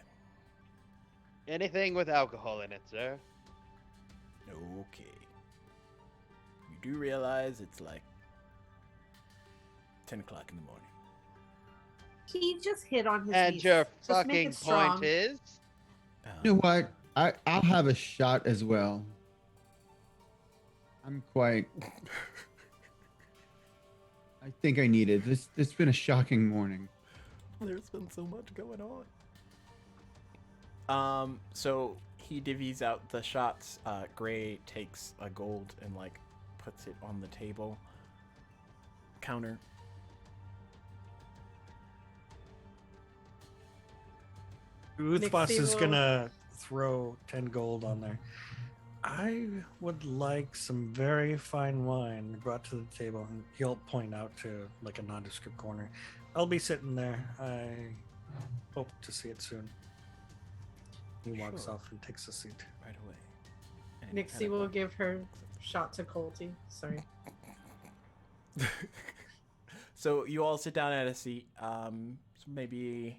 Anything with alcohol in it, sir. Okay. You do realize it's like 10 o'clock in the morning. He just hit on his And niece. your Just make fucking it strong. point is? You know what? I'll have a shot as well. I'm quite. I think I need it. This has been a shocking morning. There's been so much going on. So he divvies out the shots. Gray takes a gold and like puts it on the table counter. Uthbas Nixie is will- gonna throw 10 gold on there. I would like some very fine wine brought to the table, and he'll point out to like a nondescript corner. I'll be sitting there. I hope to see it soon. He walks Sure. off and takes a seat. Right away. And Nixie kinda will like- give her shot to Colty. Sorry. So you all sit down at a seat. So maybe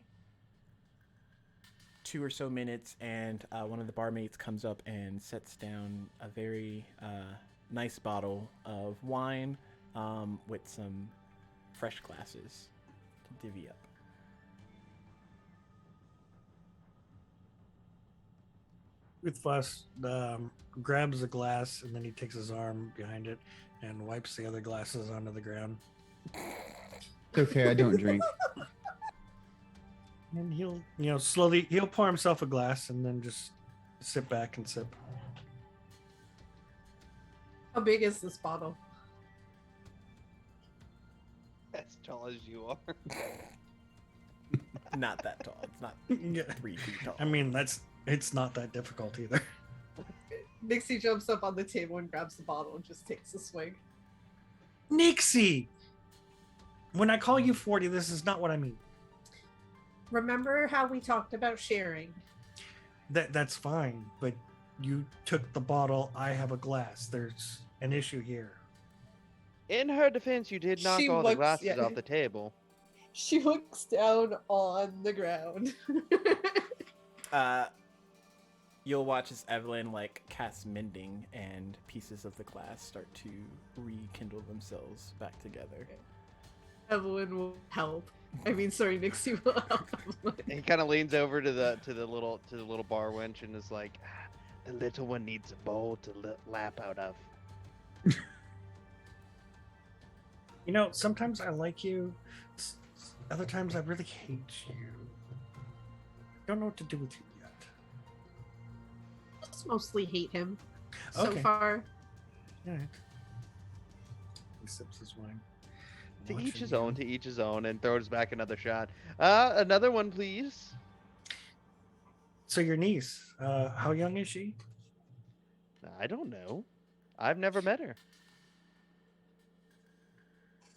2 or so minutes, and one of the barmaids comes up and sets down a very nice bottle of wine with some fresh glasses to divvy up. Uthbas grabs a glass and then he takes his arm behind it and wipes the other glasses onto the ground. It's okay. I don't drink. And he'll, slowly he'll pour himself a glass and then just sit back and sip. How big is this bottle? As tall as you are. Not that tall. It's not Yeah. 3 feet tall. I mean, it's not that difficult either. Nixie jumps up on the table and grabs the bottle and just takes a swig. Nixie! When I call you 40, this is not what I mean. Remember how we talked about sharing? That's fine, but you took the bottle, I have a glass. There's an issue here. In her defense, you did knock She all the looks- glasses yeah. off the table. She looks down on the ground. You'll watch as Evelyn like casts mending, and pieces of the glass start to rekindle themselves back together. Evelyn will help. I mean, sorry, Nixie will help Evelyn. He kind of leans over to the little bar wench and is like, "Ah, the little one needs a bowl to lap out of." Sometimes I like you. Other times I really hate you. Don't know what to do with you yet. Just mostly hate him so Okay. far. All right. He sips his wine. To Watching each his you. own, to each his own, and throws back another shot. Another one, please. So your niece, how young is she? I don't know. I've never met her.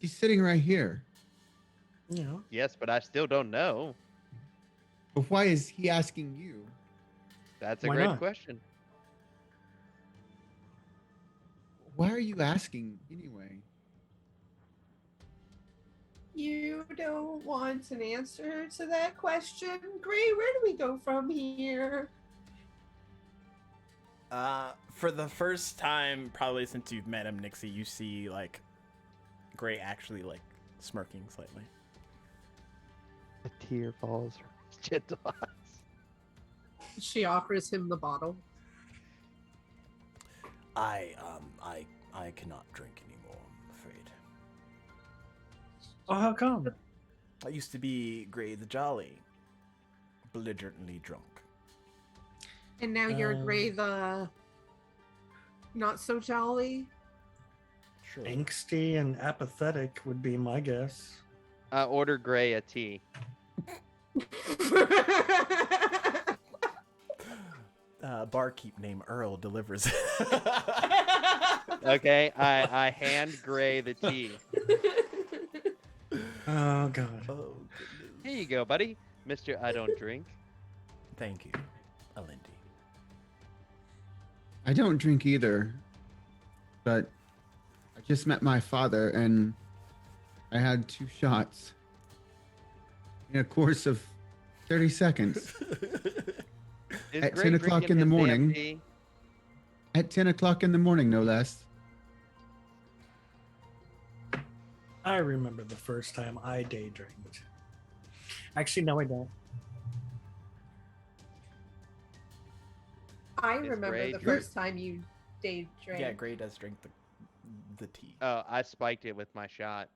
She's sitting right here. Yes, but I still don't know. But why is he asking you? That's a Why great not? question. Why are you asking anyway? You don't want an answer to that question? Gray, where do we go from here? For the first time, probably since you've met him, Nixie, you see like Gray actually like smirking slightly. A tear falls from his gentle eyes. She offers him the bottle. I cannot drink anymore, I'm afraid. Oh, how come? I used to be Gray the Jolly, belligerently drunk. And now you're Gray the not so jolly. Sure. Angsty and apathetic would be my guess. Order Gray a tea. Barkeep named Earl delivers. Okay, I hand Gray the tea. Oh god. Oh, Here you go, buddy. Mr. I don't drink. thank you, Alindy. I don't drink either, but I just met my father and I had 2 shots in a course of 30 seconds. Is At Gray 10 o'clock drinking in the his damn morning. tea? At 10 o'clock in the morning, no less. I remember the first time I day drank. Actually, no, I don't. I Is remember Gray the drink- first time you day drank. Yeah, Gray does drink the tea. Oh, I spiked it with my shot.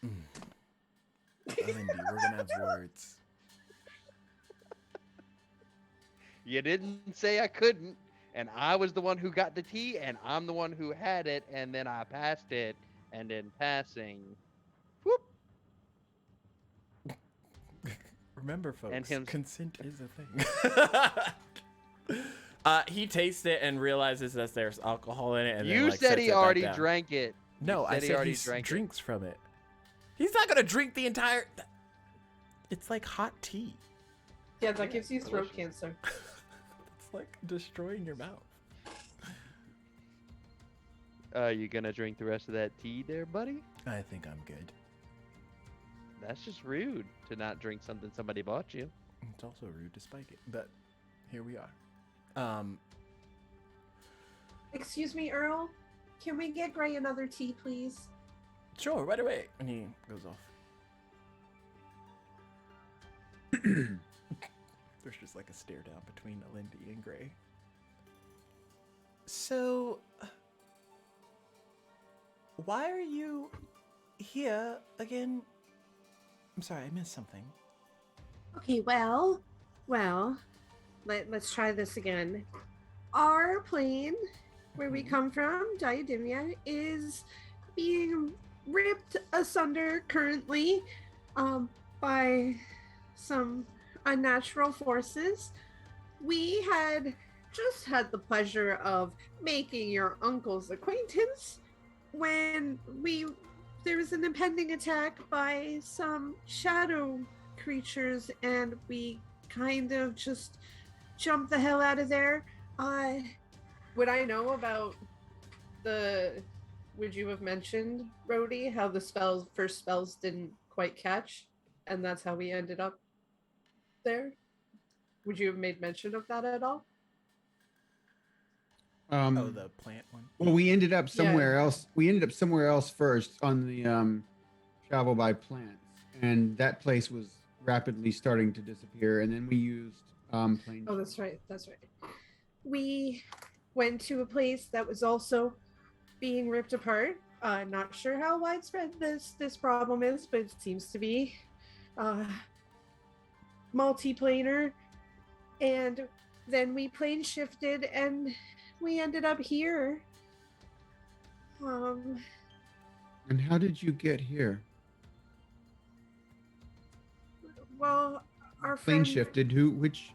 Lindy, we're gonna have words. You didn't say I couldn't, and I was the one who got the tea, and I'm the one who had it, and then I passed it, and in passing, whoop, Remember, folks, And him- consent is a thing. He tastes it and realizes that there's alcohol in it, and then, you like, said sets he it back already down. drank it. No, You I said he said already he drank it. drinks from it. He's not gonna drink the entire. It's like hot tea. Yeah, that gives you throat delicious. cancer. It's like destroying your mouth. You gonna drink the rest of that tea there, buddy? I think I'm good. That's just rude to not drink something somebody bought you. It's also rude to spike it, but here we are. Excuse me, Earl. Can we get Gray another tea, please? Sure, right away. And he goes off. There's just like a stare down between Lindy and Gray. So, why are you here again? I'm sorry, I missed something. Okay, well, let's try this again. Our plane, where we come from, Diademia, is being ripped asunder currently by some unnatural forces. We had just had the pleasure of making your uncle's acquaintance when there was an impending attack by some shadow creatures, and we kind of just jumped the hell out of there. Would I know about would you have mentioned, Rhodey, how the first spells didn't quite catch, and that's how we ended up there? Would you have made mention of that at all? Oh, the plant one. Well, we ended up Yeah. somewhere else. We ended up somewhere else first on the travel by plants, and that place was rapidly starting to disappear. And then we used plane. Oh, that's right. That's right. We went to a place that was also being ripped apart. Not sure how widespread this problem is, but it seems to be multiplanar. And then we plane shifted, and we ended up here. And how did you get here? Well, our Plane friend, shifted. Which?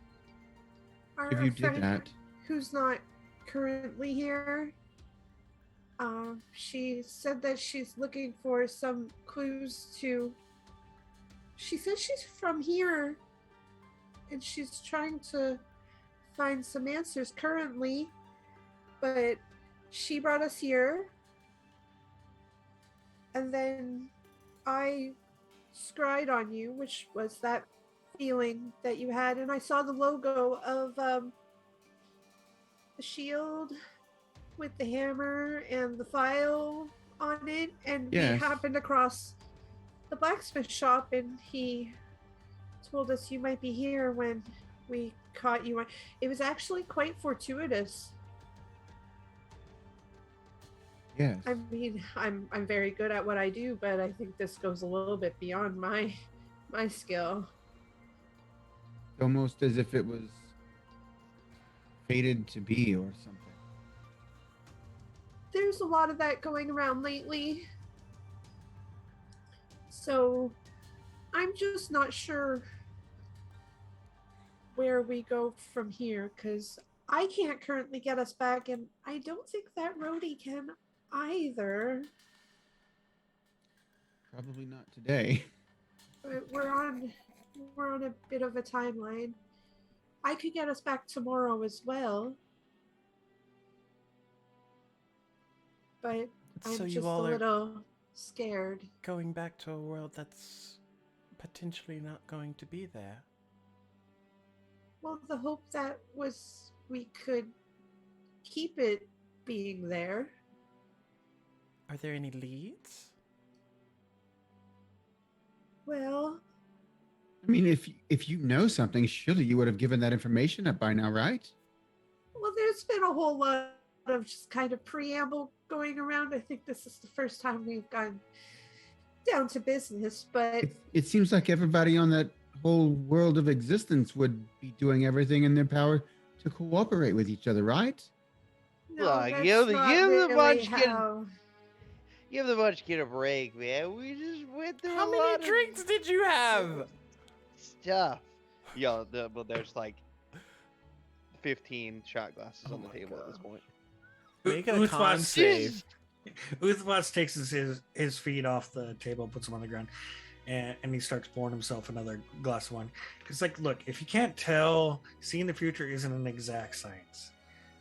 our If you did friend that, who's not currently here, she said that she's looking for some clues to. She said she's from here, and she's trying to find some answers currently, but she brought us here, and then I scryed on you, which was that feeling that you had, and I saw the logo of the shield with the hammer and the file on it, and Yes. we happened across the blacksmith shop, and he told us you might be here when we caught you. It was actually quite fortuitous. yes. I mean, I'm very good at what I do, but I think this goes a little bit beyond my skill. Almost as if it was fated to be or something. There's a lot of that going around lately. So I'm just not sure where we go from here, because I can't currently get us back, and I don't think that Rhodey can either. Probably not today. But we're on a bit of a timeline. I could get us back tomorrow as well. But I'm So you just a all are little scared. going back to a world that's potentially not going to be there. Well, the hope that was we could keep it being there. Are there any leads? Well, I mean, if you know something, surely you would have given that information up by now, right? there's been a whole lot of just kind of preamble going around. I think this is the first time we've gone down to business, but It seems like everybody on that whole world of existence would be doing everything in their power to cooperate with each other, right? no, Look, that's give the- not give the really bunch get- how. Give the bunch get a break, man. We just went through How a many lot drinks did you have? of stuff. Yo, well, there's like 15 shot glasses Oh on the my table at God. this point. Make a con save. Uthwas takes his feet off the table, puts them on the ground, and he starts pouring himself another glass of wine. It's like, look, if you can't tell, seeing the future isn't an exact science.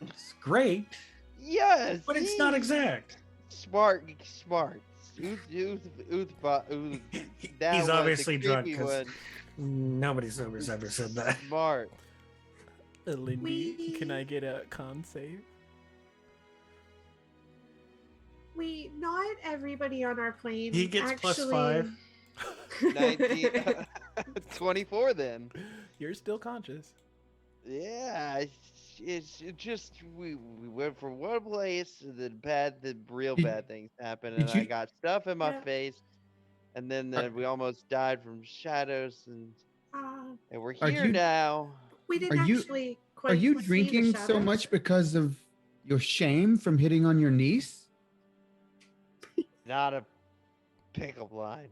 It's great, Yes, but it's not exact. Smart. That He's was obviously the drunk creepy because one. nobody sober's ever said that. Smart. Lindy, can I get a con save? Not everybody on our plane. He gets +5. 19, 24 then. You're still conscious. Yeah, it's just we went from one place and then the real Did- bad things happened did and I you- got stuff in my Yeah. face and then Are- we almost died from shadows and we're Are here you- now. We didn't Are you- actually quite Are you see the drinking so shadows. much because of your shame from hitting on your niece? Not a pickup line.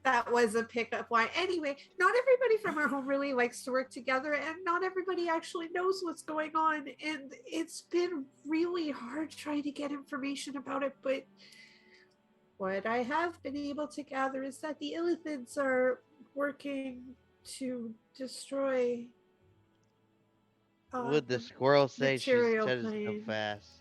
That was a pickup line. Anyway, not everybody from our home really likes to work together, and not everybody actually knows what's going on. And it's been really hard trying to get information about it. But what I have been able to gather is that the Illithids are working to destroy. Would the squirrel say she material said it so plane. fast?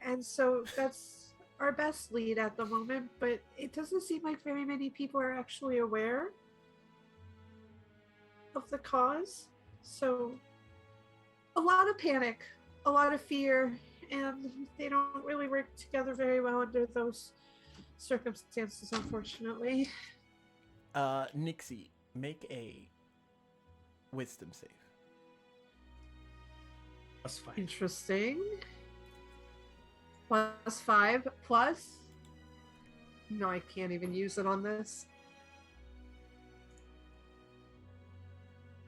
And so that's our best lead at the moment, but it doesn't seem like very many people are actually aware of the cause. So a lot of panic, a lot of fear, and they don't really work together very well under those circumstances, unfortunately. Nixie, make a wisdom save. That's fine. Interesting. +5 plus. No, I can't even use it on this.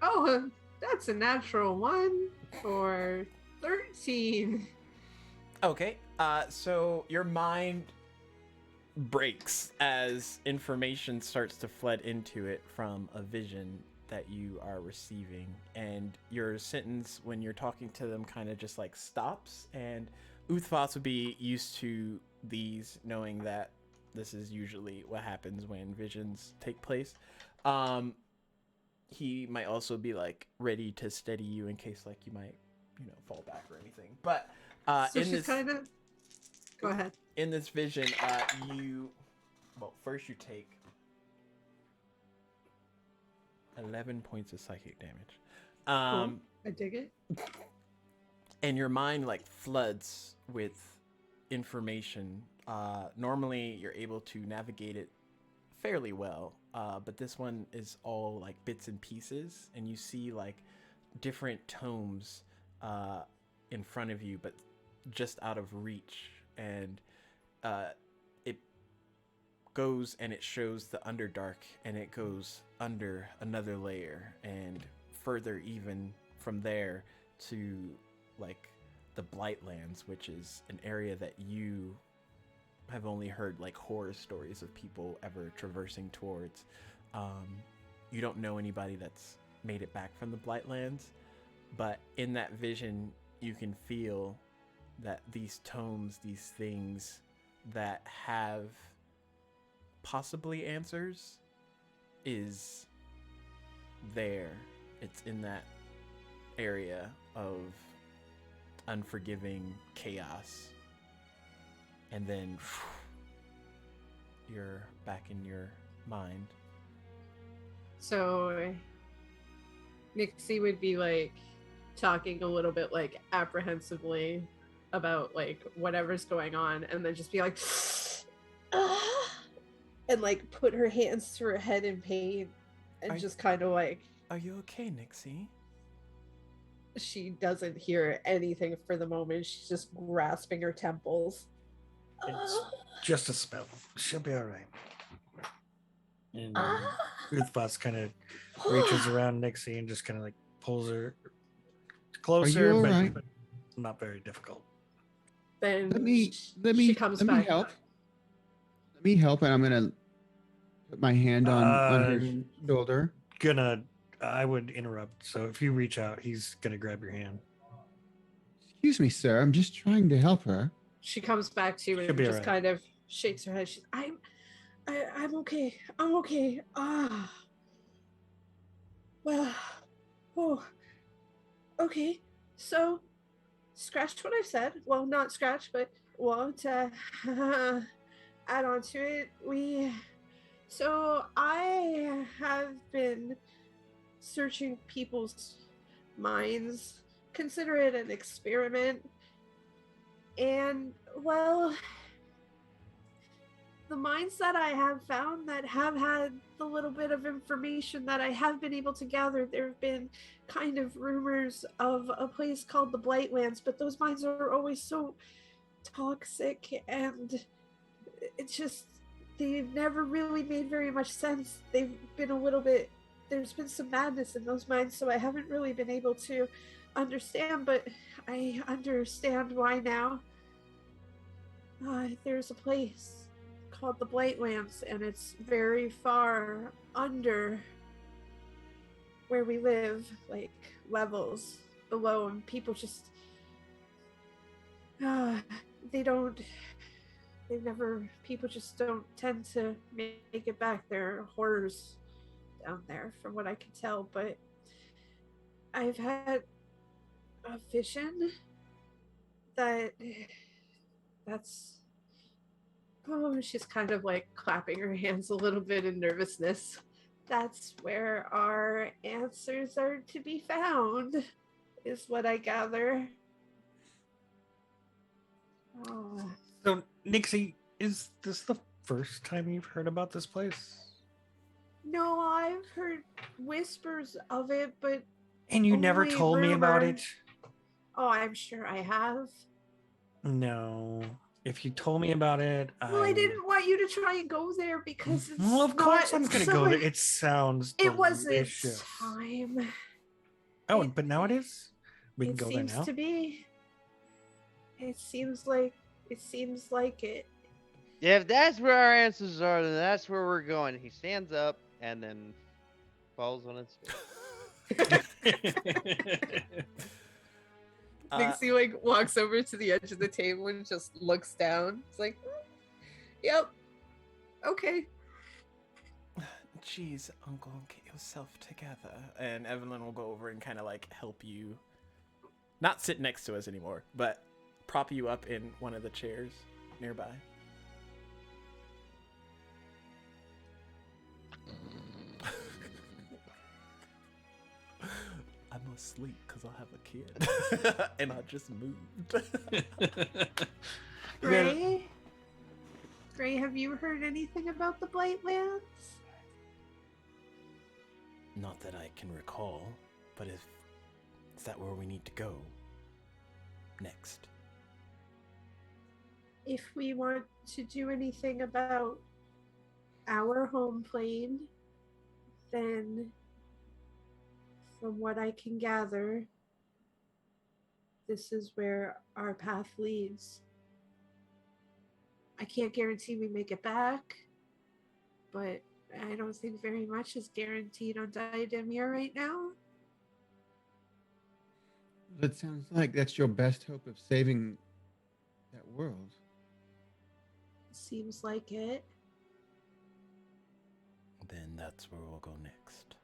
Oh, that's a natural 1 for 13. Okay, so your mind breaks as information starts to flood into it from a vision that you are receiving, and your sentence when you're talking to them kind of just like stops. And Uthvas would be used to these, knowing that this is usually what happens when visions take place. He might also be like ready to steady you in case like you might, fall back or anything. But So in she's this kind of. Go ahead. in this vision, first you take 11 points of psychic damage. Cool. I dig it. And your mind like floods with information. Normally you're able to navigate it fairly well, but this one is all like bits and pieces, and you see like different tomes in front of you, but just out of reach. And it goes and it shows the Underdark, and it goes under another layer, and further even from there to like the Blightlands, which is an area that you have only heard like horror stories of people ever traversing towards. You don't know anybody that's made it back from the Blightlands, but in that vision you can feel that these tomes, these things that have possibly answers, is there. It's in that area of unforgiving chaos. And then you're back in your mind. So Nixie would be like, talking a little bit like apprehensively about like whatever's going on, and then just be like, and like put her hands to her head in pain, and just kind of like. Are you okay, Nixie? She doesn't hear anything for the moment. She's just grasping her temples. It's just a spell. She'll be all right. And Ruthbus kind of reaches around Nixie and just kind of like pulls her closer, all but, right? but not very difficult. Then Let me she comes let me back. help. Let me help, and I'm gonna put my hand on her shoulder. I would interrupt. So if you reach out, he's gonna grab your hand. Excuse me, sir. I'm just trying to help her. She comes back to you and She'll be just alright. kind of shakes her head. She's, I'm okay. I'm okay. Well, oh, okay. So, scratch what I've said. Well, not scratch, but to add on to it, so I have been searching people's minds. Consider it an experiment. And, well, the minds that I have found that have had the little bit of information that I have been able to gather, there have been kind of rumors of a place called the Blightlands, but those minds are always so toxic, and it's just, they've never really made very much sense. They've been a little bit, there's been some madness in those minds, so I haven't really been able to understand, but I understand why now. There's a place called the Blightlands, and it's very far under where we live, like levels below, and people just people just don't tend to make it back. There are horrors down there from what I can tell, but I've had a vision that's she's kind of like clapping her hands a little bit in nervousness. That's where our answers are to be found, is what I gather. So, Nixie, is this the first time you've heard about this place? No, I've heard whispers of it, but And you never only told me about rumor. it? Oh, I'm sure I have. No. If you told me about it, Well, I didn't want you to try and go there because it's Well, of course not I'm gonna so- go there. It sounds It wasn't delicious. time. Oh, It- but now it is? We can It go there seems now? to be. It seems like it. If that's where our answers are, then that's where we're going. He stands up and then falls on his face. Nixie like walks over to the edge of the table and just looks down. It's like, yep, okay. Jeez, Uncle, get yourself together. And Evelyn will go over and kind of like help you. Not sit next to us anymore, but prop you up in one of the chairs nearby. I'm asleep because I have a kid. And I just moved. Gray? Gray, have you heard anything about the Blightlands? Not that I can recall, but is that where we need to go next? If we want to do anything about our home plane, then from what I can gather, this is where our path leads. I can't guarantee we make it back, but I don't think very much is guaranteed on Diademia right now. It sounds like that's your best hope of saving that world. Seems like it. Then that's where we'll go next.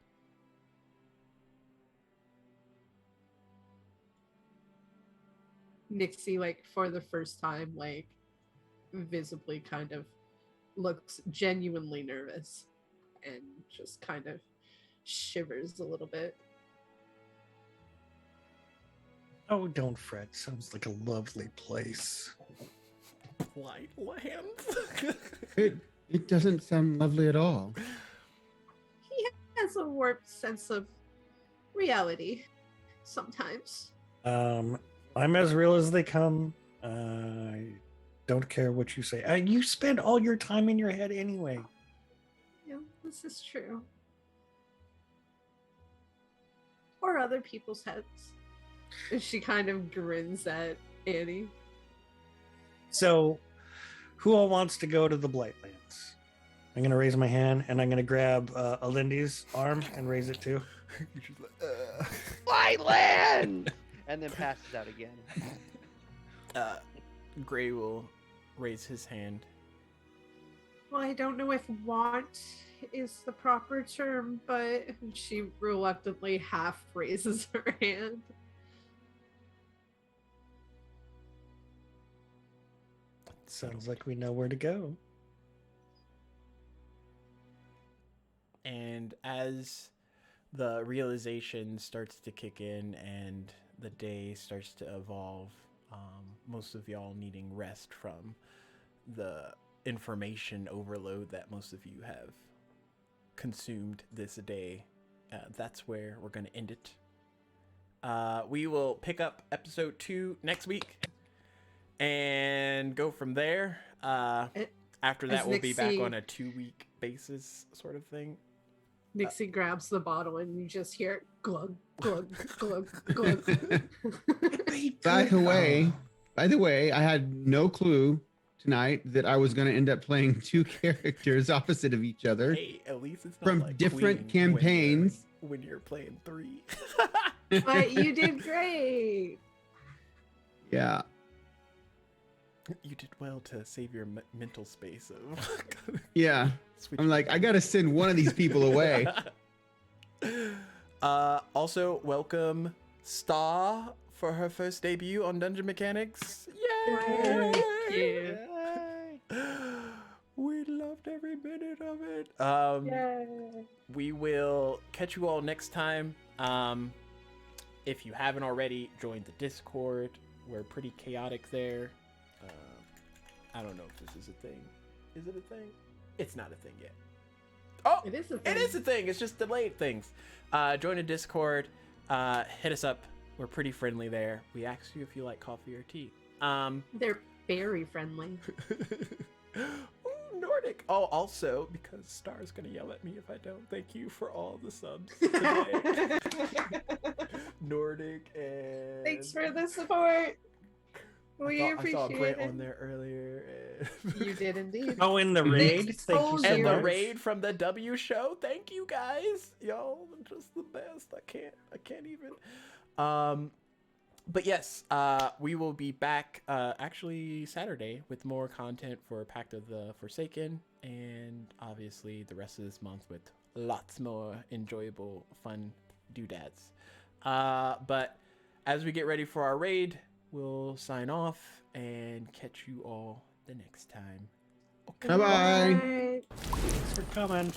Nixie, like, for the first time, like, visibly kind of looks genuinely nervous and just kind of shivers a little bit. Oh, don't fret. Sounds like a lovely place. Blightlands? It doesn't sound lovely at all. He has a warped sense of reality sometimes. I'm as real as they come. I don't care what you say. You spend all your time in your head anyway. Yeah, this is true. Or other people's heads. And she kind of grins at Annie. So, who all wants to go to the Blightlands? I'm gonna raise my hand and I'm gonna grab Alindy's arm and raise it too. You're just like, Blightlands! And then passes out again. Gray will raise his hand. Well, I don't know if want is the proper term, but she reluctantly half raises her hand. Sounds like we know where to go. And as the realization starts to kick in and the day starts to evolve, most of y'all needing rest from the information overload that most of you have consumed this day, that's where we're going to end it. We will pick up episode 2 next week and go from there. After that, we'll be back on a 2-week basis sort of thing. Nixie grabs the bottle and you just hear it glug, glug, glug, glug. By the way, I had no clue tonight that I was going to end up playing 2 characters opposite of each other. Hey, at least it's not from like different Queen campaigns. when you're playing 3. But you did great. Yeah. You did well to save your mental space of Yeah. I'm like, I got to send one of these people away. Also, welcome Star for her first debut on Dungeon Mechanics. Yay! Thank you. We loved every minute of it. Yay. We will catch you all next time. If you haven't already, join the Discord. We're pretty chaotic there. I don't know if this is a thing. Is it a thing? It's not a thing yet. Oh, It is a thing. it is a thing. It's just delayed things. Join a Discord. Hit us up. We're pretty friendly there. We ask you if you like coffee or tea. They're very friendly. Ooh, Nordic. Oh, also, because Star's going to yell at me if I don't. Thank you for all the subs today. Nordic and... Thanks for the support. We I appreciate saw Brent it. on there earlier. You did indeed. Oh, in the raid? Thanks, Thank you told so And the much. raid from the W show. Thank you guys. Y'all are just the best. I can't even. But yes, we will be back actually Saturday with more content for Pact of the Forsaken, and obviously the rest of this month with lots more enjoyable, fun doodads. But as we get ready for our raid, we'll sign off and catch you all the next time. Okay. Bye-bye. Bye. Thanks for coming.